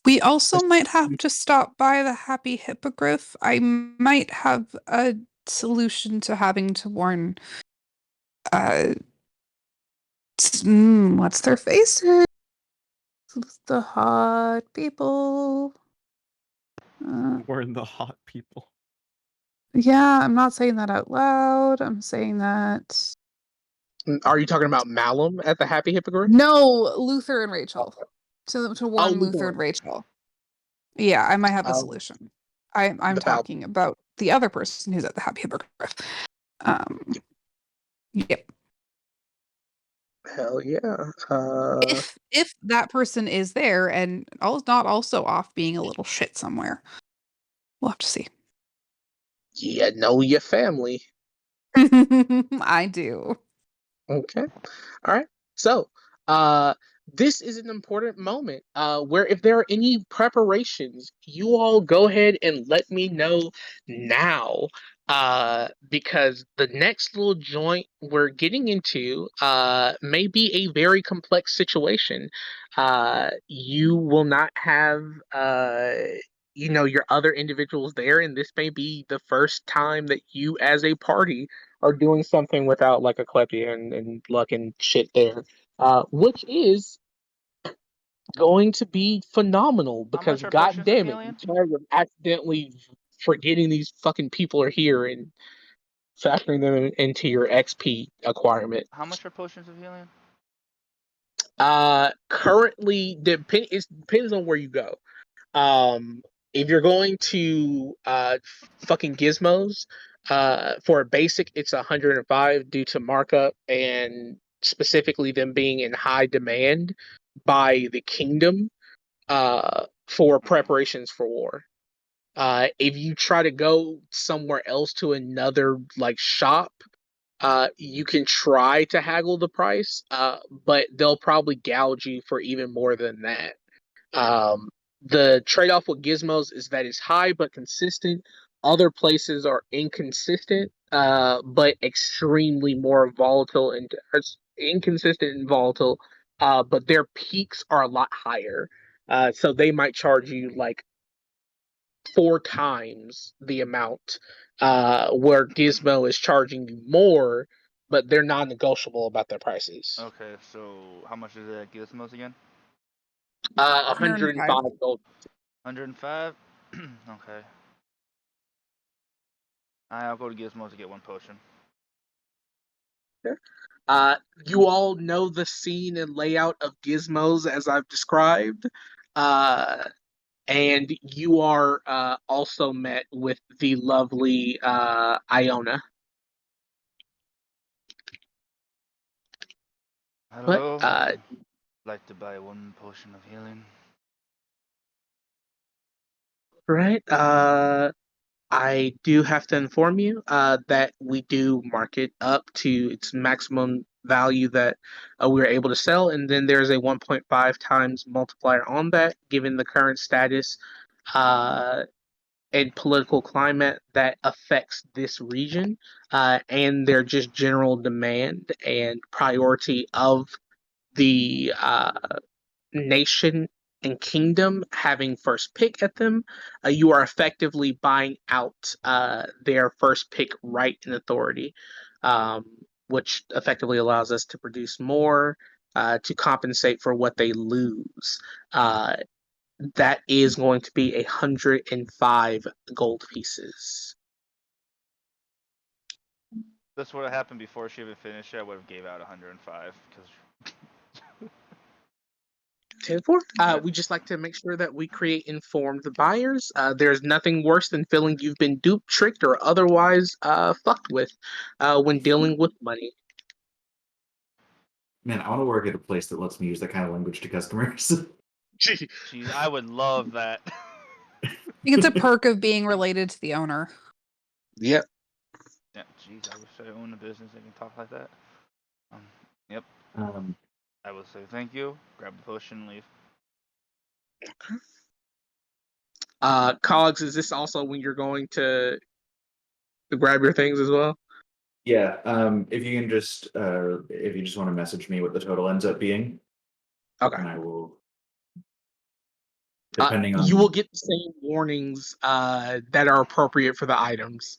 We also might have to stop by the Happy Hippogriff. I might have a solution to having to warn uh what's their faces? The hot people. Warn the hot people. Yeah, I'm not saying that out loud. I'm saying that. Are you talking about Malum at the Happy Hippogriff? No, Luther and Rachel. To Oh, warn Luther and Rachel. Yeah, I might have a solution. I'm talking about the other person who's at the Happy Hippogriff. Yep. Hell yeah. If that person is there and not also off being a little shit somewhere. We'll have to see. Yeah, know your family. I do. Okay. All right. So, this is an important moment where if there are any preparations, you all go ahead and let me know now. Because the next little joint we're getting into may be a very complex situation. You will not have your other individuals there, and this may be the first time that you as a party are doing something without like a Cleppy and luck and shit there, which is going to be phenomenal How because much are god potions of damn it, I'm healing? tired of accidentally forgetting these fucking people are here and factoring them into your XP acquirement. How much are potions of healing? Currently, it depends on where you go. If you're going to fucking Gizmos, For a basic, it's 105 due to markup and specifically them being in high demand by the kingdom for preparations for war. If you try to go somewhere else to another like shop, you can try to haggle the price, but they'll probably gouge you for even more than that. Um, the trade-off with gizmos is that it's high but consistent. Other places are inconsistent, but extremely more volatile and inconsistent and volatile. But their peaks are a lot higher. So they might charge you like 4 times the amount, where Gizmo is charging you more, but they're non-negotiable about their prices. Okay, so how much is it at Gizmos again? 105 gold. 105? Okay. I'll go to Gizmos to get 1 potion. You all know the scene and layout of Gizmos as I've described. And you are also met with the lovely Iona. Hello? But Like to buy 1 potion of healing. right, I do have to inform you that we do mark it up to its maximum value that we're able to sell, and then there's a 1.5 times multiplier on that, given the current status uh, and political climate that affects this region and their just general demand and priority of the nation and kingdom having first pick at them. You are effectively buying out their first pick right in authority, um, which effectively allows us to produce more to compensate for what they lose. That is going to be 105 gold pieces. This would have happened before she even finished it. I would have gave out 105 because 10-4. We just like to make sure that we create informed buyers. There's nothing worse than feeling you've been duped, tricked, or otherwise fucked with when dealing with money. Man, I want to work at a place that lets me use that kind of language to customers. Jeez, I would love that. I think it's a perk of being related to the owner. Yep. Yeah, jeez, I wish I owned a business that can talk like that. Yep. I will say thank you, grab the potion, and leave. Cogs, is this also when you're going to grab your things as well? Yeah. If you can just if you just want to message me what the total ends up being, Okay. and I will. Depending on you will get the same warnings that are appropriate for the items.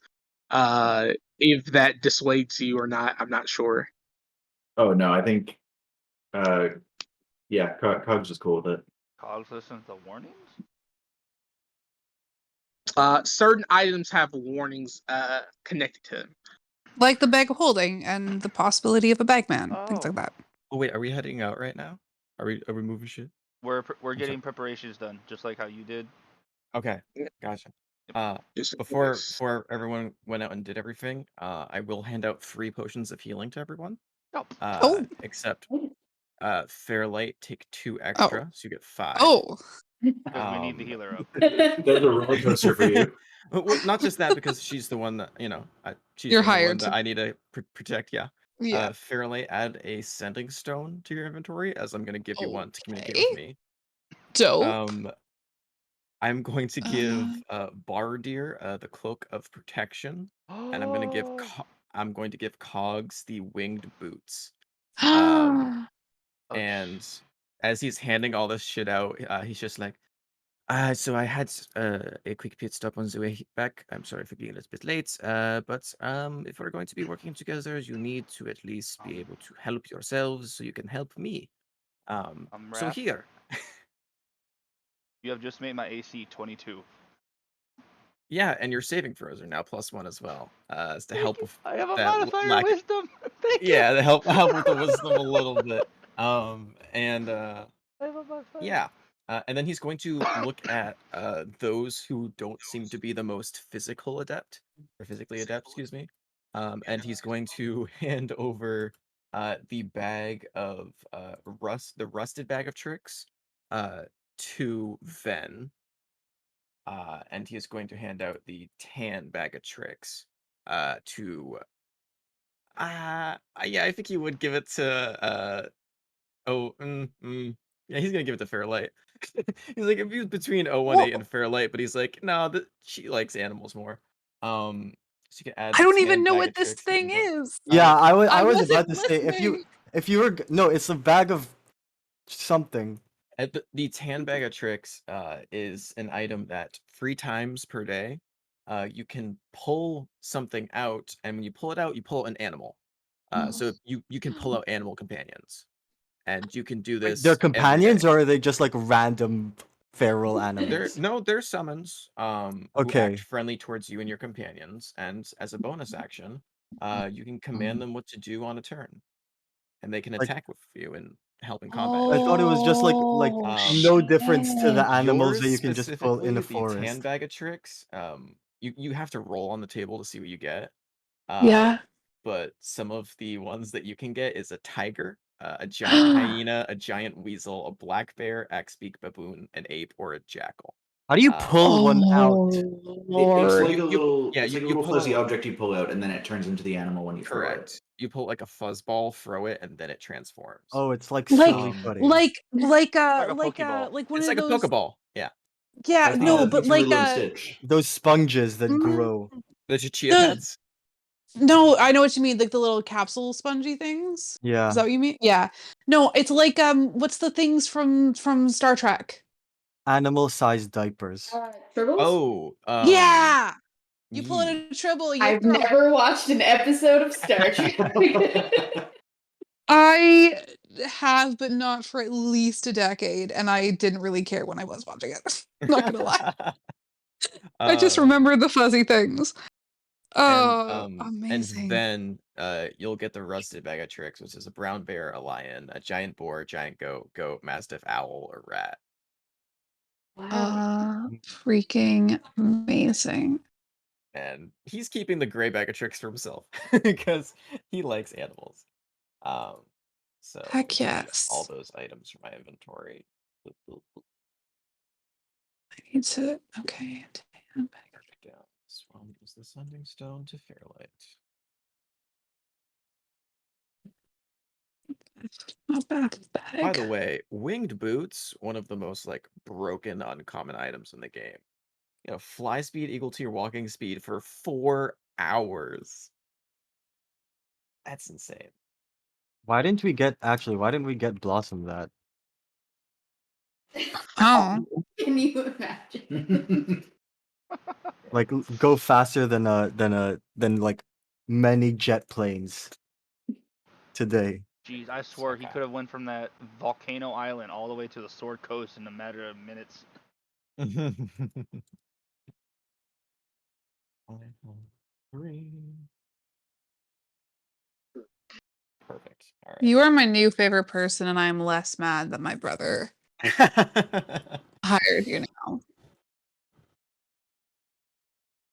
If that dissuades you or not, I'm not sure. Oh no, I think yeah, Cogs is cool with it. Cogs listens to warnings? Certain items have warnings connected to them. Like the bag of holding and the possibility of a bagman, things Oh. like that. Oh wait, are we heading out right now? Are we moving shit? We're getting preparations done, just like how you did. Okay, Yeah. gotcha. Just Before everyone went out and did everything, I will hand out 3 potions of healing to everyone. Oh. Except Fairlight, take 2 extra, so you get 5. Oh, Because we need the healer up. There's a roller coaster for you. Well, not just that, because she's the one that she's You're the one hired that to- I need to protect. Yeah. yeah. Fairlight, add a sending stone to your inventory, as I'm going to give you one to communicate with me. Dope. I'm going to give Bardir the cloak of protection, and I'm going to give Cogs the winged boots. And as he's handing all this shit out, he's just like, so I had a quick pit stop on the way back. I'm sorry for being a little bit late, but if we're going to be working together, you need to at least be able to help yourselves so you can help me. So here. You have just made my AC 22. Yeah, and your saving throws are now +1 as well, as to help with I have a that modifier of wisdom. Thank you. Yeah, to help with the wisdom a little bit. And I have a modifier. yeah. And then he's going to look at those who don't seem to be the most physically adept, excuse me. And he's going to hand over the bag of the rusted bag of tricks to Ven. And he is going to hand out the tan bag of tricks to yeah, I think he would give it to yeah, he's gonna give it to Fairlight. He's like, if he was between 018 and Fairlight, but he's like, no, she likes animals more. So you can add I the don't even tan know bag what of this tricks to thing inventory. is. Yeah, I I was wasn't about to say listening. if you were no, it's a bag of something. At the tan bag of tricks is an item that 3 times per day you can pull something out, and when you pull it out, you pull an animal. So you can pull out animal companions, and you can do Wait, they're this every companions day. or are they just like random feral animals? They're summons who act Okay. friendly towards you and your companions, and as a bonus action, you can command them what to do on a turn, and they can Like attack with you and help in combat. I thought it was just like Oh, no difference to the shit. animals Yours that you can just pull in specifically, the the tan forest. bag of tricks, you have to roll on the table to see what you get. Yeah. But some of the ones that you can get is a tiger, a giant hyena, a giant weasel, a black bear, axe-beak baboon, an ape, or a jackal. How do you Um, pull one out? Oh, It's Lord. like a little, yeah, it's like a you little pull fuzzy object you pull out, and then it turns into the animal when you throw it. correct. You pull like a fuzzball, throw it, and then it transforms. Oh, it's like Like, silly Um, putty. Like a Pokeball. like one it's of like a those. Pokeball. Yeah, Yeah, Like no, but Pizza like Lilo and Stitch. Those sponges that mm, grow. the Chia the Pets. no, I know what you mean, like the little capsule spongy things. Is Yeah. that what you mean? Yeah. No, it's like what's the things from Star Trek? Animal-sized diapers. Tribbles? Oh, Yeah. You pull ye- in a tribble, you I've throw. never watched an episode of Star Trek. I have, but not for at least a decade, and I didn't really care when I was watching it. Not gonna lie. I just uh, remember the fuzzy things. and Oh, and amazing. then you'll get the rusted bag of tricks, which is a brown bear, a lion, a giant boar, giant goat, mastiff, owl, or rat. Wow. Freaking amazing. And he's keeping the gray bag of tricks for himself because he likes animals. Um, so Heck delete all yes. those items from my inventory. I need to. Okay. Perfect. Down. This one is the sending stone to Fairlight. Not bad. By the way, winged boots, one of the most like broken uncommon items in the game. You know, fly speed equal to your walking speed for 4 hours. That's insane. Why didn't we get Blossom that? Oh. Can you imagine? Like go faster than like many jet planes today. Jeez, I So swear he bad. could have went from that volcano island all the way to the Sword Coast in a matter of minutes. Perfect. All You are my new favorite person, and I'm less mad that my brother right. hired you now.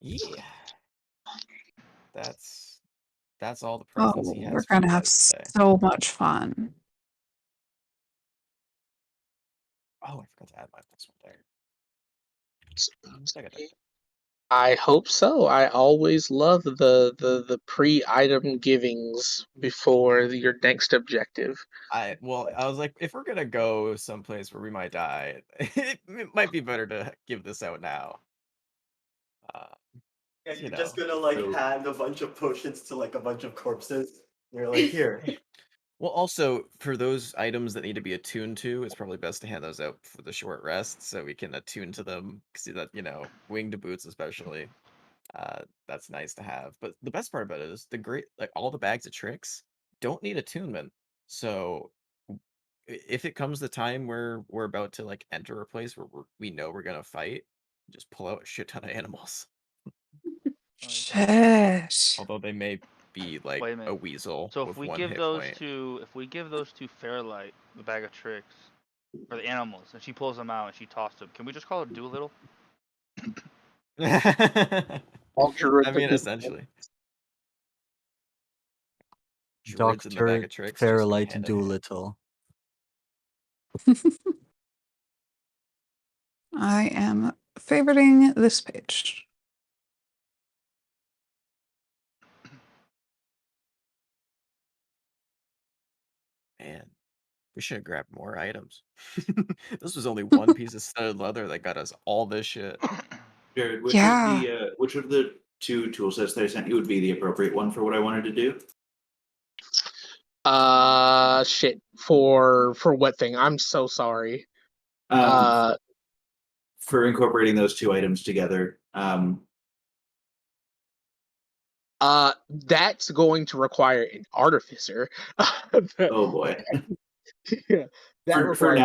Yeah. That's all the Oh, presents he we're has for you gonna have guys today. so much fun. Oh, I forgot to add my +1 there. Second. I hope so. I always love the pre-item givings before your next objective. I was like, if we're gonna go someplace where we might die, it might be better to give this out now. Uh, Yeah, you you're just know. gonna like So- hand a bunch of potions to like a bunch of corpses. You're like, here. Well, also for those items that need to be attuned to, it's probably best to hand those out for the short rest so we can attune to them. See that, winged boots especially. That's nice to have. But the best part about it is like all the bags of tricks don't need attunement. So if it comes the time where we're about to like enter a place where we know we're gonna fight, just pull out a shit ton of animals. Shit. Although they may be like Wait a a minute. weasel So if with we 1 give hit those point. to Fairlight, the bag of tricks, for the animals, and she pulls them out and she tosses them. Can we just call it Doolittle? I mean, essentially. Druids in the bag Dr. of tricks just go Fairlight hand in hand. Doolittle. I am favoriting this page. Man, we should have grabbed more items. This was only one piece of studded leather that got us all this shit. Jared, Yeah. which of the two tool sets that I sent you would be the appropriate one for what I wanted to do? Shit. For what thing? I'm so sorry. For incorporating those two items together. That's going to require an artificer. Oh boy. Yeah, that For requires.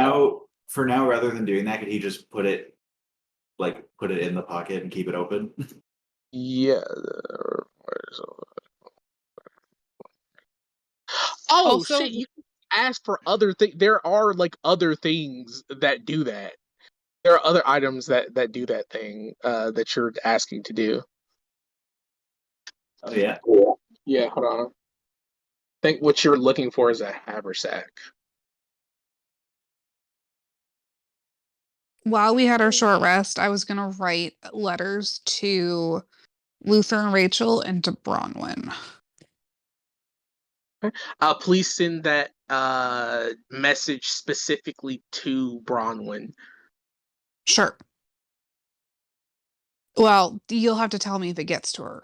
now, rather than doing that, could he just put it in the pocket and keep it open? Yeah. Oh Also- shit! You can ask for other things. There are like other things that do that. There are other items that do that thing that you're asking to do. Oh yeah. Yeah, hold on. I think what you're looking for is a haversack. While we had our short rest, I was gonna write letters to Luther and Rachel and to Bronwyn. Please send that message specifically to Bronwyn. Sure. Well, you'll have to tell me if it gets to her.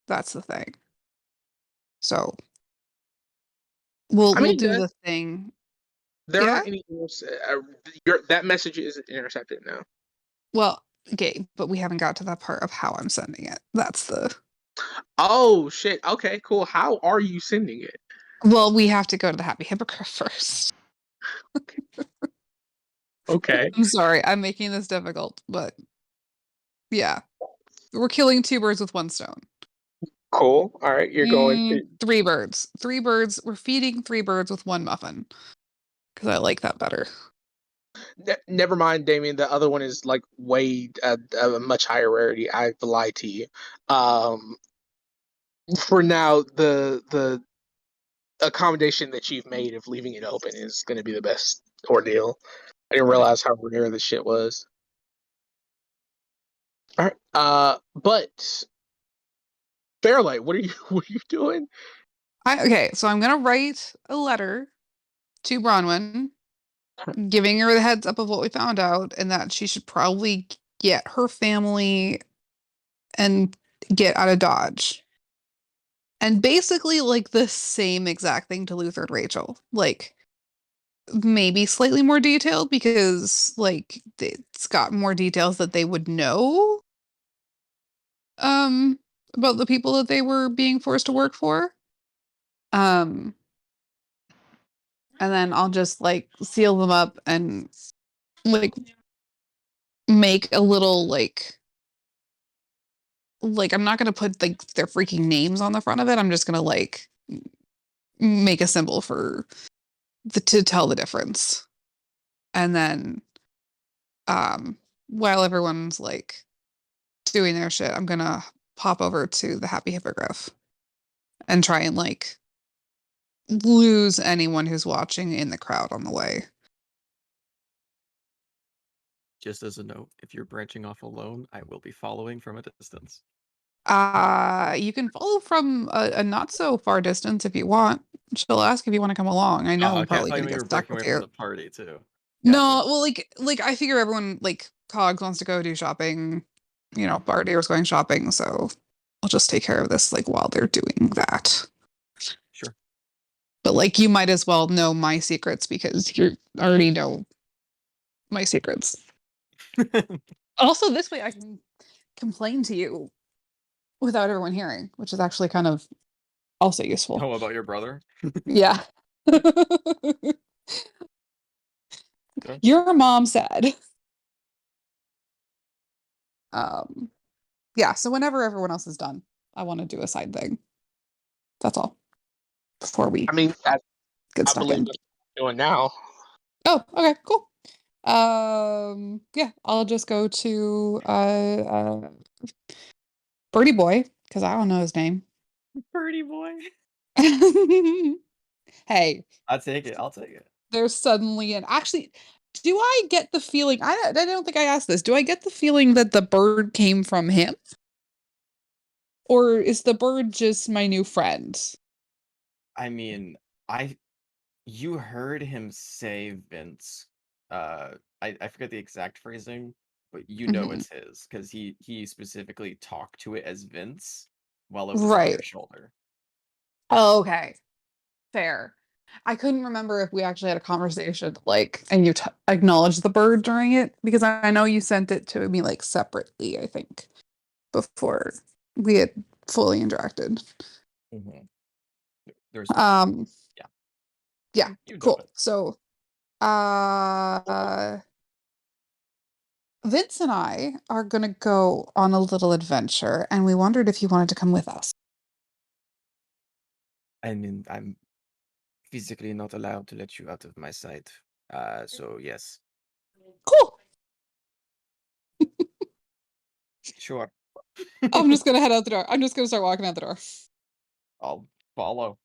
That's the thing. So we'll do the thing. There Yeah? aren't any. That message is intercepted now. Well, okay, but we haven't got to that part of how I'm sending it. That's the. Oh shit! Okay, cool. How are you sending it? Well, we have to go to the Happy Hippogriff first. Okay. I'm sorry, I'm making this difficult, but yeah, we're killing two birds with one stone. Cool. All right, you're going to. Three birds. Three birds. We're feeding three birds with one muffin because I like that better. Never mind, Damien. The other one is like way a much higher rarity. I've lied to you. For now, the accommodation that you've made of leaving it open is going to be the best ordeal. I didn't realize how rare this shit was. All right. But Fairlight, what are you doing? Okay, so I'm gonna write a letter to Bronwyn, giving her the heads up of what we found out, and that she should probably get her family and get out of Dodge. And basically, like the same exact thing to Luther and Rachel. Like, maybe slightly more detailed because, like, it's got more details that they would know. About the people that they were being forced to work for. And then I'll just like seal them up and like make a little like I'm not gonna put like their freaking names on the front of it. I'm just gonna like make a symbol for to tell the difference. And then while everyone's like doing their shit, I'm gonna pop over to the Happy Hippogriff and try and like lose anyone who's watching in the crowd on the way. Just as a note, if you're branching off alone, I will be following from a distance. You can follow from a not so far distance if you want. She'll ask if you want to come along. I know I'm Okay, I probably thought gonna you get were stuck breaking with away from you. the party too. No, Gotcha. well, like I figure everyone like Cogs wants to go do shopping. You know, Bardeer's going shopping, so I'll just take care of this like while they're doing that. Sure. But like you might as well know my secrets because you already know my secrets. Also, this way I can complain to you without everyone hearing, which is actually kind of also useful. Oh, about your brother? Yeah. Okay. Your mom said. Yeah, so whenever everyone else is done, I want to do a side thing. That's all. Before we I mean, get I stuck believe in. that's what I'm doing now. Oh, okay, cool. Yeah, I'll just go to Birdie Boy because I don't know his name. Birdie boy. Hey, I'll take it. I'll take it. there's suddenly an actually. Do I get the feeling? I don't think I asked this. Do I get the feeling that the bird came from him, or is the bird just my new friend? I mean, you heard him say Vince. I forget the exact phrasing, but you know Mhm. it's his because he specifically talked to it as Vince while it was on your Right. shoulder. Oh, okay. Fair. I couldn't remember if we actually had a conversation, like, and you acknowledged the bird during it because I know you sent it to me like separately. I think before we had fully interacted. Mm-hmm. There's Um. yeah. Yeah. You know Cool. it. So, Vince and I are gonna go on a little adventure, and we wondered if you wanted to come with us. I mean, I'm physically not allowed to let you out of my sight. So yes, Cool. sure. I'm just gonna head out the door. I'm just gonna start walking out the door. I'll follow.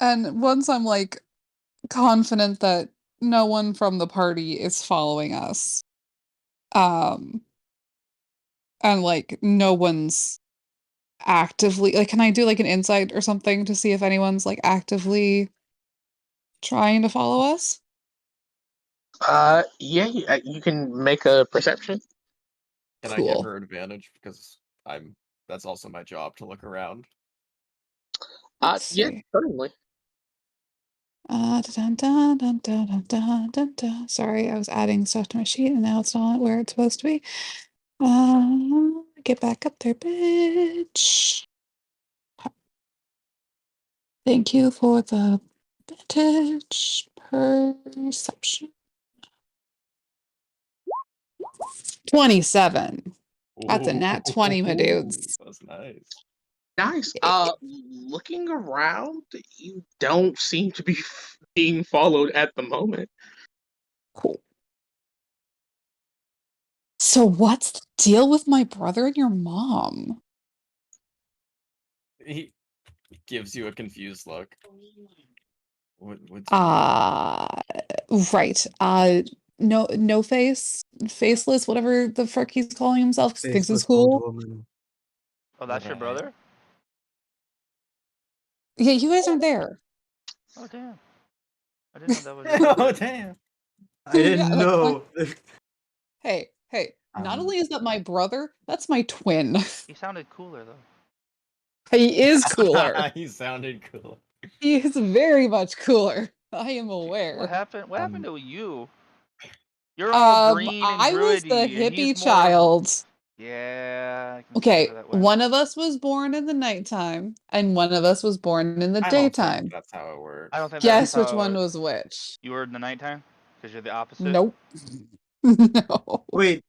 And once I'm like confident that no one from the party is following us, um, and like no one's actively like, can I do like an insight or something to see if anyone's like actively trying to follow us? Yeah, you can make a perception. Can I give Cool. her advantage because that's also my job to look around. Let's Yeah, see. certainly. Dun, dun, dun, dun, dun, dun, dun, dun. Sorry, I was adding stuff to my sheet and now it's not where it's supposed to be. Get back up there, bitch. Thank you for the vintage perception. 27. That's a nat 20, my dudes. That's nice. Nice. Yeah. Looking around, you don't seem to be being followed at the moment. Cool. So what's the deal with my brother and your mom? He gives you a confused look. What's Right. No face, faceless, whatever the frick he's calling himself 'cause he thinks it's Faceless old cool. woman. Oh, that's your alright. brother? Yeah, you guys aren't there. Oh, damn. I didn't know that was your brother. Oh damn. I Yeah, didn't that's my know. hey, hey. Not um, only is that my brother, that's my twin. He sounded cooler though. He is cooler. He sounded cool. He is very much cooler. I am What aware. happened? What happened um, to you? You're all green and I was the druidy, and he's hippie more of. child. Yeah, I can see how Okay, that went. one of us was born in the nighttime, and one of us was born in the I don't think daytime. that's how it I don't works. think that's Guess which how one was which? you were in the nighttime because you're the opposite. Nope. No. wait,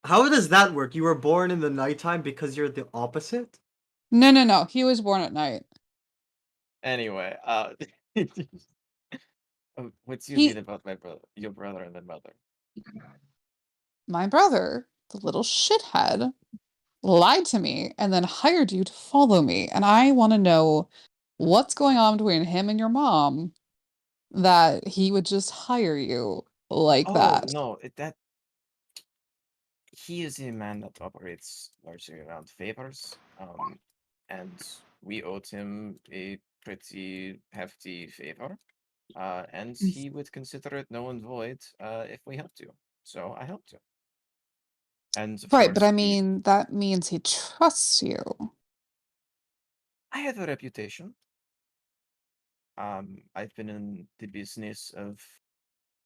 how does that work? You were born in the nighttime because you're the opposite? No, no, no. He was born at night. Anyway, what's your deal He, about your brother and then mother? my brother, the little shithead, lied to me and then hired you to follow me. And I want to know what's going on between him and your mom that he would just hire you like Oh that. no, that he is a man that operates largely around favors. And we owed him a pretty hefty favor. And he would consider it null and void if we helped you. So I helped you. And of Right, but course, I mean, that means he trusts you. I have a reputation. I've been in the business of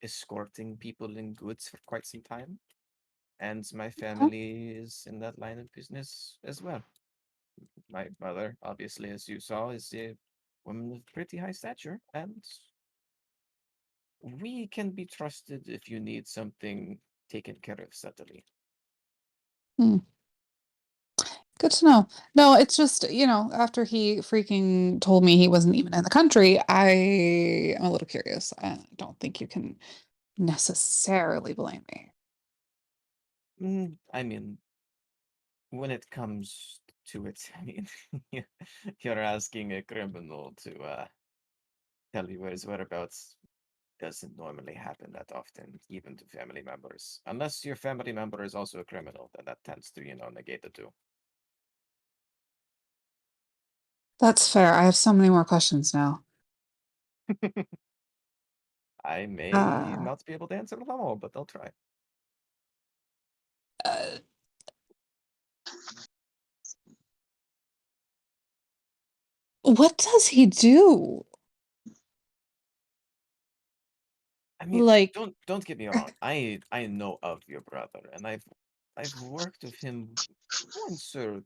escorting people in goods for quite some time, and my Huh? family is in that line of business as well. My mother, obviously, as you saw, is a woman of pretty high stature, and we can be trusted if you need something taken care of subtly. Hmm. Good to know. No, it's just, after he freaking told me he wasn't even in the country, I am a little curious. I don't think you can necessarily blame me. I mean, when it comes to it, I mean, you're asking a criminal to tell you where his whereabouts doesn't normally happen that often, even to family members. Unless your family member is also a criminal, then that tends to, negate the two. That's fair. I have so many more questions now. I may Uh, not be able to answer them all, but I'll try. uh, what does he do? I mean, Like, don't get me wrong. I know of your brother, and I've worked with him once or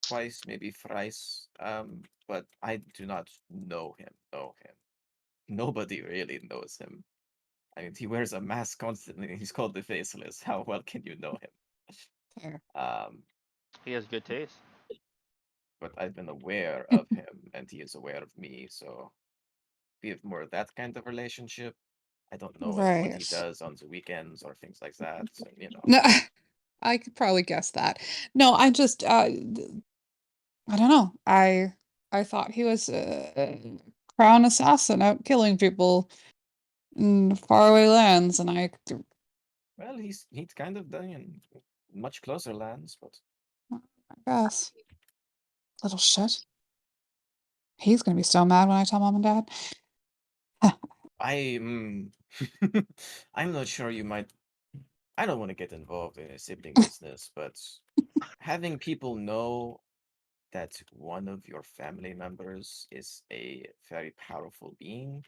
twice, maybe thrice. But I do not know him. Know him. Nobody really knows him. I mean, he wears a mask constantly. He's called the Faceless. How well can you know him? fair. Um, He has good taste. but I've been aware of him, and he is aware of me. So we have more of that kind of relationship. I don't know like what he Right. does on the weekends or things like that. So, No, I could probably guess that. No, I just, I don't know. I thought he was a crown assassin out killing people in faraway lands, and well, he's kind of done in much closer lands, but I guess little shit. He's gonna be so mad when I tell mom and dad. I I'm not sure you might. I don't want to get involved in a sibling business, but having people know that one of your family members is a very powerful being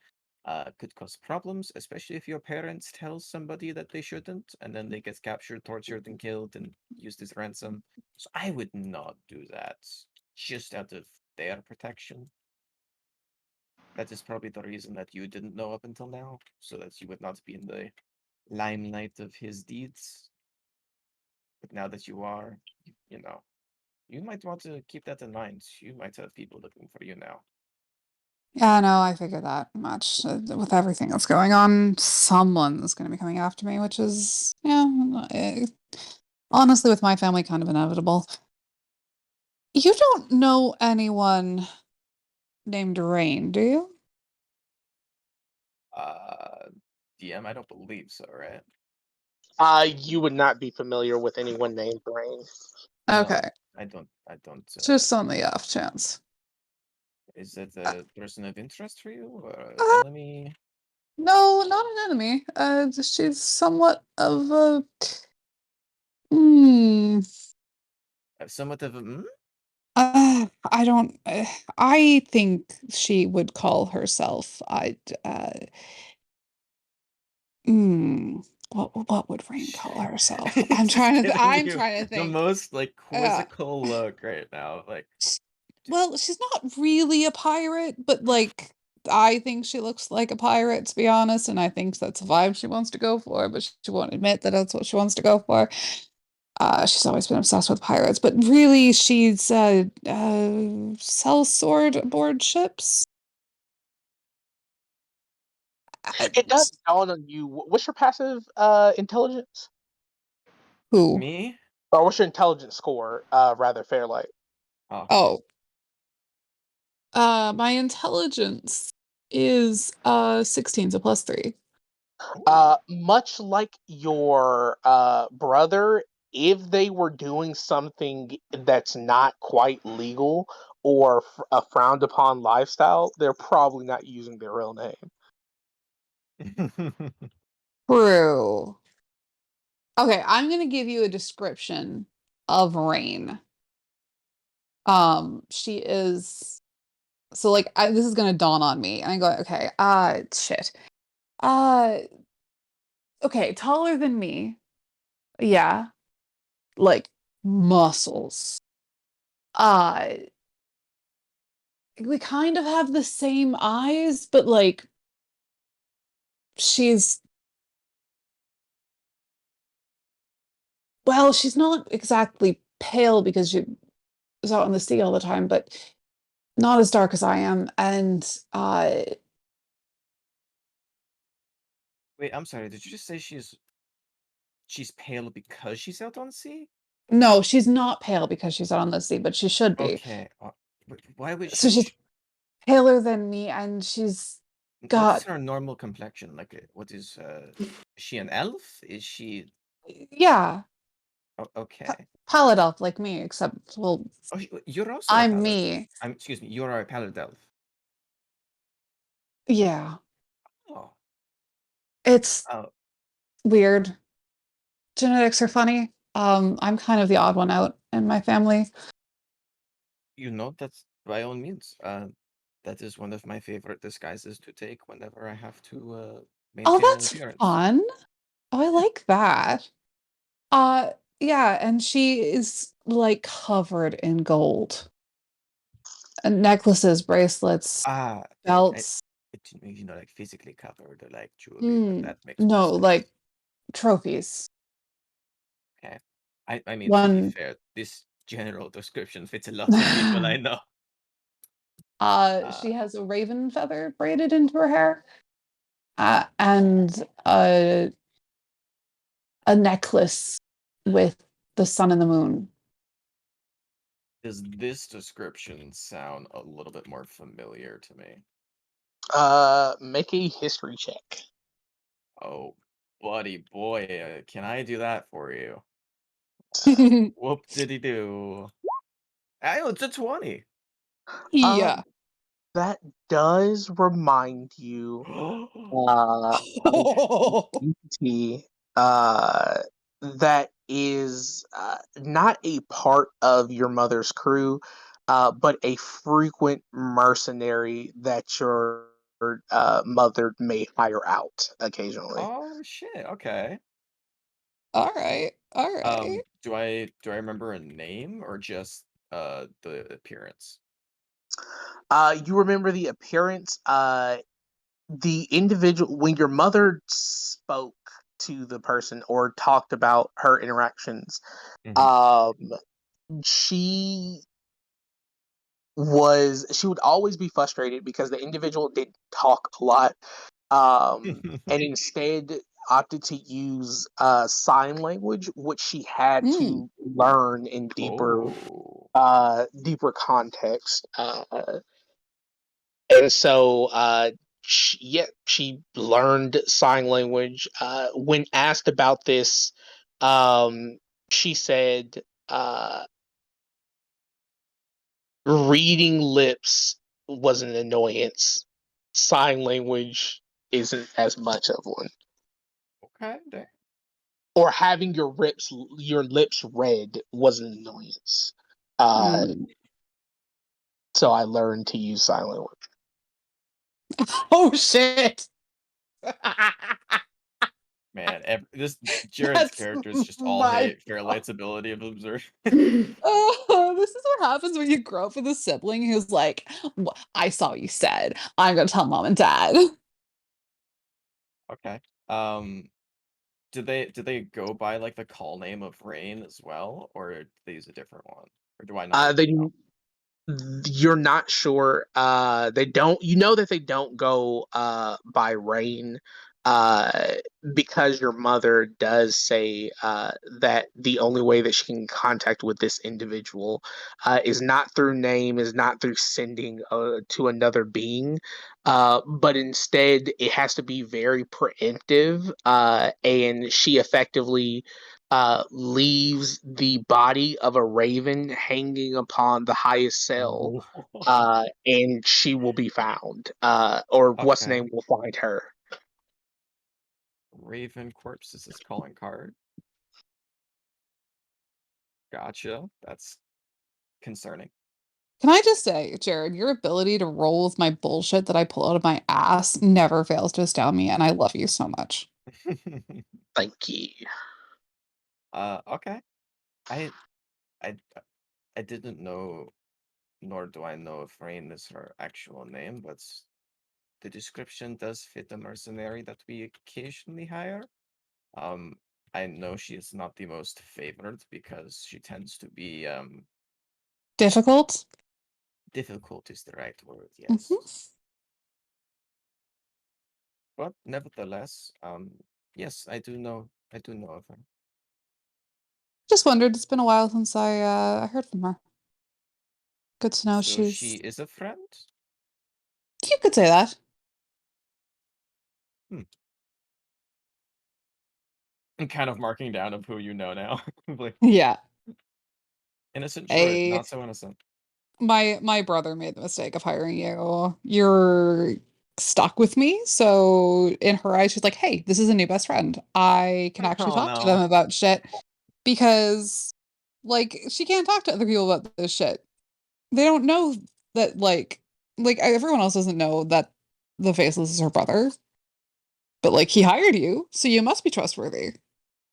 could cause problems, especially if your parents tell somebody that they shouldn't, and then they get captured, tortured, and killed, and used as ransom. So I would not do that, just out of their protection. That is probably the reason that you didn't know up until now, so that you would not be in the limelight of his deeds. But now that you are, you might want to keep that in mind. You might have people looking for you now. Yeah, no, I figured that much. With everything that's going on, someone's gonna be coming after me, which is, honestly, with my family, kind of inevitable. You don't know anyone named Rain, do you? Uh, DM, I don't believe so, right? You would not be familiar with anyone named Brain. Okay, No, I don't. I don't. just on the off chance. Is it Uh, a person of interest for you or an uh, enemy? no, not an enemy. She's somewhat of a. Hmm. Somewhat of a. I don't. I think she would call herself. What would Rain call herself? I'm He's just trying to. giving I'm you trying to the think. most like Uh, quizzical look right now. Like, well, she's not really a pirate, but like I think she looks like a pirate, to be honest, and I think that's the vibe she wants to go for, but she won't admit that that's what she wants to go for. She's always been obsessed with pirates, but really she's sells sword aboard ships. Uh, It does dawn on you. What's your passive intelligence? who? me? Or what's your intelligence score? Rather, Fairlight. Oh, Oh, my intelligence is 16, so +3. Much like your brother, if they were doing something that's not quite legal or a frowned upon lifestyle, they're probably not using their real name. True. Okay, I'm gonna give you a description of Rain. She is so like this is gonna dawn on me, and I go, okay, shit. Uh, okay, taller than me. Yeah, like muscles. Uh, we kind of have the same eyes, but like she's well, she's not exactly pale because is out on the sea all the time, but not as dark as I am. And Wait, I'm sorry. Did you just say she's pale because she's out on sea? no, she's not pale because she's out on the sea, but she should be. Okay. Why would So she's paler than me, and she's what is got her normal complexion? Like, what is she an elf? Is she yeah, okay? pallid elf like me, except well, Oh, you're also a I'm pallid. me. Excuse me, you're a pallid elf. Yeah, Oh, it's oh, weird. Genetics are funny. I'm kind of the odd one out in my family. that's by all means. That is one of my favorite disguises to take whenever I have to Oh, maintain an that's appearance. fun. Oh, I like that. Uh, yeah, and she is like covered in gold. And necklaces, bracelets, Ah, belts. like physically covered or like jewelry, but Hmm. that makes more No, sense. like trophies. Okay. I mean, to be One, fair, this general description fits a lot of people I know. she has a raven feather braided into her hair, and a necklace with the sun and the moon. Does this description sound a little bit more familiar to me? Make a history check. Oh, buddy boy, can I do that for you? Whoop did he do? Oh, it's a 20. Yeah. That does remind you of an entity that is not a part of your mother's crew, but a frequent mercenary that your mother may hire out occasionally. Oh shit, okay. All right. All right. Do I remember a name or just the appearance? You remember the appearance? The individual, when your mother spoke to the person or talked about her interactions, Mhm. um, she she would always be frustrated because the individual didn't talk a lot, and instead opted to use sign language, which she had Mm. to learn in Oh. deeper context. And so she learned sign language. When asked about this, um, she said reading lips was an annoyance. Sign language isn't as much of one. Okay, dang. Or having your lips read was an annoyance. Uh, Mm. so I learned to use sign language. Oh shit. Man, this Jared's That's character is just all my hate Fairlight's ability of observe. oh, this is what happens when you grow up with a sibling who's like, I saw what you said. I'm gonna tell mom and dad. Okay. Do they go by like the call name of Rain as well, or do they use a different one? Or do I not They even know? You're not sure. They don't. You know that they don't go by rain, uh, because your mother does say that the only way that she can contact with this individual is not through name, is not through sending to another being, but instead it has to be very preemptive. And she effectively leaves the body of a raven hanging upon the highest cell, Whoa. and she will be found, or what's Okay. name will find her. Raven Corpse is his calling card. Gotcha. That's concerning. Can I just say, Jared, your ability to roll with my bullshit that I pull out of my ass never fails to astound me, and I love you so much. Thank you. Okay. I I I didn't know, nor do I know if Rain is her actual name, but the description does fit the mercenary that we occasionally hire. Um, I know she is not the most favored because she tends to be Difficult? Difficult is the right word, yes. Mhm. But nevertheless, yes, I do know of her. Just wondered. It's been a while since I heard from her. Good to know So she's. she is a friend? You could say that. I'm kind of marking down of who you know now. Like, Yeah. innocent, sure. Not so innocent. My brother made the mistake of hiring you. You're stuck with me. So in her eyes, she's like, hey, this is a new best friend. I can actually Oh, talk to them no. about shit because like she can't talk to other people about this shit. They don't know that like everyone else doesn't know that the faceless is her brother. But like he hired you, so you must be trustworthy.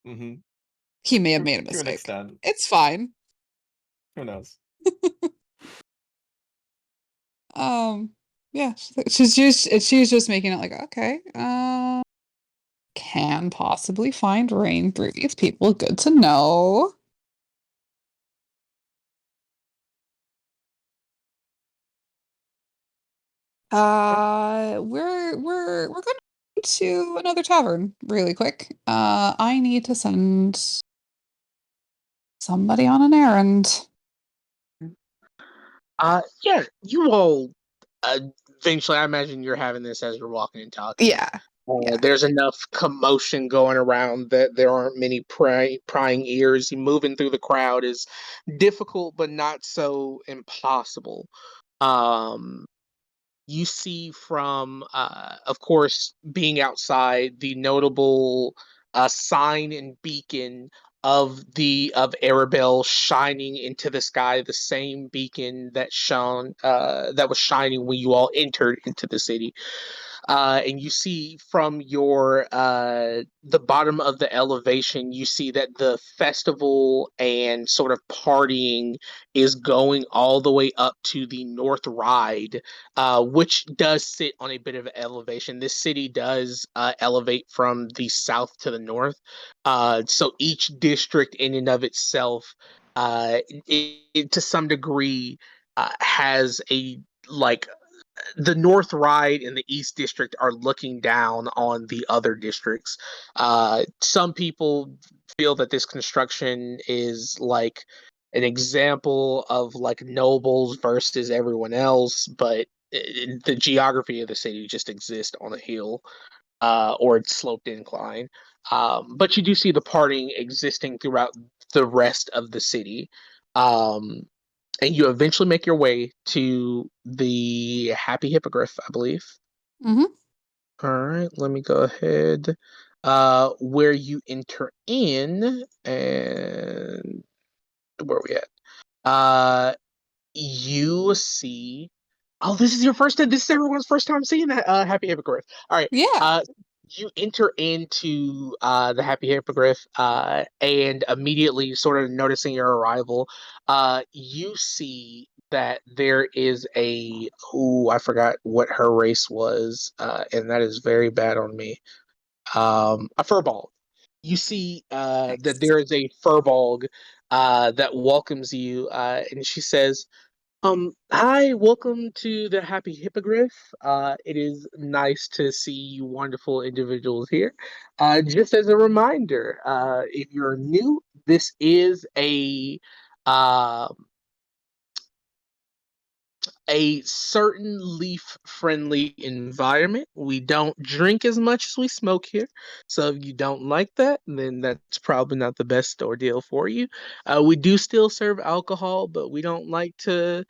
Mm-hmm. He may have made a To an mistake. extent. It's fine. Who knows? Yeah, she's just making it like, okay, can possibly find rain through these people. Good to know. We're going to another tavern really quick. I need to send somebody on an errand. Yeah, you all eventually, I imagine you're having this as you're walking and talking. Yeah. Yeah. There's enough commotion going around that there aren't many prying ears. Moving through the crowd is difficult, but not so impossible. Um, you see from, of course, being outside, the notable sign and beacon of Arabelle shining into the sky, the same beacon that was shining when you all entered into the city. And you see from your the bottom of the elevation, you see that the festival and sort of partying is going all the way up to the North Ride, which does sit on a bit of an elevation. This city does elevate from the south to the north, so each district in and of itself, to some degree, has a like the North Ride and the East District are looking down on the other districts. Some people feel that this construction is like an example of like nobles versus everyone else, but the geography of the city just exists on a hill, or it's sloped incline. But you do see the parting existing throughout the rest of the city. Um, and you eventually make your way to the Happy Hippogriff, I believe. Mm-hmm. All right, let me go ahead. Where you enter in, and where are we at? You see. Oh, this is your first time. This is everyone's first time seeing that Happy Hippogriff. All right. Yeah. You enter into the Happy Hippogriff, and immediately, sort of noticing your arrival, you see that there is I forgot what her race was, and that is very bad on me. A furball. You see that Nice. there is a furball that welcomes you, and she says, hi, welcome to the Happy Hippogriff. It is nice to see you wonderful individuals here. Just as a reminder, if you're new, this is uh, a certain leaf friendly environment. We don't drink as much as we smoke here. So if you don't like that, then that's probably not the best ordeal for you. We do still serve alcohol, but we don't like to,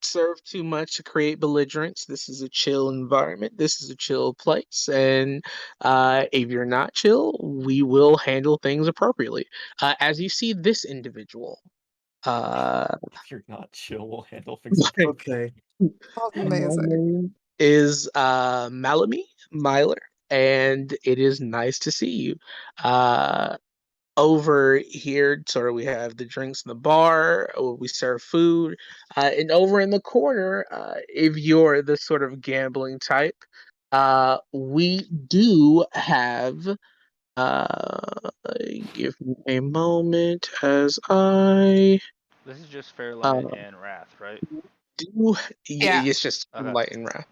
serve too much to create belligerence. This is a chill environment. This is a chill place. And if you're not chill, we will handle things appropriately. As you see this individual, If you're not chill, we'll handle things Okay. my Amazing. name is Malamy Myler, and it is nice to see you. Uh, Over here, sort of, we have the drinks in the bar. We serve food, and over in the corner, if you're the sort of gambling type, we do have. Uh, Give me a moment as I This is just Fairlight Uh, and Wrath, right? Yeah. it's just Okay. Light and Wrath.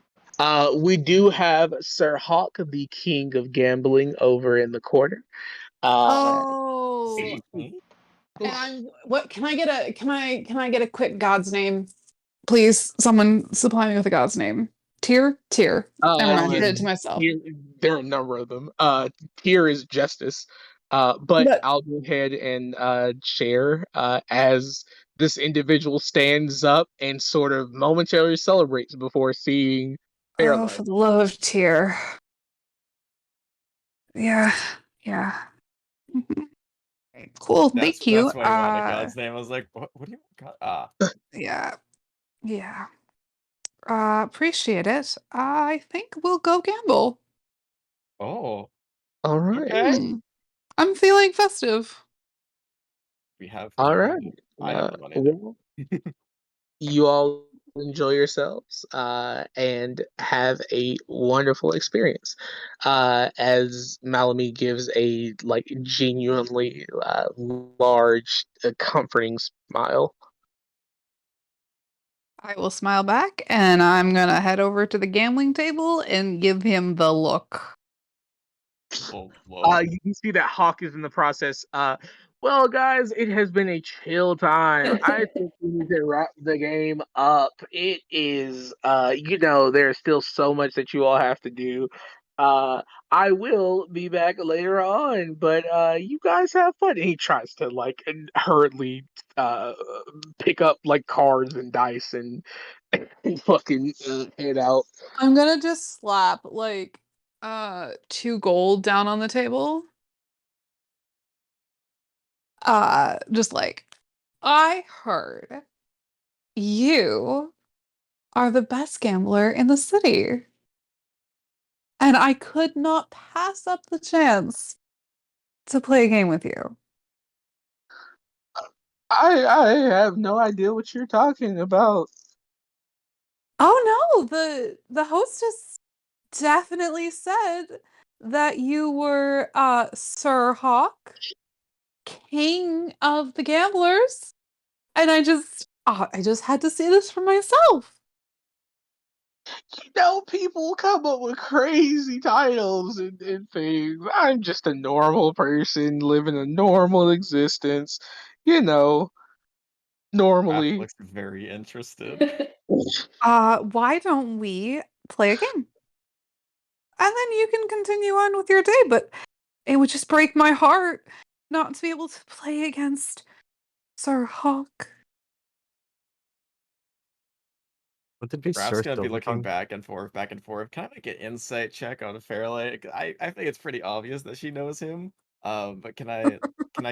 We do have Sir Hawk, the king of gambling, over in the corner. Oh, Me? and I'm what can I get a quick god's name? Please, someone supply me with a god's name. Tyr. Never mind, I did it to myself. There are a number of them. Tyr is Justice. But But I'll go ahead and share as this individual stands up and sort of momentarily celebrates before seeing oh, Fairlight. for the love of Tyr. Yeah. Mhm. Okay, cool. Thank you. That's why I wanted God's name. I was like, what do you want? Yeah. Yeah. Appreciate it. I think we'll go gamble. Oh, All right. okay. I'm feeling festive. We have All the right. money. I have the money. Well, you all enjoy yourselves and have a wonderful experience. As Malamy gives a like genuinely large, comforting smile. I will smile back and I'm gonna head over to the gambling table and give him the look. Oh, Lord. You can see that Hawk is in the process. Well, guys, it has been a chill time. I think we need to wrap the game up. It is, there's still so much that you all have to do. Uh, I will be back later on, but you guys have fun. And he tries to like hurriedly uh pick up like cards and dice and fucking head out. I'm gonna just slap like 2 gold down on the table. Just like I heard you are the best gambler in the city. And I could not pass up the chance to play a game with you. I have no idea what you're talking about. Oh no, the hostess definitely said that you were Sir Hawk, king of the gamblers. And I just had to see this for myself. People come up with crazy titles and things. I'm just a normal person living a normal existence, you know, Raph normally. looks very interested. Why don't we play a game? And then you can continue on with your day, but it would just break my heart not to be able to play against Sir Hawk. Would it be Raph's Sir gonna be looking Silvertongue? back and forth, back and forth. Can I make an insight check on Fairlight? I think it's pretty obvious that she knows him. But can I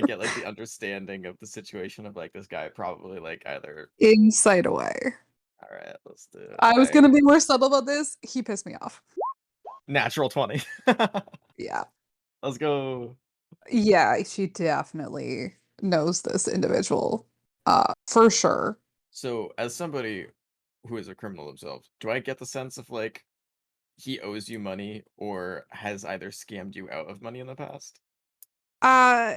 get like the understanding of the situation of like this guy probably like either. Insight away. All right, let's do it. I was gonna be more subtle about this. He pissed me off. Natural 20. Yeah. Let's go. Yeah, she definitely knows this individual. For sure. So, as somebody who is a criminal themselves, do I get the sense of like he owes you money or has either scammed you out of money in the past? Uh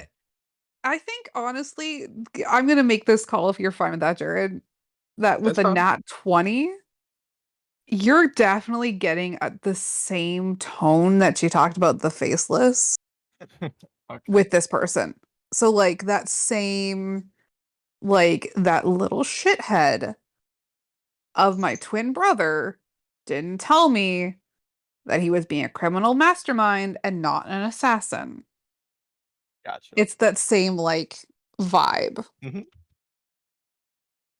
I think honestly, I'm gonna make this call if you're fine with that, Jared. That with That's a fine. nat 20, you're definitely getting the same tone that she talked about the faceless Okay. with this person. So like that same like that little shithead of my twin brother didn't tell me that he was being a criminal mastermind and not an assassin. Gotcha. It's that same like vibe. Mm-hmm.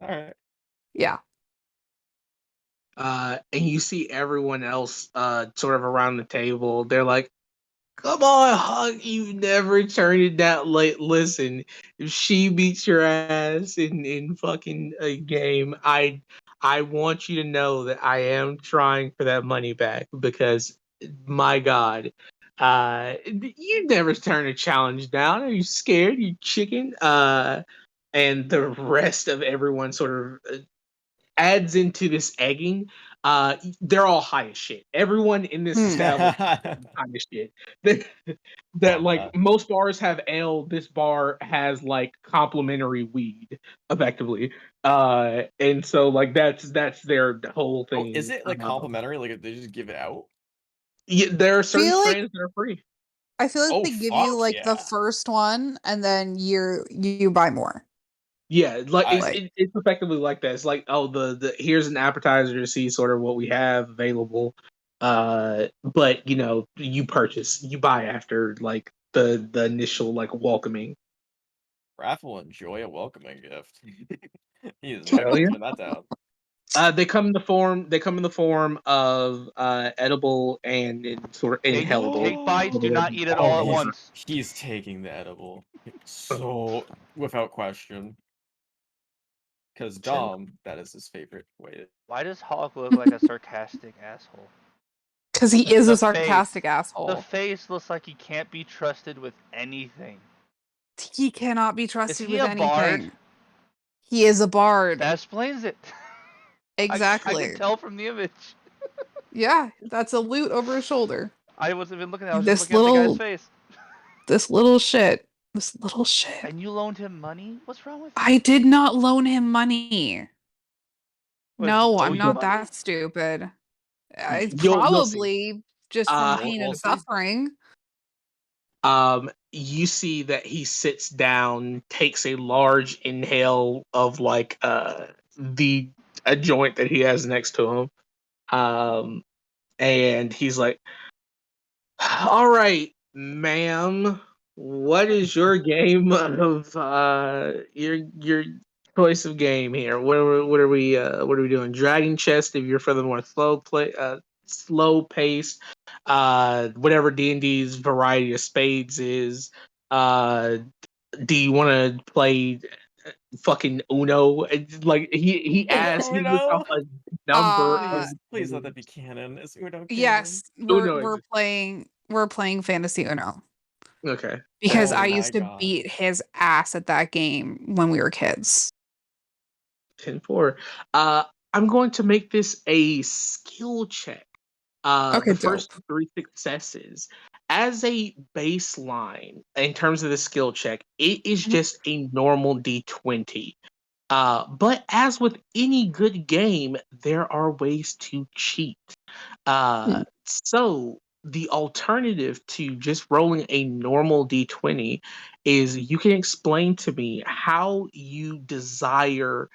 All right. Yeah. And you see everyone else sort of around the table. They're like, come on, Hawk, you never turned it down. Like, listen, if she beats your ass in fucking a game, I want you to know that I am trying for that money back because my God, you never turn a challenge down. Are you scared? You chicken? And the rest of everyone sort of adds into this egging. they're all high as shit. Everyone in this establishment is high as shit. That like most bars have ale, this bar has like complimentary weed, effectively. And so like that's their whole Oh, thing. is it like complimentary? Like they just give it out? Yeah, there are certain Feel like- strands that are free. I feel like Oh, they give you fuck like the yeah. first one and then you buy more. Yeah, like I- it's effectively like that. It's like, oh, the here's an appetizer to see sort of what we have available. But you know, you buy after like the initial like welcoming. Raph will enjoy a welcoming gift. He is Hell not yeah. turn that down. They come in the form of edible and sort of Take inhalable. bites. Do not eat it all at once. He's taking the edible. So without question. Because Dom, that is his favorite way. Why does Hawk look like a sarcastic asshole? Because he is The a sarcastic The asshole. face looks like he can't be trusted with anything. He cannot be Is trusted he with a anything. bard? He is a bard. That explains it. Exactly. I can tell from the image. Yeah, that's a lute over his shoulder. I wasn't even looking at it. I was This just looking at the little- guy's face. This little shit. This little shit. And you loaned him money? What's wrong with you? I did not loan him money. What, No, owe I'm you not money? that stupid. It's You'll see. probably just from pain we'll and see. suffering. You see that he sits down, takes a large inhale of like the a joint that he has next to him. And he's like, "All right, ma'am, what is your game of your choice of game here? What are we doing? Dragon chest if you're for the more slow pace, whatever D&D's variety of spades is. Do you want to play fucking Uno?" It's like he asked, he looked up a number of Please let that be canon. Is Uno canon? Yes, Uno we're exists. playing Fantasy Uno. Okay. Because Oh I my used to God. beat his ass at that game when we were kids. 10-4. I'm going to make this a skill check. Okay, The first dope. 3 successes. As a baseline, in terms of the skill check, it is Mhm. just a normal D20. But as with any good game, there are ways to cheat. So the alternative to just rolling a normal D20 is you can explain to me how you desire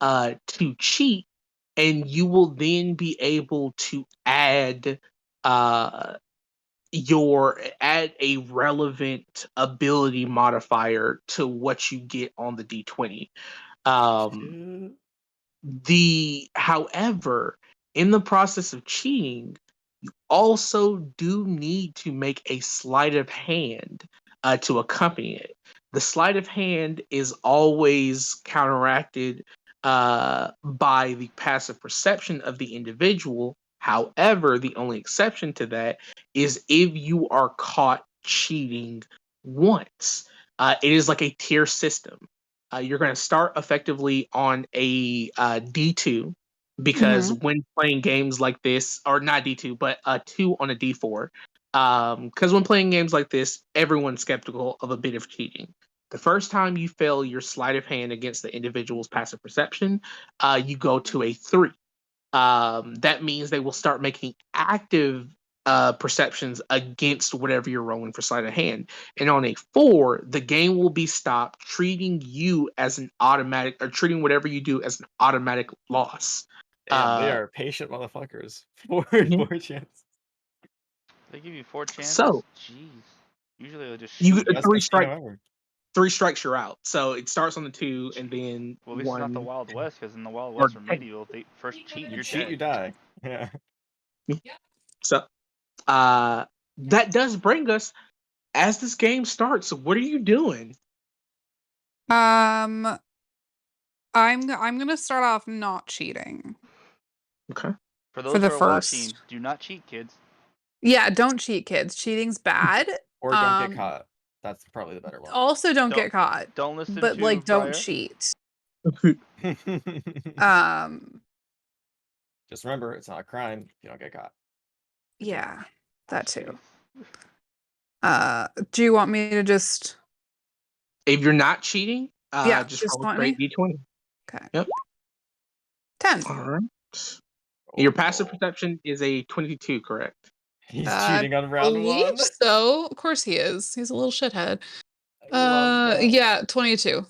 to cheat, and you will then be able to add add a relevant ability modifier to what you get on the D20. Um, However, in the process of cheating, you also do need to make a sleight of hand to accompany it. The sleight of hand is always counteracted by the passive perception of the individual. However, the only exception to that is if you are caught cheating once. It is like a tier system. You're going to start effectively on a D2 because when playing games like this, or not D2, but a 2 on a D4, because when playing games like this, everyone's skeptical of a bit of cheating. The first time you fail your sleight of hand against the individual's passive perception, you go to a 3. That means they will start making active perceptions against whatever you're rolling for sleight of hand. And on a 4, the game will be stopped, treating you as an automatic, or treating whatever you do as an automatic loss. Damn, they are patient motherfuckers. Four chances. They give you 4 chances? So Jeez. Usually they'll just you shoot you. Best three casino strike ever. 3 strikes you're out. So it starts on the 2 and then Well, at least it's 1 not the Wild West, because in the Wild or West or 10. medieval, if they first cheat, You you're cheat, dead. you die. Yeah. So that does bring us, as this game starts, what are you doing? I'm gonna start off not cheating. Okay. For those the who are first. watching, do not cheat, kids. Yeah, don't cheat, kids. Cheating's bad. Or don't get caught. That's probably the better one. Also, don't get caught. Don't listen But to like, don't Briar. cheat. Just remember, it's not a crime if you don't get caught. Yeah, that Jeez. too. Do you want me to just? If you're not cheating, Yeah, just just roll a want straight me. D20. Okay. Yep. 10. All right. Oh, Your passive no. perception is a 22, correct? He's cheating on round Believe 1. so. Of course he is. He's a little shithead. I love that. Yeah, 22.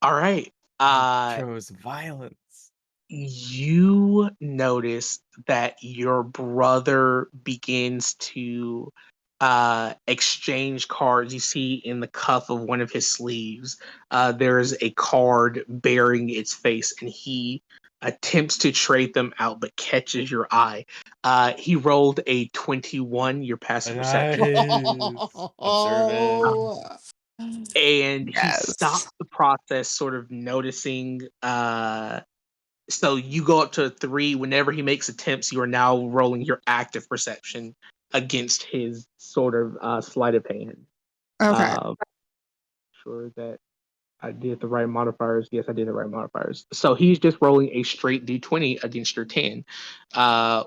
All right. He chose violence. You notice that your brother begins to exchange cards. You see in the cuff of one of his sleeves, there is a card bearing its face, and he attempts to trade them out but catches your eye. He rolled a 21, your passive perception, Nice. Observant. and he Yes. stops the process, sort of noticing. So you go up to 3. Whenever he makes attempts, you are now rolling your active perception against his sort of sleight of hand. Okay. Sure that I did the right modifiers. Yes, I did the right modifiers. So he's just rolling a straight D20 against your 10,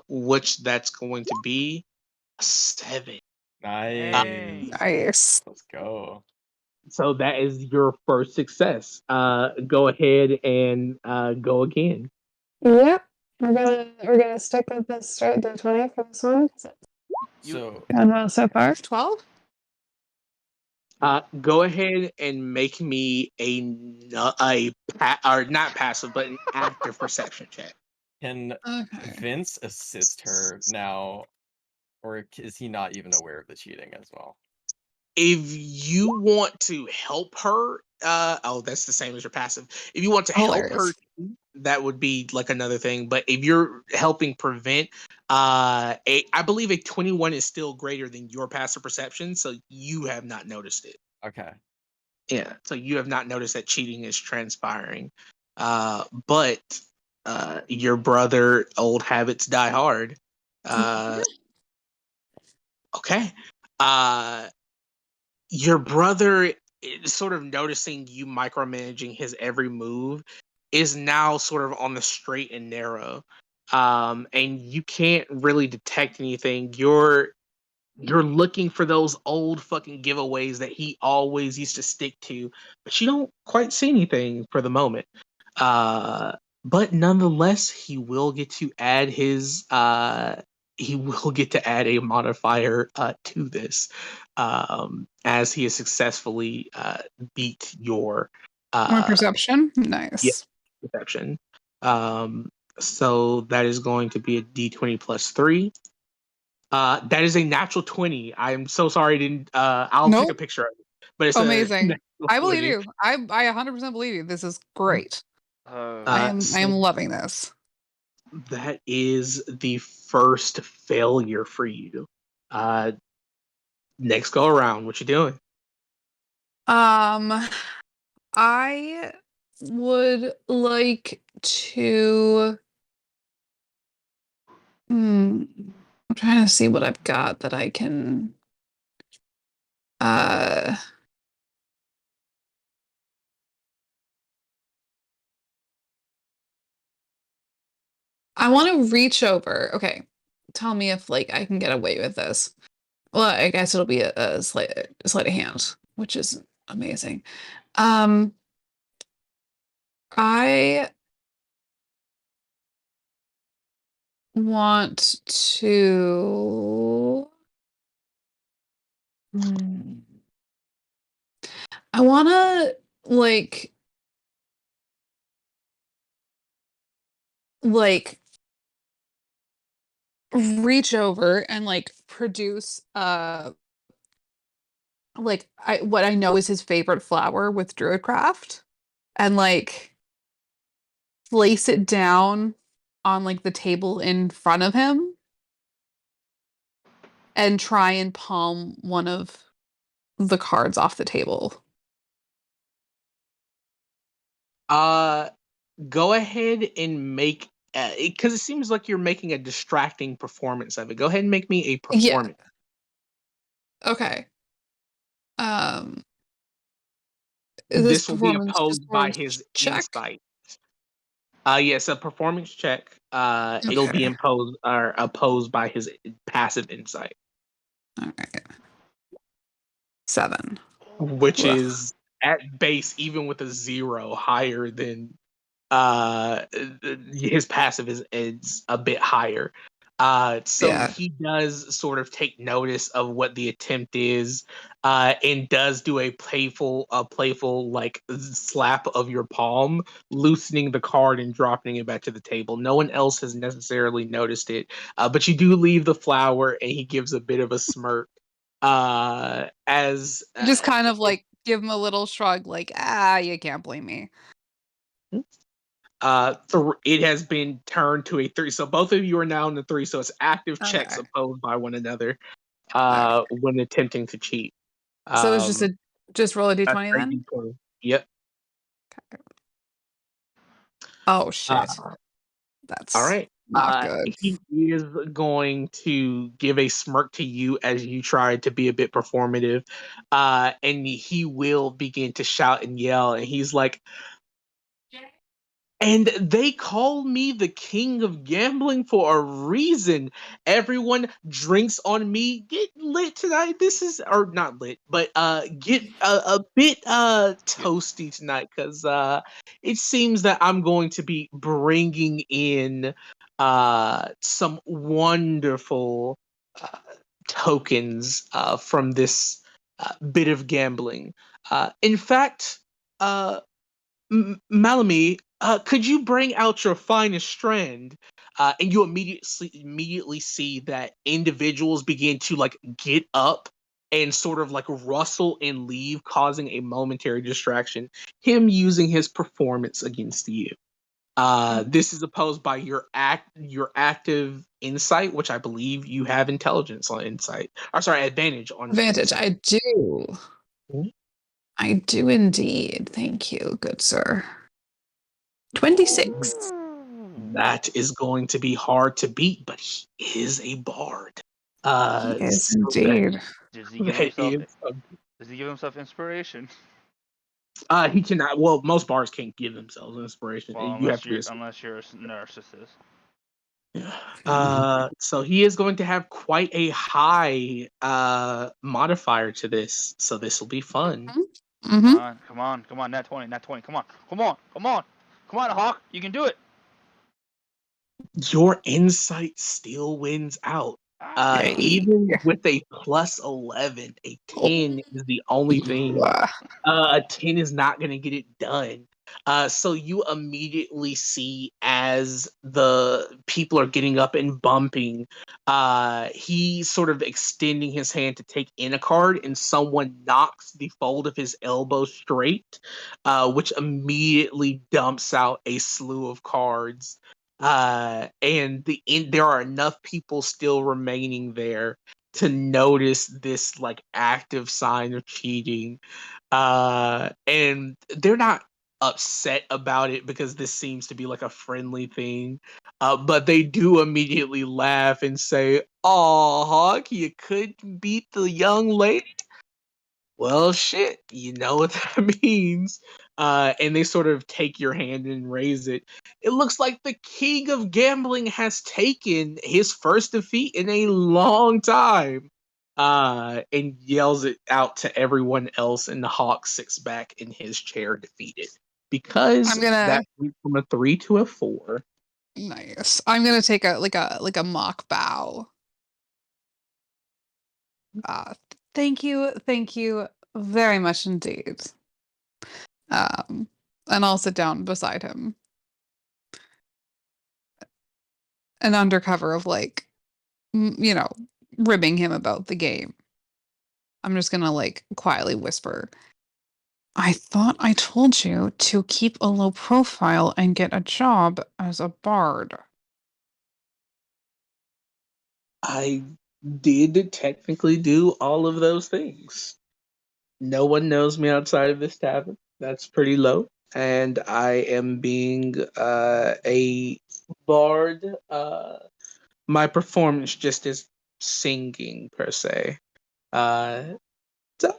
which that's going to be a 7. Nice. Nice. Let's go. So that is your first success. Go ahead and go again. Yep. We're gonna stick with this straight D20 for this one. So Done well so far. 12. Go ahead and make me or not passive, but an active perception check. can Okay. Vince assist her now, or is he not even aware of the cheating as well? If you want to help her, that's the same as your passive. If you want to help her, Hilarious. that would be like another thing. But if you're helping prevent, I believe a 21 is still greater than your passive perception, so you have not noticed it. Okay. Yeah, so you have not noticed that cheating is transpiring. But your brother, old habits die hard. Okay. Uh, your brother is sort of noticing you micromanaging his every move is now sort of on the straight and narrow. And you can't really detect anything. You're looking for those old fucking giveaways that he always used to stick to, but you don't quite see anything for the moment. Uh, but nonetheless, he will get to add a modifier to this, as he has successfully beat your My uh, perception. yeah, Nice. perception. Um, so that is going to be a d20 plus 3. That is a natural 20. I'm so sorry I didn't I'll take a Nope. picture of it. But it's a Amazing. natural I believe 20. you. I 100% believe you. This is great. I am So loving this. that is the first failure for you. Uh Next go around, what you doing? I would like to I'm trying to see what I've got that I can uh I want to reach over. Okay. Tell me if like I can get away with this. Well, I guess it'll be a sleight of hand, which is amazing. Um, I want to. Hmm, I want to like reach over and like produce like what I know is his favorite flower with Druidcraft and like place it down on like the table in front of him and try and palm one of the cards off the table. Uh Go ahead and make because it seems like you're making a distracting performance of it. Go ahead and make me a Yeah. performance. Okay. Um, is this This will be performance opposed by performance his check? insight. Yes, a performance check. It'll be Okay. imposed or opposed by his passive insight, All right. 7. which Ugh. is at base, even with a 0, higher than uh his passive is a bit higher. So Yeah. he does sort of take notice of what the attempt is, and does do a playful like slap of your palm, loosening the card and dropping it back to the table. No one else has necessarily noticed it, but you do leave the flower, and he gives a bit of a smirk. As Just kind of like give him a little shrug, like, you can't blame me. It has been turned to a 3, so both of you are now in the 3, so it's active checks Okay. opposed by one another Okay. when attempting to cheat. So it's just um just roll a a d20 straight then? D20. Yep. Oh uh, shit. all That's right. not good. He is going to give a smirk to you as you try to be a bit performative, and he will begin to shout and yell, and he's like, and they call me the king of gambling for a reason. Everyone drinks on me. Get lit tonight. This is, or not lit, but get a bit toasty tonight, cuz it seems that I'm going to be bringing in some wonderful uh, tokens from this bit of gambling. In fact, uh Malamy, could you bring out your finest strand? And you immediately see that individuals begin to like get up and sort of like rustle and leave, causing a momentary distraction. Him using his performance against you. This is opposed by your active insight, which I believe you have intelligence on insight. Or sorry, advantage on Advantage. insight. I do. Mhm. I do indeed. Thank you, good sir. 26. That is going to be hard to beat, but he is a bard. He is So that, indeed. Does he give that himself? is. Does he give himself inspiration? He cannot. Well, most bards can't give themselves inspiration. Well, You have to be a. unless you're a narcissist. So he is going to have quite a high modifier to this. So this will be fun. Mm-hmm. Come on, nat 20, nat 20. Come on, Hawk, you can do it. Your insight still wins out. Yay. Even with a plus 11, a Oh, 10 is the only thing. yeah. A 10 is not going to get it done. So you immediately see as the people are getting up and bumping, he's sort of extending his hand to take in a card, and someone knocks the fold of his elbow straight, which immediately dumps out a slew of cards. And there are enough people still remaining there to notice this like active sign of cheating, and they're not upset about it because this seems to be like a friendly thing, but they do immediately laugh and say, "Oh, Hawk, you couldn't beat the young lady? Well, shit, you know what that means." And they sort of take your hand and raise it. It looks like the king of gambling has taken his first defeat in a long time. And yells it out to everyone else, and the Hawk sits back in his chair defeated. Because I'm gonna that went from a 3 to a 4. nice. I'm gonna take a mock bow. Uh thank you very much indeed. Um, and I'll sit down beside him. And under cover of like, ribbing him about the game. I'm just gonna like quietly whisper, I thought I told you to keep a low profile and get a job as a bard. I did technically do all of those things. No one knows me outside of this tavern. That's pretty low. And I am being a bard. My performance just is singing per se. Uh, so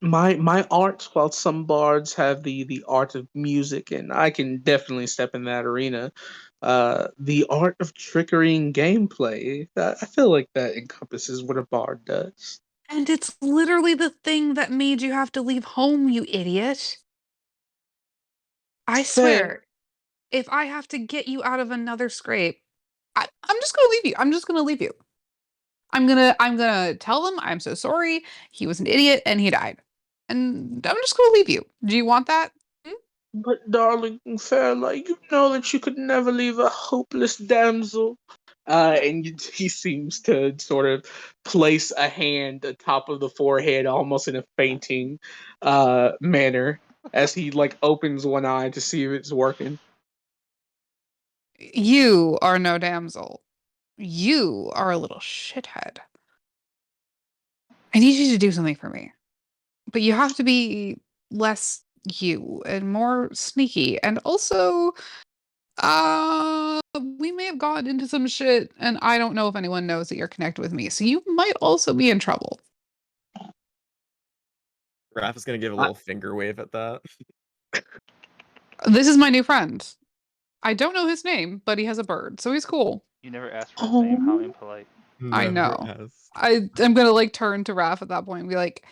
My art, while some bards have the art of music, and I can definitely step in that arena, the art of trickery and gameplay, I feel like that encompasses what a bard does. And it's literally the thing that made you have to leave home, you idiot. I Fair. swear, if I have to get you out of another scrape, I'm just gonna leave you. I'm just gonna leave you. I'm gonna tell them I'm so sorry. He was an idiot and he died. And I'm just gonna leave you. Do you want that? Hmm? But darling Fairlight, you know that you could never leave a hopeless damsel. He seems to sort of place a hand atop of the forehead, almost in a fainting manner, as he like opens one eye to see if it's working. You are no damsel. You are a little shithead. I need you to do something for me. But you have to be less you and more sneaky. And also, we may have gotten into some shit, and I don't know if anyone knows that you're connected with me. So you might also be in trouble. Raph is gonna give a little finger wave at that. This is my new friend. I don't know his name, but he has a bird, so he's cool. You never asked for his name. How impolite. I Never know. asked. I'm gonna like turn to Raph at that point and be like,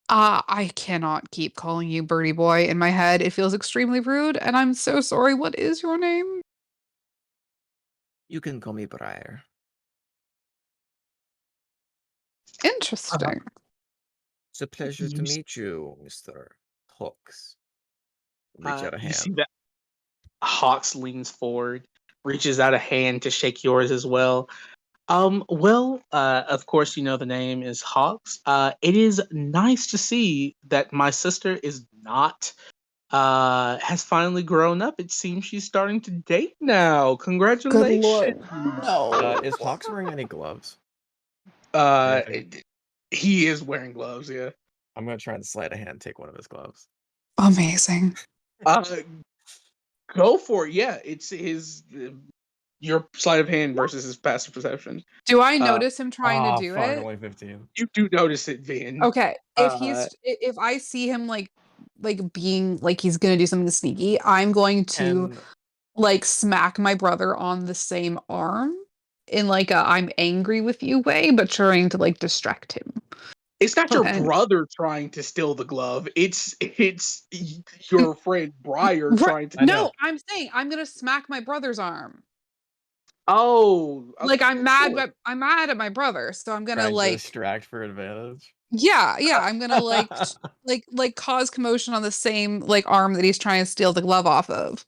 I cannot keep calling you Birdie Boy in my head. It feels extremely rude, and I'm so sorry. What is your name? You can call me Briar. Interesting. It's a pleasure to You, meet you, Mr. Hawks. Reach out a you see hand. that Hawks leans forward, reaches out a hand to shake yours as well. Of course, you know the name is Hawks. It is nice to see that my sister is not has finally grown up. It seems she's starting to date now. Good Congratulations. lord. No. Is Hawks wearing any gloves? Uh, Anything? he is wearing gloves. Yeah. I'm gonna try and slide a hand and take one of his gloves. Amazing. Uh, go for it. Yeah, it's his your sleight of hand versus his passive perception. Do I Uh, notice him trying to do fuck, it? only 15. you do notice it, Vin. Okay. Uh, If I see him like being like he's gonna do something sneaky, I'm going to And like smack my brother on the same arm in like a I'm angry with you way, but trying to like distract him. it's not your And brother trying to steal the glove. It's your friend Briar right, trying to. I know. no, I'm saying I'm gonna smack my brother's arm. Oh, Like okay, sure. I'm mad at my brother, so I'm gonna Trying to like distract for advantage. yeah, I'm gonna like cause commotion on the same like arm that he's trying to steal the glove off of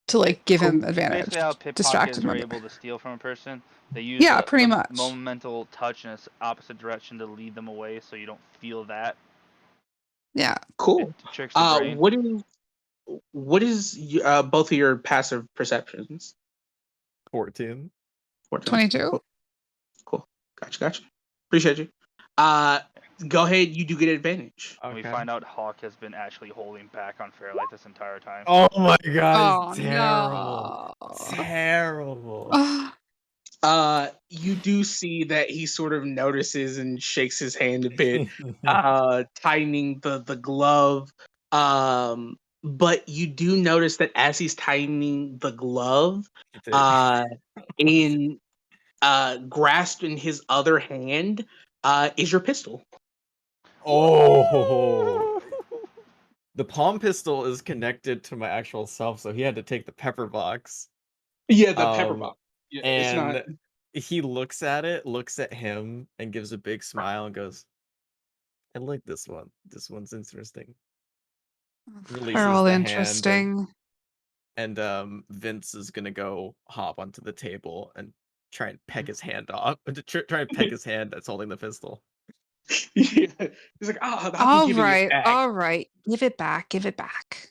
to like give him Cool. advantage, Basically, how distract pickpockets him are a bit. able to steal from a person, they use Yeah, pretty the much. momental touch in its opposite direction to lead them away, so you don't feel that. Yeah. Cool. It tricks the brain. What is both of your passive perceptions? 14. 14. 22. Cool. Cool. Gotcha. Appreciate you. Uh, Go ahead. You do get advantage. And we find out Hawk has been actually holding back on Fairlight this entire time. Oh my god, Oh it's terrible. no. Terrible. You do see that he sort of notices and shakes his hand a bit, tightening the glove. But you do notice that as he's tightening the glove, in grasped in his other hand, is your pistol. Oh. The palm pistol is connected to my actual self, so he had to take the pepper box. Yeah, the pepper box. Yeah, it's not. And he looks at it, looks at him, and gives a big smile and goes, I like this one. This one's interesting. They're Releases all the hand interesting. and Vince is gonna go hop onto the table and try and peck his hand off. Try and peck his hand that's holding the pistol. Yeah, he's like, I'll be giving it back. All right. Give it back. Give it back.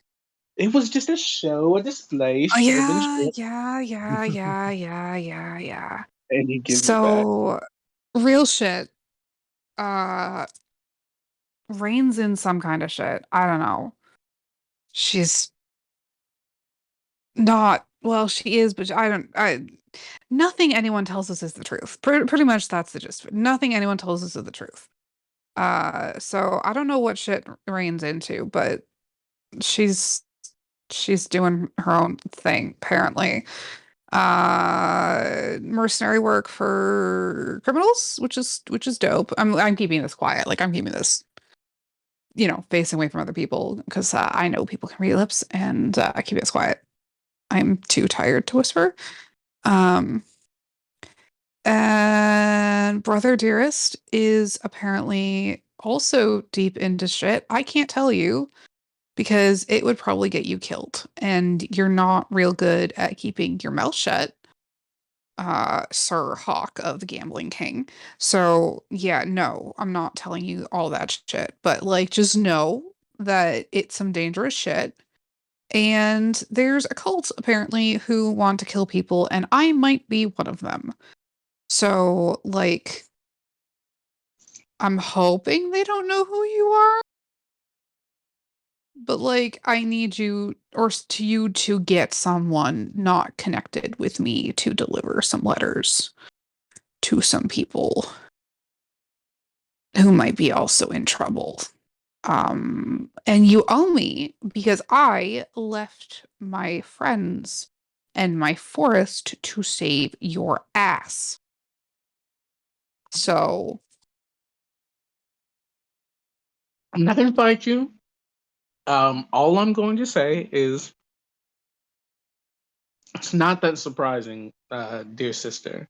It was just a show, a display. Oh Should have been yeah. and he gives it back. So real shit. Rain's in some kind of shit. I don't know. She's not well, she is, but nothing anyone tells us is the truth. Pretty much that's the gist of it. Nothing anyone tells us is the truth. So I don't know what shit Rain's into, but she's she's doing her own thing, apparently. Mercenary work for criminals, which is dope. I'm keeping this quiet. Like I'm keeping this, facing away from other people because I know people can read lips, and I keep this quiet. I'm too tired to whisper. Um, and Brother Dearest is apparently also deep into shit. I can't tell you because it would probably get you killed, and you're not real good at keeping your mouth shut, Sir Hawk of the Gambling King. So, yeah, no, I'm not telling you all that shit, but like, just know that it's some dangerous shit. And there's a cult apparently who want to kill people, and I might be one of them. So, like, I'm hoping they don't know who you are, but like, I need you to you to get someone not connected with me to deliver some letters to some people who might be also in trouble. And you owe me because I left my friends and my forest to save your ass. So, I'm not going to fight you. All I'm going to say is it's not that surprising, dear sister,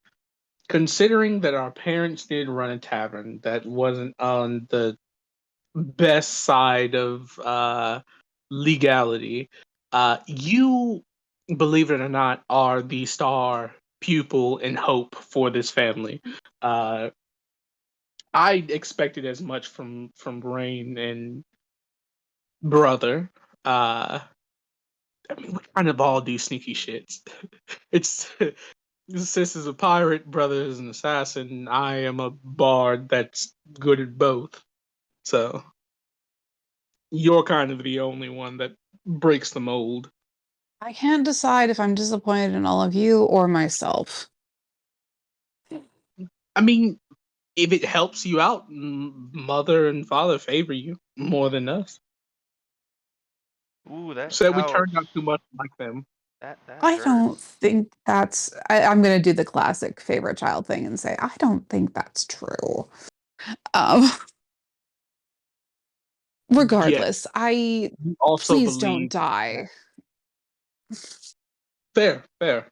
considering that our parents did run a tavern that wasn't on the best side of legality. You, believe it or not, are the star pupil and hope for this family. Uh, I expected as much from Rain and brother. I mean, we kind of all do sneaky shits. It's sis is a pirate, brother is an assassin. I am a bard that's good at both. So you're kind of the only one that breaks the mold. I can't decide if I'm disappointed in all of you or myself. I mean, if it helps you out, mother and father favor you more than us. Ooh, that So that we house. turned out too much like them. That I hurts. don't think that's. I'm going to do the classic favorite child thing and say, I don't think that's true. Um, Yeah, regardless, we also please don't believe die. fair.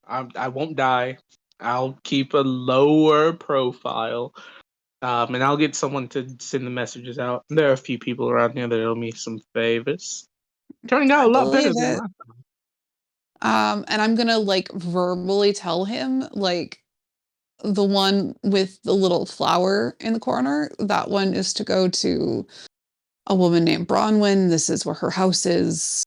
I won't die. I'll keep a lower profile. And I'll get someone to send the messages out. There are a few people around here that owe me some favors. Turning out I a lot better believe than it. last time. And I'm gonna like verbally tell him like the one with the little flower in the corner, that one is to go to a woman named Bronwyn. This is where her house is.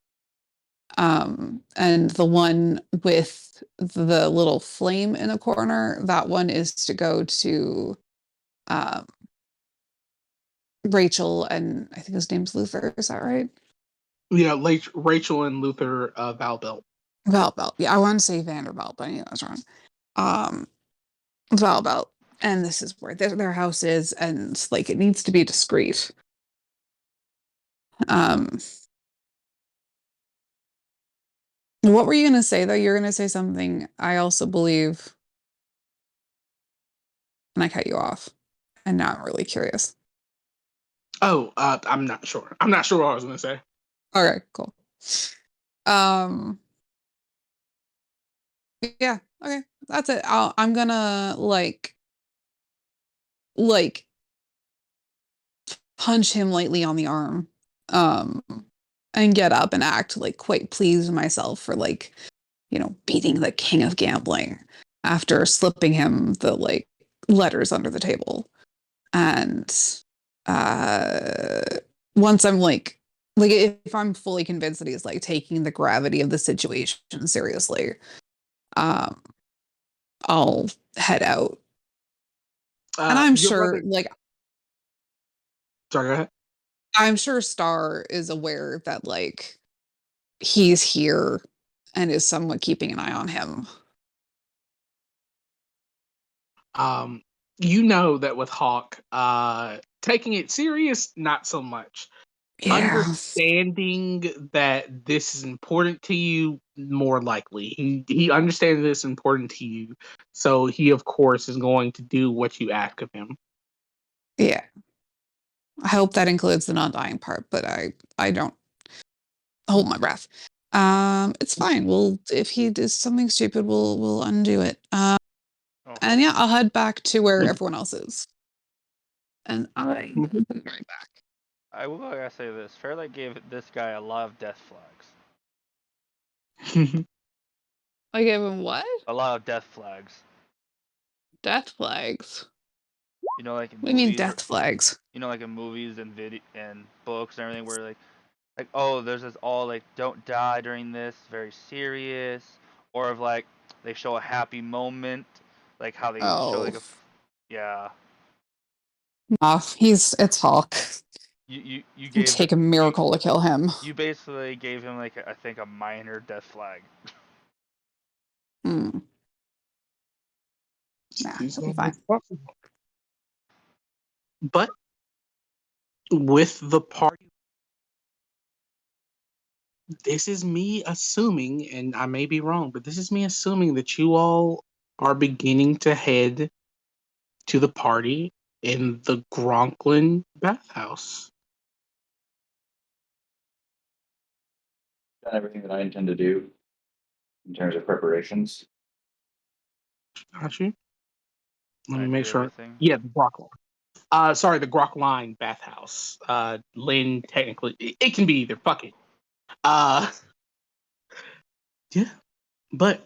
And the one with the little flame in the corner, that one is to go to um, Rachel, and I think his name's Luther. Is that right? Yeah, Rachel and Luther Valbelt. Valbelt. Yeah, I want to say Vanderbilt, but I knew I was wrong. Um, Valbelt. And this is where their house is, and like it needs to be discreet. Um, what were you gonna say though? You're gonna say something I also believe, and I cut you off. And now I'm really curious. Oh, I'm not sure. I'm not sure what I was going to say. All right, cool. Um, yeah, okay, that's it. I'm gonna like punch him lightly on the arm, um, and get up and act like quite pleased with myself for like, beating the king of gambling after slipping him the like letters under the table. And uh once I'm like if I'm fully convinced that he's like taking the gravity of the situation seriously, um I'll head out. And I'm Your sure brother. like Sorry, go ahead. I'm sure Star is aware that like he's here and is somewhat keeping an eye on him. Um, you know that with Hawk, taking it serious, not so much. Yeah. Understanding that this is important to you, more likely. He understands this is important to you, so he of course is going to do what you ask of him. Yeah. I hope that includes the non-dying part, but I don't hold my breath. It's fine. If he does something stupid, we'll undo it. And yeah, I'll head back to where everyone else is. And I will be right back. I will gotta say this. Fairlight gave this guy a lot of death flags. I gave him what? A lot of death flags. Death flags. You know, like in What do you mean movies. death flags? You know, like in movies and and books and everything, where like oh, there's this all like don't die during this, very serious, or if like they show a happy moment, like how they show Oh. like yeah. It's Hawk. You It'd gave take a miracle to kill him. you basically gave him like I think a minor death flag. Hmm. Nah, he'll be fine. But with the party, this is me assuming, and I may be wrong, but this is me assuming that you all are beginning to head to the party in the Gronklin bathhouse. Done everything that I intend to do in terms of preparations. Got you? Let me I make do sure. everything. Yeah, the Grock. Sorry, the Grock Line bathhouse. Lynn, technically, it can be either. Fuck it. Uh, yeah. But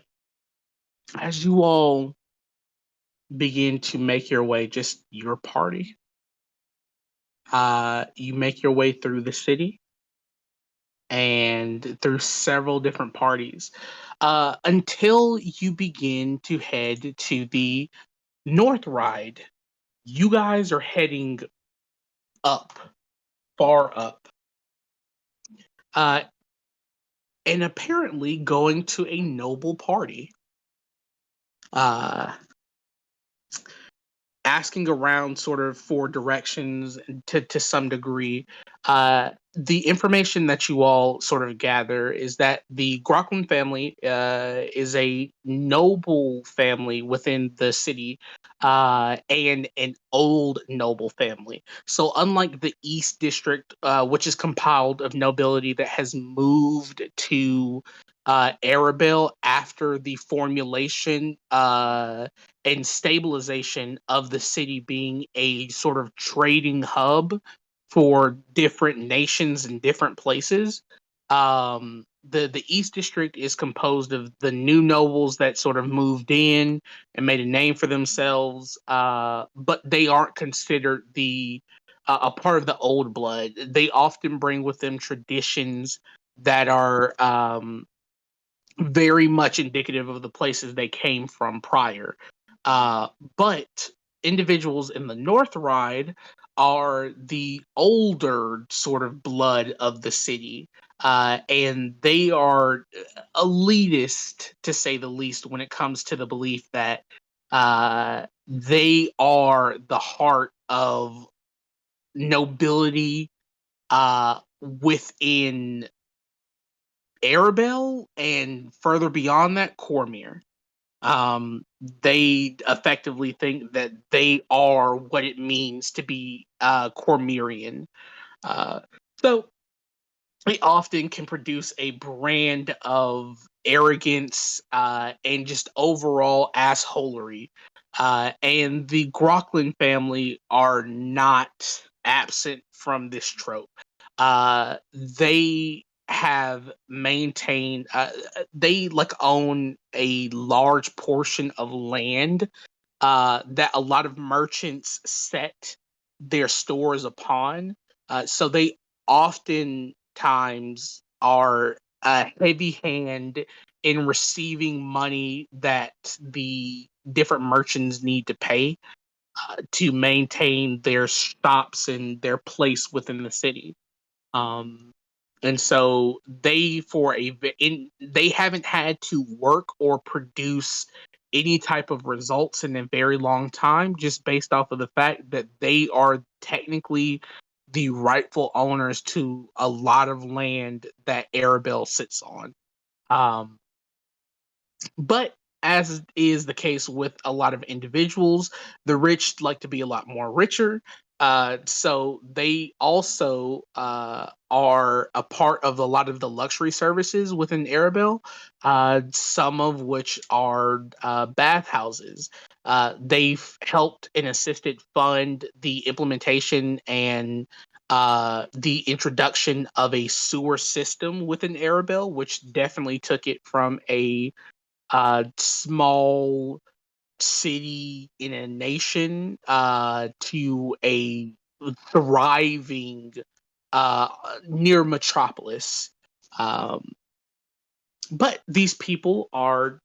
as you all begin to make your way, just your party, you make your way through the city and through several different parties until you begin to head to the North Ride. You guys are heading up, far up, uh, and apparently going to a noble party. Uh, Asking around sort of for directions to some degree. The information that you all sort of gather is that the Grocklin family is a noble family within the city and an old noble family. So, unlike the East District, which is compiled of nobility that has moved to Arabelle after the formulation and stabilization of the city being a sort of trading hub for different nations and different places. The East District is composed of the new nobles that sort of moved in and made a name for themselves, but they aren't considered a part of the old blood. They often bring with them traditions that are very much indicative of the places they came from prior. But individuals in the North Ride are the older sort of blood of the city. And they are elitist, to say the least, when it comes to the belief that they are the heart of nobility within Arabelle and further beyond that, Cormier. They effectively think that they are what it means to be Cormerian. Uh, so they often can produce a brand of arrogance and just overall assholery. And the Grocklin family are not absent from this trope. They have maintained, they like own a large portion of land that a lot of merchants set their stores upon. So they oftentimes are a heavy hand in receiving money that the different merchants need to pay to maintain their shops and their place within the city. Um, and so they haven't had to work or produce any type of results in a very long time, just based off of the fact that they are technically the rightful owners to a lot of land that Arabelle sits on. Um, but as is the case with a lot of individuals, the rich like to be a lot more richer. So they also are a part of a lot of the luxury services within Arabelle, some of which are bathhouses. They've helped and assisted fund the implementation and the introduction of a sewer system within Arabelle, which definitely took it from a small city in a nation to a thriving uh, near metropolis. Um, but these people are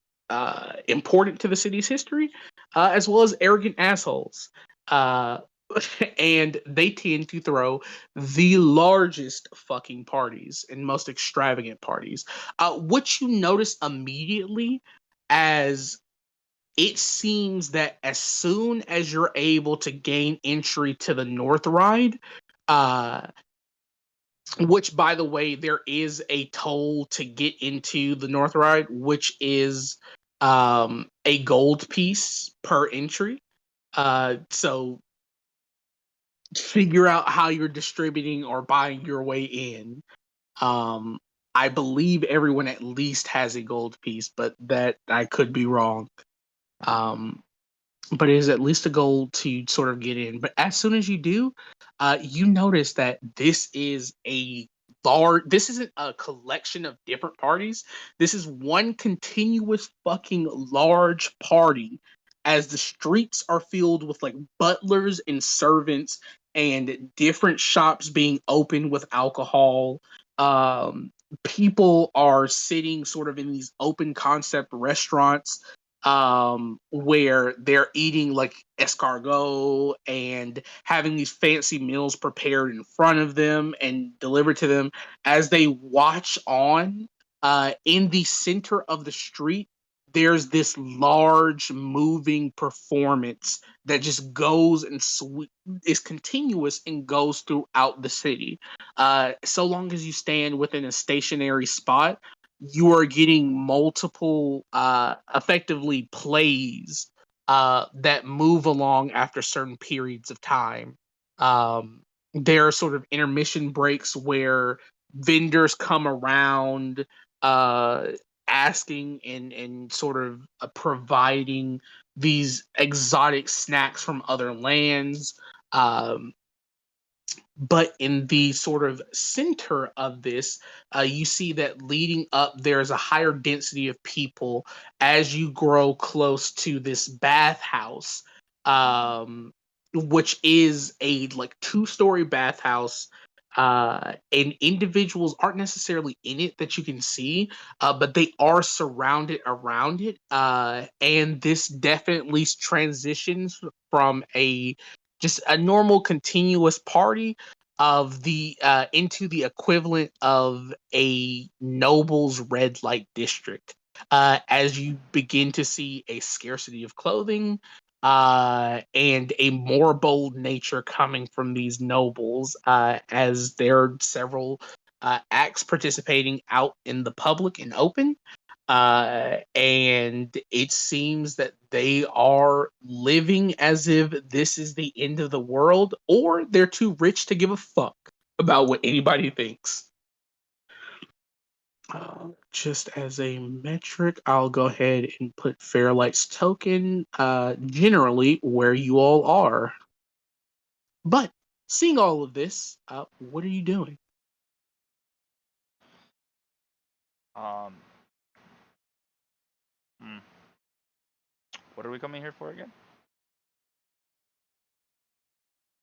important to the city's history, as well as arrogant assholes. Uh, and they tend to throw the largest fucking parties and most extravagant parties. What you notice immediately, as it seems that as soon as you're able to gain entry to the North Ride, uh, which, by the way, there is a toll to get into the North Ride, which is a gold piece per entry. So figure out how you're distributing or buying your way in. Um, I believe everyone at least has a gold piece, but that I could be wrong. Um, but it is at least a goal to sort of get in. But as soon as you do, you notice that this is a large. This isn't a collection of different parties. This is one continuous fucking large party. As the streets are filled with like butlers and servants and different shops being opened with alcohol. People are sitting sort of in these open concept restaurants where they're eating like escargot and having these fancy meals prepared in front of them and delivered to them as they watch on. In the center of the street, there's this large moving performance that just goes and is continuous and goes throughout the city. So long as you stand within a stationary spot, you are getting multiple effectively plays that move along after certain periods of time. There are sort of intermission breaks where vendors come around uh, asking and sort of providing these exotic snacks from other lands. Um, but in the sort of center of this, you see that leading up, there's a higher density of people as you grow close to this bathhouse, which is a like two-story bathhouse. And individuals aren't necessarily in it that you can see, but they are surrounded around it. And this definitely transitions from a just a normal continuous party of the into the equivalent of a noble's red light district, as you begin to see a scarcity of clothing and a more bold nature coming from these nobles, as there are several acts participating out in the public and open. And it seems that they are living as if this is the end of the world, or they're too rich to give a fuck about what anybody thinks. Just as a metric, I'll go ahead and put Fairlight's token generally where you all are. But seeing all of this, what are you doing? Um, hmm. What are we coming here for again?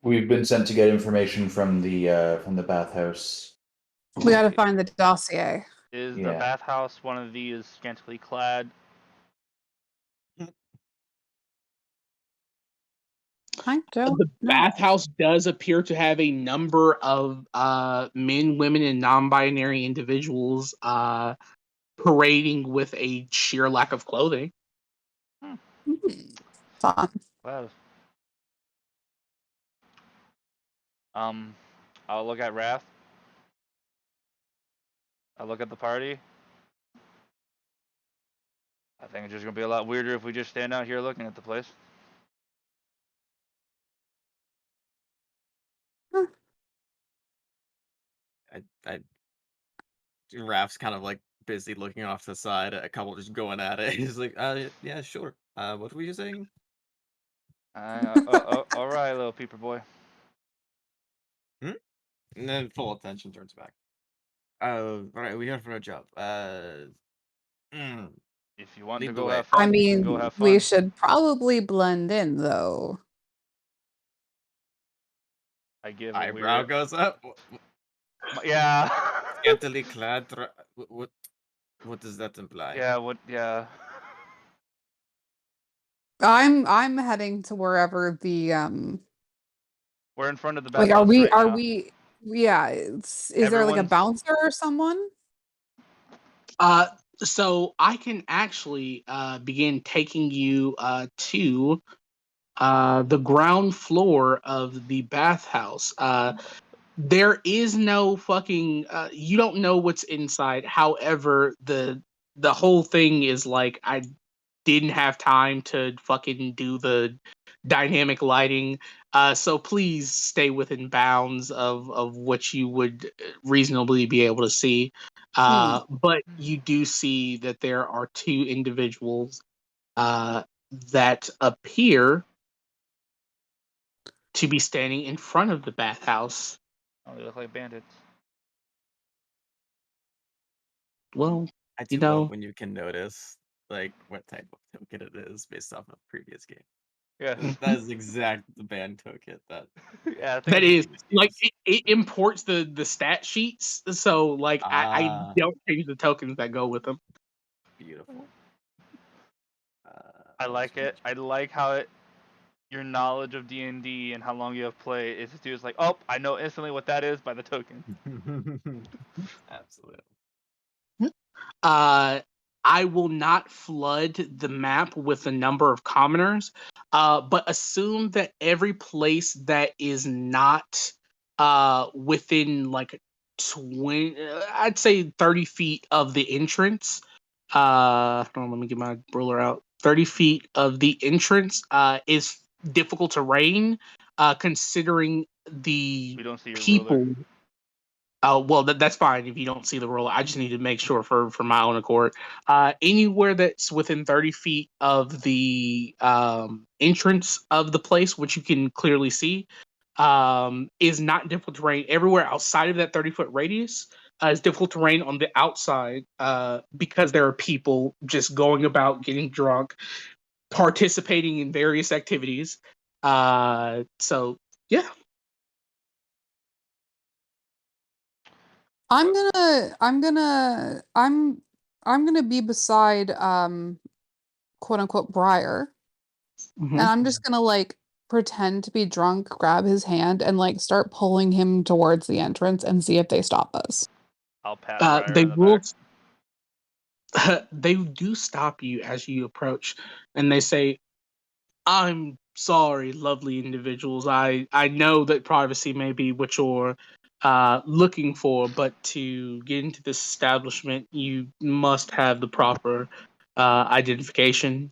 We've been sent to get information from the bathhouse. We got to find the dossier. Is the Yeah. bathhouse one of these scantily clad? I don't The know. bathhouse does appear to have a number of men, women, and non-binary individuals parading with a sheer lack of clothing. Fun. Well, I'll look at Wrath. I'll look at the party. I think it's just gonna be a lot weirder if we just stand out here looking at the place. I Raph's kind of like busy looking off to the side. A couple just going at it. He's like, yeah, sure. What were you saying? All right, little peeper boy. And then full attention turns back. All right, we're here for a job. If you want Lead to the go way. have I fun, you can go mean, have we fun. should probably blend in, though. I give a Eyebrow weird. goes up. Yeah. Scantily clad. What does that imply? Yeah. What? Yeah. I'm heading to wherever the We're in front of the like are bathhouse we right now. yeah, is there like a Everyone's. bouncer or someone? So I can actually begin taking you to the ground floor of the bathhouse. There is no fucking. You don't know what's inside. However, the whole thing is like I didn't have time to fucking do the dynamic lighting. So please stay within bounds of what you would reasonably be able to see. But you do see that there are two individuals that appear to be standing in front of the bathhouse. Oh, they look like bandits. Well, I you do love know, when you can notice like what type of token it is based off of previous game. Yeah. That is exact the band token that Yeah. I think that it's. is was like used. it imports the stat sheets, so like I Ah, don't change the tokens that go with them. beautiful. I like it. I like how it. Your knowledge of D&D and how long you have played is just like, oh, I know instantly what that is by the token. Absolutely. I will not flood the map with a number of commoners, but assume that every place that is not within like 20, I'd say 30 feet of the entrance. Hold on, let me get my ruler out. 30 feet of the entrance is difficult terrain, considering the We don't see your ruler. people. Well, that's fine if you don't see the roll. I just need to make sure for my own accord. Anywhere that's within 30 feet of the entrance of the place, which you can clearly see, is not difficult terrain. Everywhere outside of that 30-foot radius is difficult terrain on the outside because there are people just going about getting drunk, participating in various activities. So, yeah. I'm gonna be beside quote unquote Briar, Mhm. and I'm just gonna like pretend to be drunk, grab his hand, and like start pulling him towards the entrance and see if they stop us. I'll pat Briar They on the will. back. They do stop you as you approach, and they say, "I'm sorry, lovely individuals. I know that privacy may be what you're looking for, but to get into this establishment, you must have the proper identification.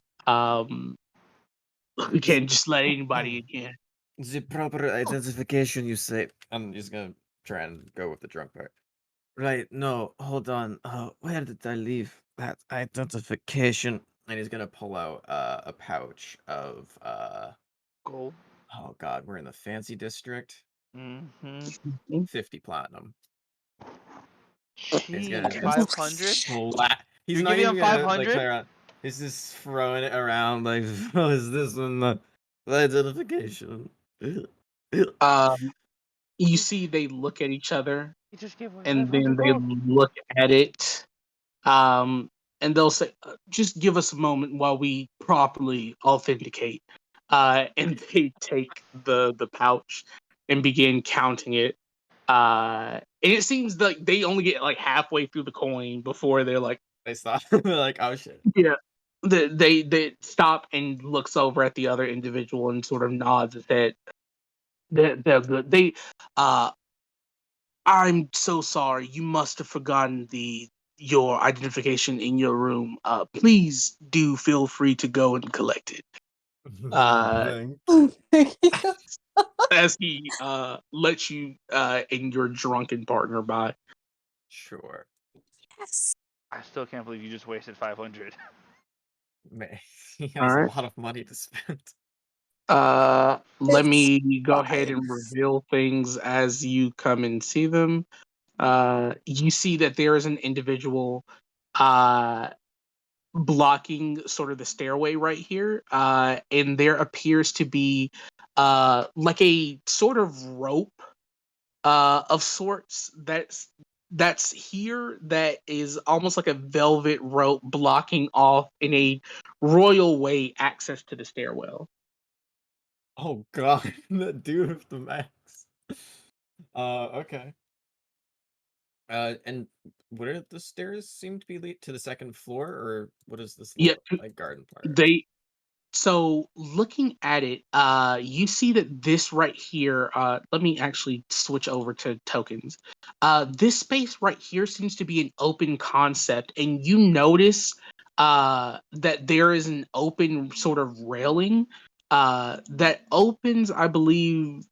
We can't just let anybody in here." The proper identification, you say. I'm just gonna try and go with the drunk part. Right, no, hold on. Where did I leave that identification? And he's gonna pull out a pouch of Gold. oh god, we're in the fancy district. Mm-hmm. 50 platinum. He's gonna Jeez, just 500? he's You're not giving him even gonna like 500? play around. He's just throwing it around like, oh, is this one the identification? You see, they look at each other, He just gave away and 500 then they gold. look at it. And they'll say, "Just give us a moment while we properly authenticate." And they take the pouch and begin counting it. And it seems like they only get like halfway through the coin before they're like, They stop. They're like, oh shit. "Yeah." They stop and looks over at the other individual and sort of nods his head. They're good. I'm so sorry. You must have forgotten your identification in your room. Please do feel free to go and collect it. Thanks. Oh, thank you. As he lets you and your drunken partner by. Sure. Yes. I still can't believe you just wasted 500. Man, he All has a right. lot of money to spend. Let It's me go ahead fine. and reveal things as you come and see them. You see that there is an individual uh, blocking sort of the stairway right here, and there appears to be like a sort of rope of sorts that's here that is almost like a velvet rope blocking off in a royal way access to the stairwell. Oh god, the dude with the max. Okay. And what are the stairs seem to be lead to the second floor, or what is this Yeah, little like garden part? they so looking at it, you see that this right here, let me actually switch over to tokens. This space right here seems to be an open concept, and you notice that there is an open sort of railing that opens, I believe,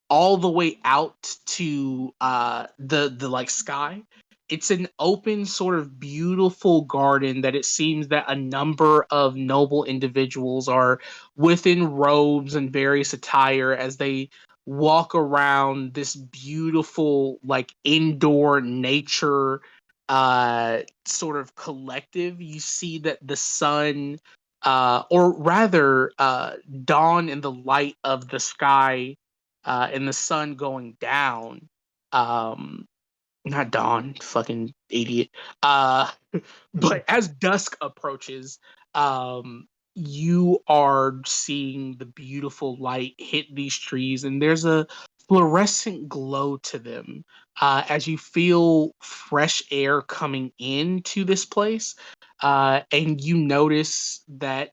all the way out to the like sky. It's an open sort of beautiful garden that it seems that a number of noble individuals are within robes and various attire as they walk around this beautiful like indoor nature sort of collective. You see that the sun or rather dawn in the light of the sky and the sun going down. Um, Not dawn, fucking idiot. Uh, but as dusk approaches, um, you are seeing the beautiful light hit these trees, and there's a fluorescent glow to them as you feel fresh air coming into this place. And you notice that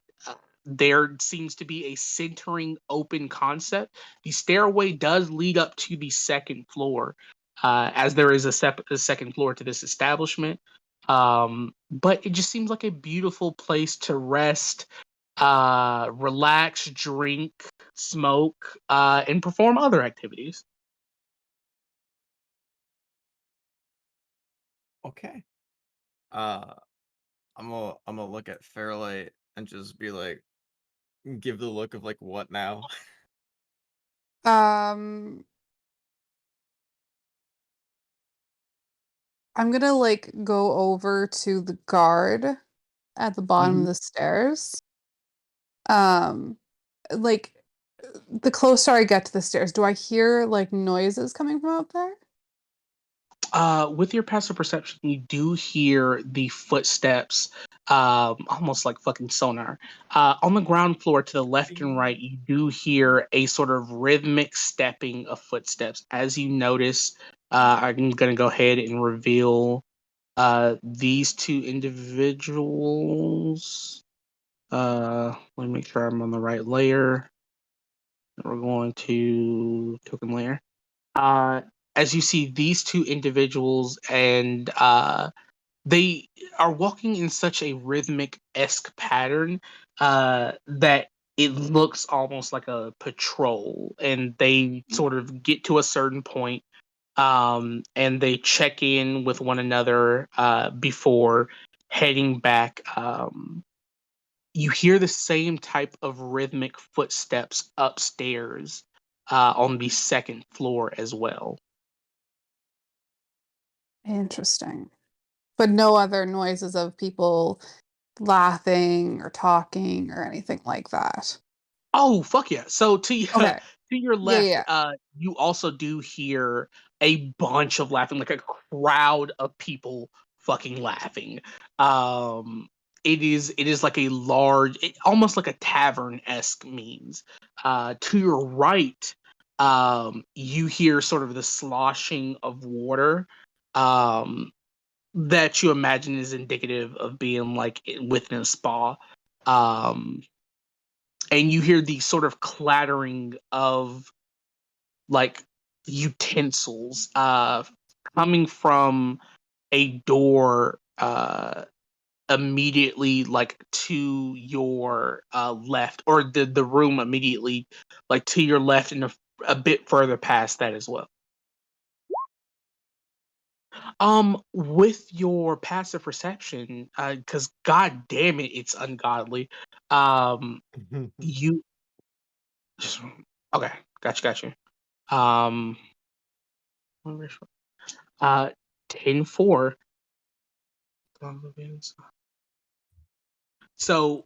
there seems to be a centering open concept. The stairway does lead up to the second floor, as there is a second floor to this establishment. But it just seems like a beautiful place to rest, relax, drink, smoke, and perform other activities. Okay. Uh, I'm gonna look at Fairlight and just be like, give the look of like, what now? Um, I'm gonna like go over to the guard at the bottom of Mhm. the stairs. Um, like the closer I get to the stairs, do I hear like noises coming from out there? With your passive perception, you do hear the footsteps, almost like fucking sonar. On the ground floor to the left and right, Ding. you do hear a sort of rhythmic stepping of footsteps. As you notice, I'm gonna go ahead and reveal these two individuals. Let me make sure I'm on the right layer. We're going to token layer. Uh, as you see these two individuals, and they are walking in such a rhythmic esque pattern that it looks almost like a patrol, and they sort of get to a certain point, and they check in with one another before heading back. You hear the same type of rhythmic footsteps upstairs on the second floor as well. Interesting. But no other noises of people laughing or talking or anything like that. Oh, fuck yeah. So Okay. to your Yeah, left, yeah. you also do hear a bunch of laughing, like a crowd of people fucking laughing. Um, it is like a large, almost like a tavern-esque means. To your right, you hear sort of the sloshing of water. Um, that you imagine is indicative of being like within a spa. and you hear the sort of clattering of like utensils coming from a door immediately like to your left, or the room immediately like to your left, and a bit further past that as well. With your passive perception, because god damn it, it's ungodly. You okay, gotcha. Um, uh, 10-4. So,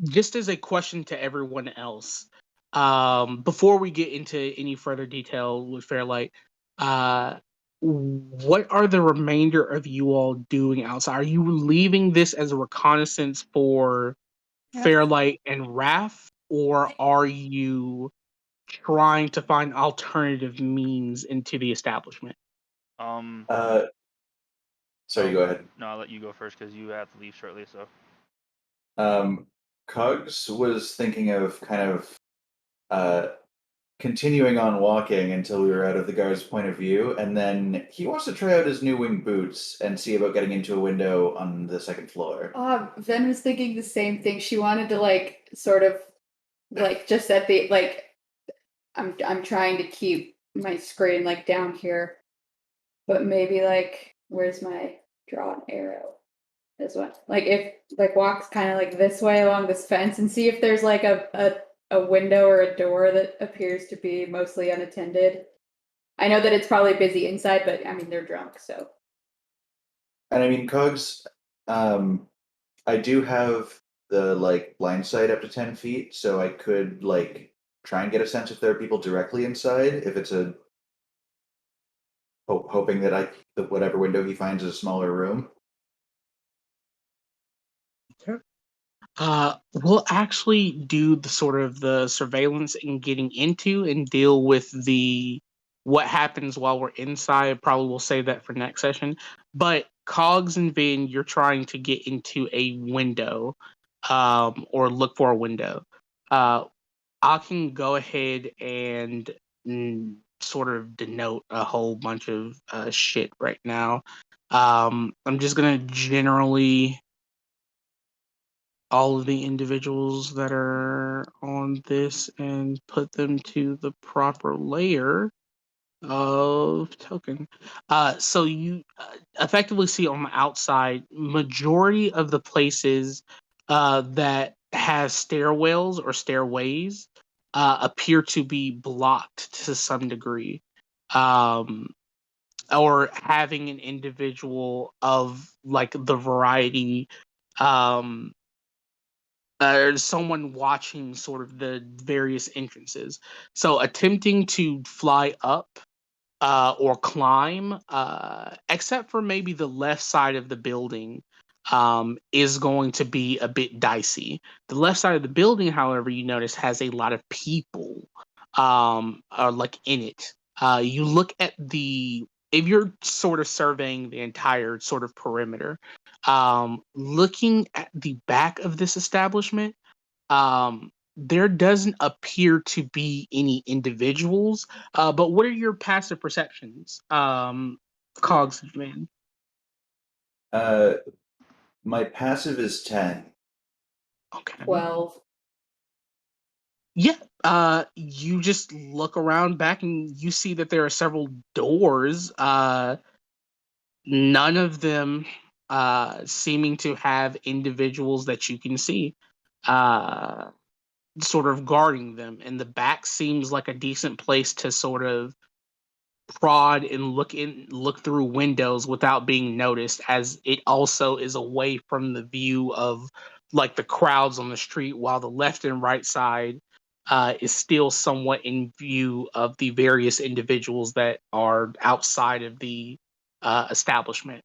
just as a question to everyone else, before we get into any further detail with Fairlight, uh, what are the remainder of you all doing outside? Are you leaving this as a reconnaissance for Yep. Fairlight and Raph, or are you trying to find alternative means into the establishment? Um, Sorry, go ahead. No, I'll let you go first because you have to leave shortly. So Cogs was thinking of kind of continuing on walking until we were out of the guard's point of view, and then he wants to try out his new wing boots and see about getting into a window on the second floor. Ven was thinking the same thing. She wanted to like sort of like just at the like I'm trying to keep my screen like down here, but maybe like where's my drawn arrow? This one. Like if like walks kind of like this way along this fence and see if there's like a window or a door that appears to be mostly unattended. I know that it's probably busy inside, but I mean they're drunk, so. And I mean, Cogs, I do have the like blind sight up to 10 feet, so I could like try and get a sense if there are people directly inside. If it's a hoping that whatever window he finds is a smaller room. We'll actually do the sort of the surveillance and getting into and deal with the what happens while we're inside. Probably we'll save that for next session. But Cogs and Vin, you're trying to get into a window, or look for a window. I can go ahead and sort of denote a whole bunch of shit right now. I'm just gonna generally all of the individuals that are on this and put them to the proper layer of token. So you effectively see on the outside, majority of the places that has stairwells or stairways appear to be blocked to some degree. Or having an individual of like the variety um someone watching sort of the various entrances. So attempting to fly up or climb, except for maybe the left side of the building, is going to be a bit dicey. The left side of the building, however, you notice has a lot of people like in it. You look at the if you're sort of surveying the entire sort of perimeter, looking at the back of this establishment, there doesn't appear to be any individuals. But what are your passive perceptions, Cogs man? My passive is 10. Okay. 12. Yeah. You just look around back and you see that there are several doors. None of them seeming to have individuals that you can see. Sort of guarding them, and the back seems like a decent place to sort of prod and look through windows without being noticed, as it also is away from the view of like the crowds on the street, while the left and right side is still somewhat in view of the various individuals that are outside of the establishment.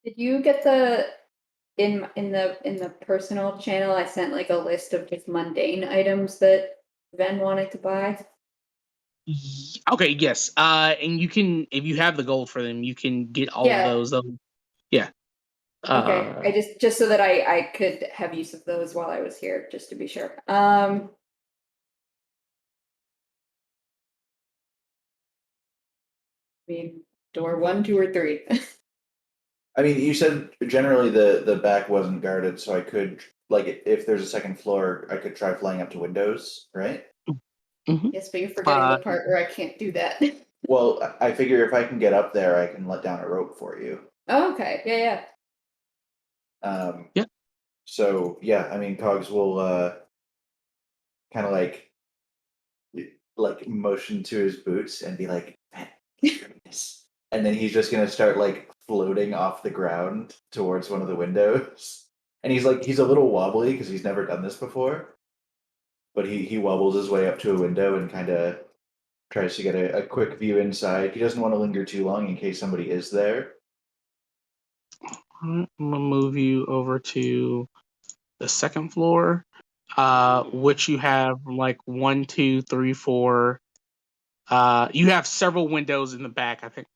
Did you get the in the personal channel? I sent like a list of just mundane items that Ven wanted to buy. Okay, yes. And you can, if you have the gold for them, you can get all of Yeah. those. Yeah. Okay. I just so that I could have use of those while I was here, just to be sure. I mean, door 1, 2, or 3. I mean, you said generally the back wasn't guarded, so I could like if there's a second floor, I could try flying up to windows, right? Mhm. Yes, but you're forgetting Uh, the part where I can't do that. Well, I figure if I can get up there, I can let down a rope for you. Oh, okay. Yeah, Yeah. So yeah, I mean, Cogs will kind of like motion to his boots and be like, "Man, goodness." And then he's just gonna start like floating off the ground towards one of the windows. And he's a little wobbly because he's never done this before, but he wobbles his way up to a window and kind of tries to get a quick view inside. He doesn't want to linger too long in case somebody is there. I'm gonna move you over to the second floor, which you have like 1, 2, 3, 4. You have several windows in the back. I think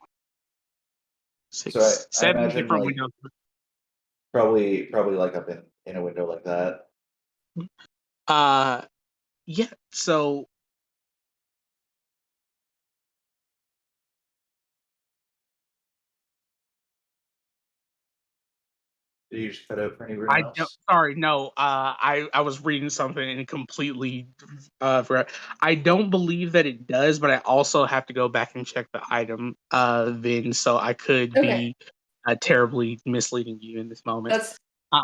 So I, six, I 7 imagine different like windows. probably like up in a window like that. Uh, yeah. So Did you just cut out for anyone I don't. else? Sorry, no. I was reading something and completely forgot. I don't believe that it does, but I also have to go back and check the item. Then, so I could yeah. Okay. be terribly misleading you in this moment.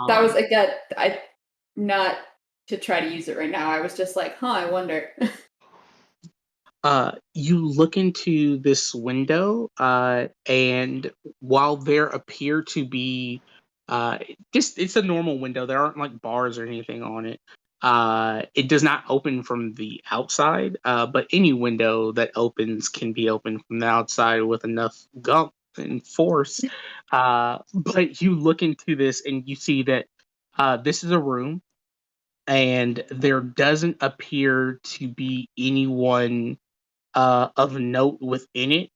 That was Um, again. I not to try to use it right now. I was just like, huh. I wonder. you look into this window, and while there appear to be, just it's a normal window. There aren't like bars or anything on it. It does not open from the outside, but any window that opens can be opened from the outside with enough gump and force. But you look into this and you see that this is a room, and there doesn't appear to be anyone of note within it.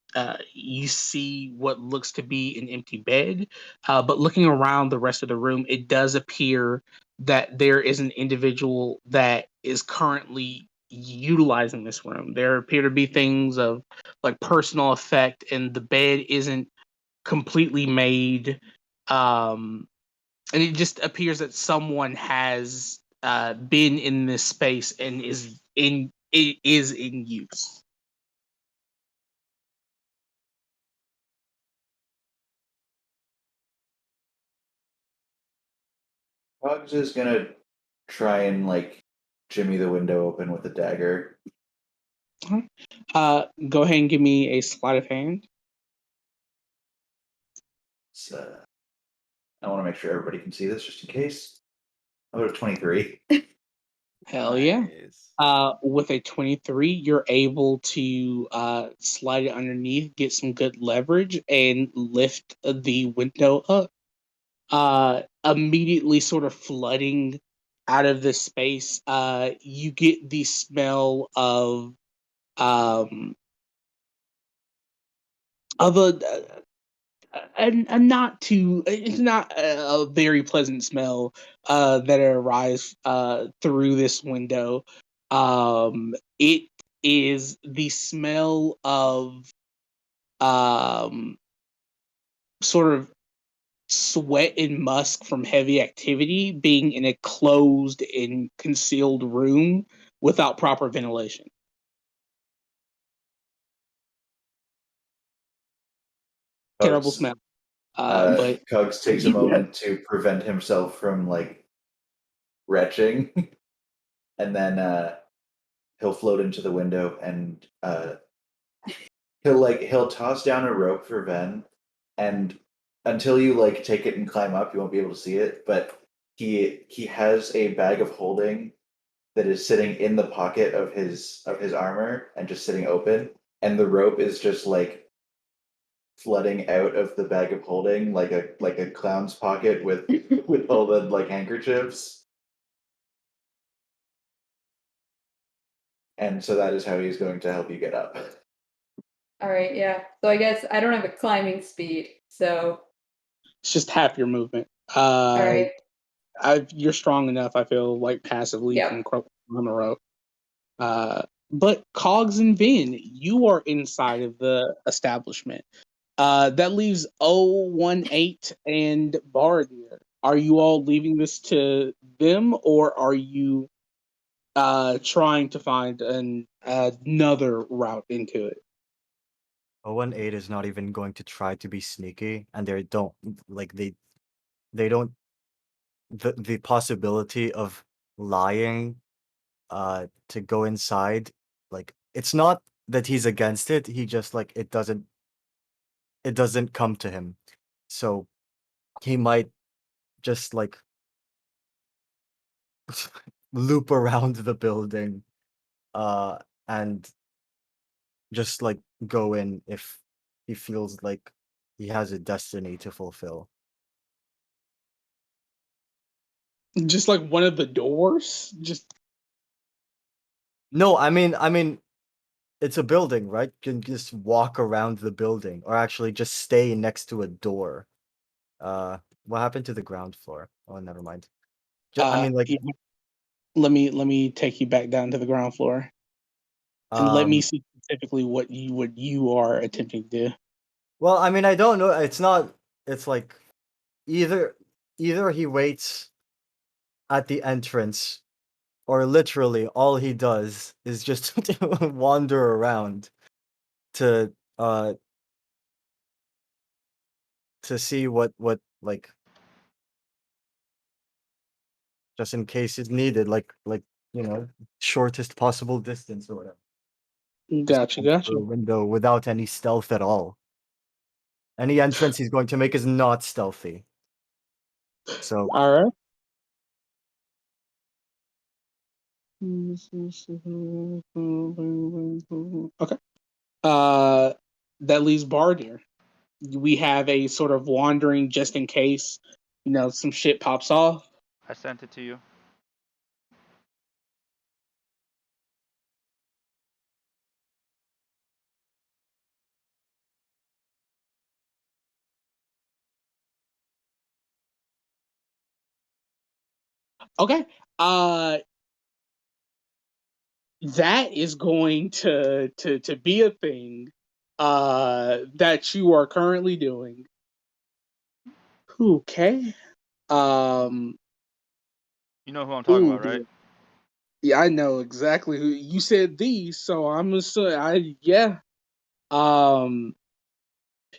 You see what looks to be an empty bed, but looking around the rest of the room, it does appear that there is an individual that is currently utilizing this room. There appear to be things of like personal effect, and the bed isn't completely made. And it just appears that someone has been in this space and is in use. Cogs is gonna try and like jimmy the window open with a dagger. Go ahead and give me a sleight of hand. So I want to make sure everybody can see this just in case. I would have 23. Hell yeah. Nice. With a 23, you're able to slide it underneath, get some good leverage, and lift the window up. Immediately sort of flooding out of this space, you get the smell um, of a not too it's not a very pleasant smell that arrives through this window. It is the smell of um sort of sweat and musk from heavy activity being in a closed and concealed room without proper ventilation. Terrible Cogs smell. But Cogs takes a yeah. moment to prevent himself from like retching, and then he'll float into the window and he'll toss down a rope for Ven, and until you like take it and climb up, you won't be able to see it. But he has a bag of holding that is sitting in the pocket of his armor and just sitting open, and the rope is just like flooding out of the bag of holding like a clown's pocket with all the like handkerchiefs. and so that is how he's going to help you get up. All right, yeah. So I guess I don't have a climbing speed, so It's just half your movement. all right. You're strong enough. I feel like passively you Yep. can climb a rope. But Cogs and Vin, you are inside of the establishment. That leaves 018 and Bardir. Are you all leaving this to them, or are you trying to find another route into it? 018 is not even going to try to be sneaky, and they don't like they don't the possibility of lying to go inside, like it's not that he's against it, he just like it doesn't come to him. So he might just like loop around the building and just like go in if he feels like he has a destiny to fulfill. Just like one of the doors? Just No, I mean it's a building, right? You can just walk around the building or actually just stay next to a door. What happened to the ground floor? Oh, never mind. I mean like yeah. Let me take you back down to the ground floor and let me um see specifically what you are attempting to do. well, I mean I don't know. It's not it's like either he waits at the entrance or literally all he does is just wander around to uh to see what like just in case it's needed, like you know, shortest possible distance or whatever. Just Gotcha, go through a gotcha. window without any stealth at all. Any entrance he's going to make is not stealthy. So All right. Okay. That leaves Bardir. We have a sort of wandering just in case, some shit pops off. I sent it to you. Okay. Uh that is going to be a thing that you are currently doing. Okay. Um You know who I'm talking ooh, about, right? yeah, I know exactly who you said these, so I'm assuming yeah. Um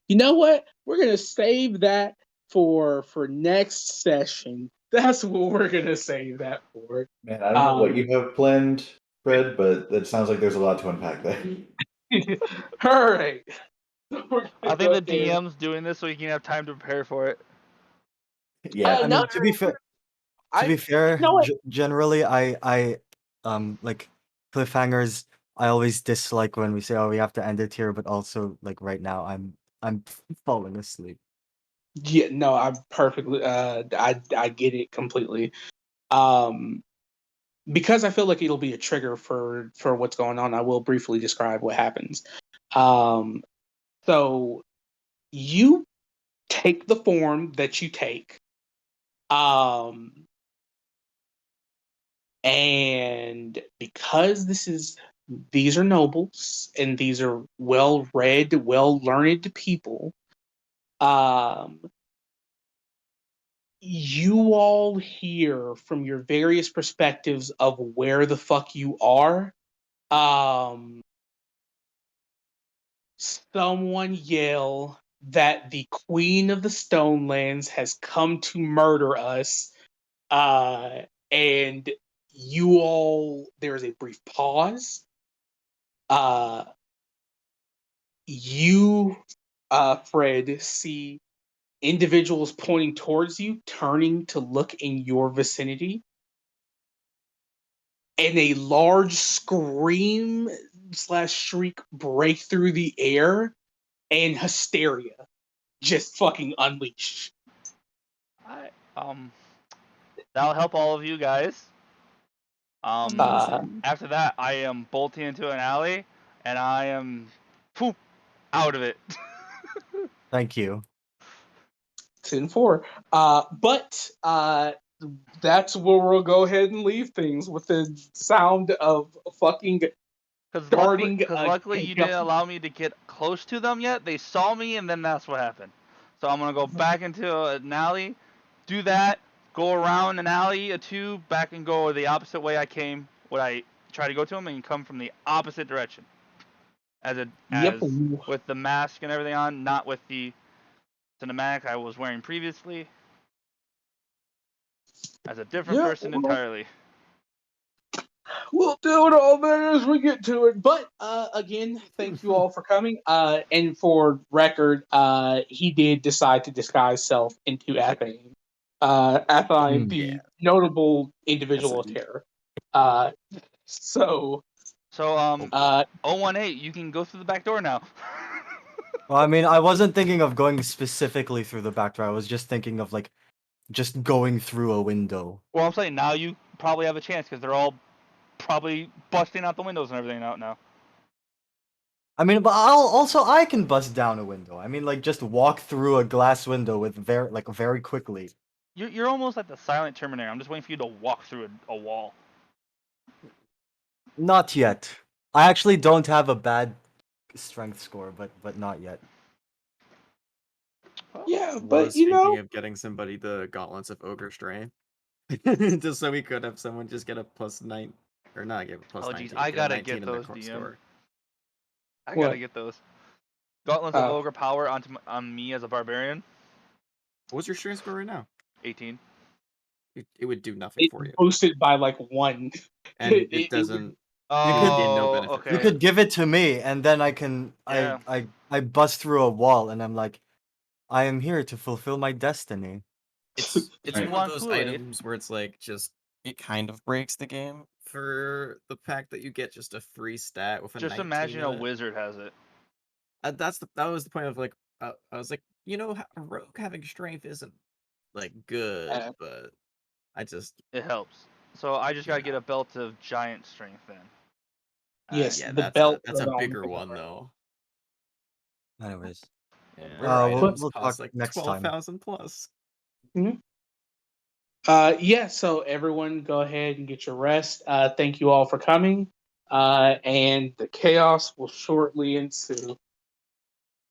you know what? We're gonna save that for next session. That's what we're gonna save that for. Man, I don't know what Um you have planned, Fred, but it sounds like there's a lot to unpack there. all right. We're I gonna think go the ahead. DM's doing this so he can have time to prepare for it. Yeah, I No, mean to I be fair, you know what? generally I like cliffhangers I always dislike when we say, oh, we have to end it here, but also like right now I'm falling asleep. Yeah, no, I'm perfectly I get it completely. Um because I feel like it'll be a trigger for what's going on, I will briefly describe what happens. Um so you take the form that you take. Um and because these are nobles and these are well read, well learned people, um you all hear from your various perspectives of where the fuck you are. Um, someone yell that the Queen of the Stonelands has come to murder us. And there's a brief pause. Uh, you, Fred, see individuals pointing towards you, turning to look in your vicinity, and a large scream slash shriek break through the air, and hysteria just fucking unleashed. I that'll help all of you guys. Amazing. After that, I am bolting into an alley, and I am, poop, out of it. Thank you. 10-4. But that's where we'll go ahead and leave things with the sound of fucking darting. Because luckily you didn't allow me to get close to them yet. They saw me, and then that's what happened. So I'm gonna go back into an alley, do that, go around an alley, a tube, back and go the opposite way I came. When I try to go to them, and come from the opposite direction. As Yep. with the mask and everything on, not with the cinematic I was wearing previously. As a different person entirely. We'll do it all that as we get to it. But again, thank you all for coming. And for record, he did decide to disguise self into Athane. Athane, the notable individual of terror. So 018, you can go through the back door now. Well, I mean, I wasn't thinking of going specifically through the back door. I was just thinking of like just going through a window. Well, I'm saying now you probably have a chance because they're all probably busting out the windows and everything out now. I mean, but I can bust down a window. I mean, like just walk through a glass window with very quickly. You're almost like the silent Terminator. I'm just waiting for you to walk through a wall. Not yet. I actually don't have a bad strength score, but not yet. yeah, Was but thinking of getting somebody the Gauntlets of Ogre Strain. Just so we could have someone just get a +9 or not get a plus Oh 19. jeez, I gotta get those, DM. I gotta get those. Gauntlets of Ogre power on me as a barbarian. What's your strength score right now? 18. It would do nothing for you. Boosted by like 1. And it doesn't. Oh, no benefit. okay. You could give it to me, and then I can I bust through a wall, and I'm like, I am here to fulfill my destiny. It's You one of want those Kool-Aid? items where it's like just it kind of breaks the game for the fact that you get just a free stat with a Just 19 imagine a in it. wizard has it. That was the point of like I was like, you know, a rogue having strength isn't like good, but it helps. So I just gotta get a belt of giant strength then. Yes, yeah, the belt. that's a bigger one though. Anyways, And rare items we'll cost talk like next time. 12,000 plus. Yeah, so everyone go ahead and get your rest. Thank you all for coming. And the chaos will shortly ensue.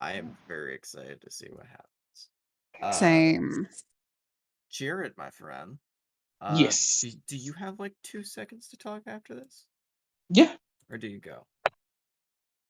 I am very excited to see what happens. Same. Jared, my friend. Yes. Do you have like 2 seconds to talk after this? Yeah. Or do you go?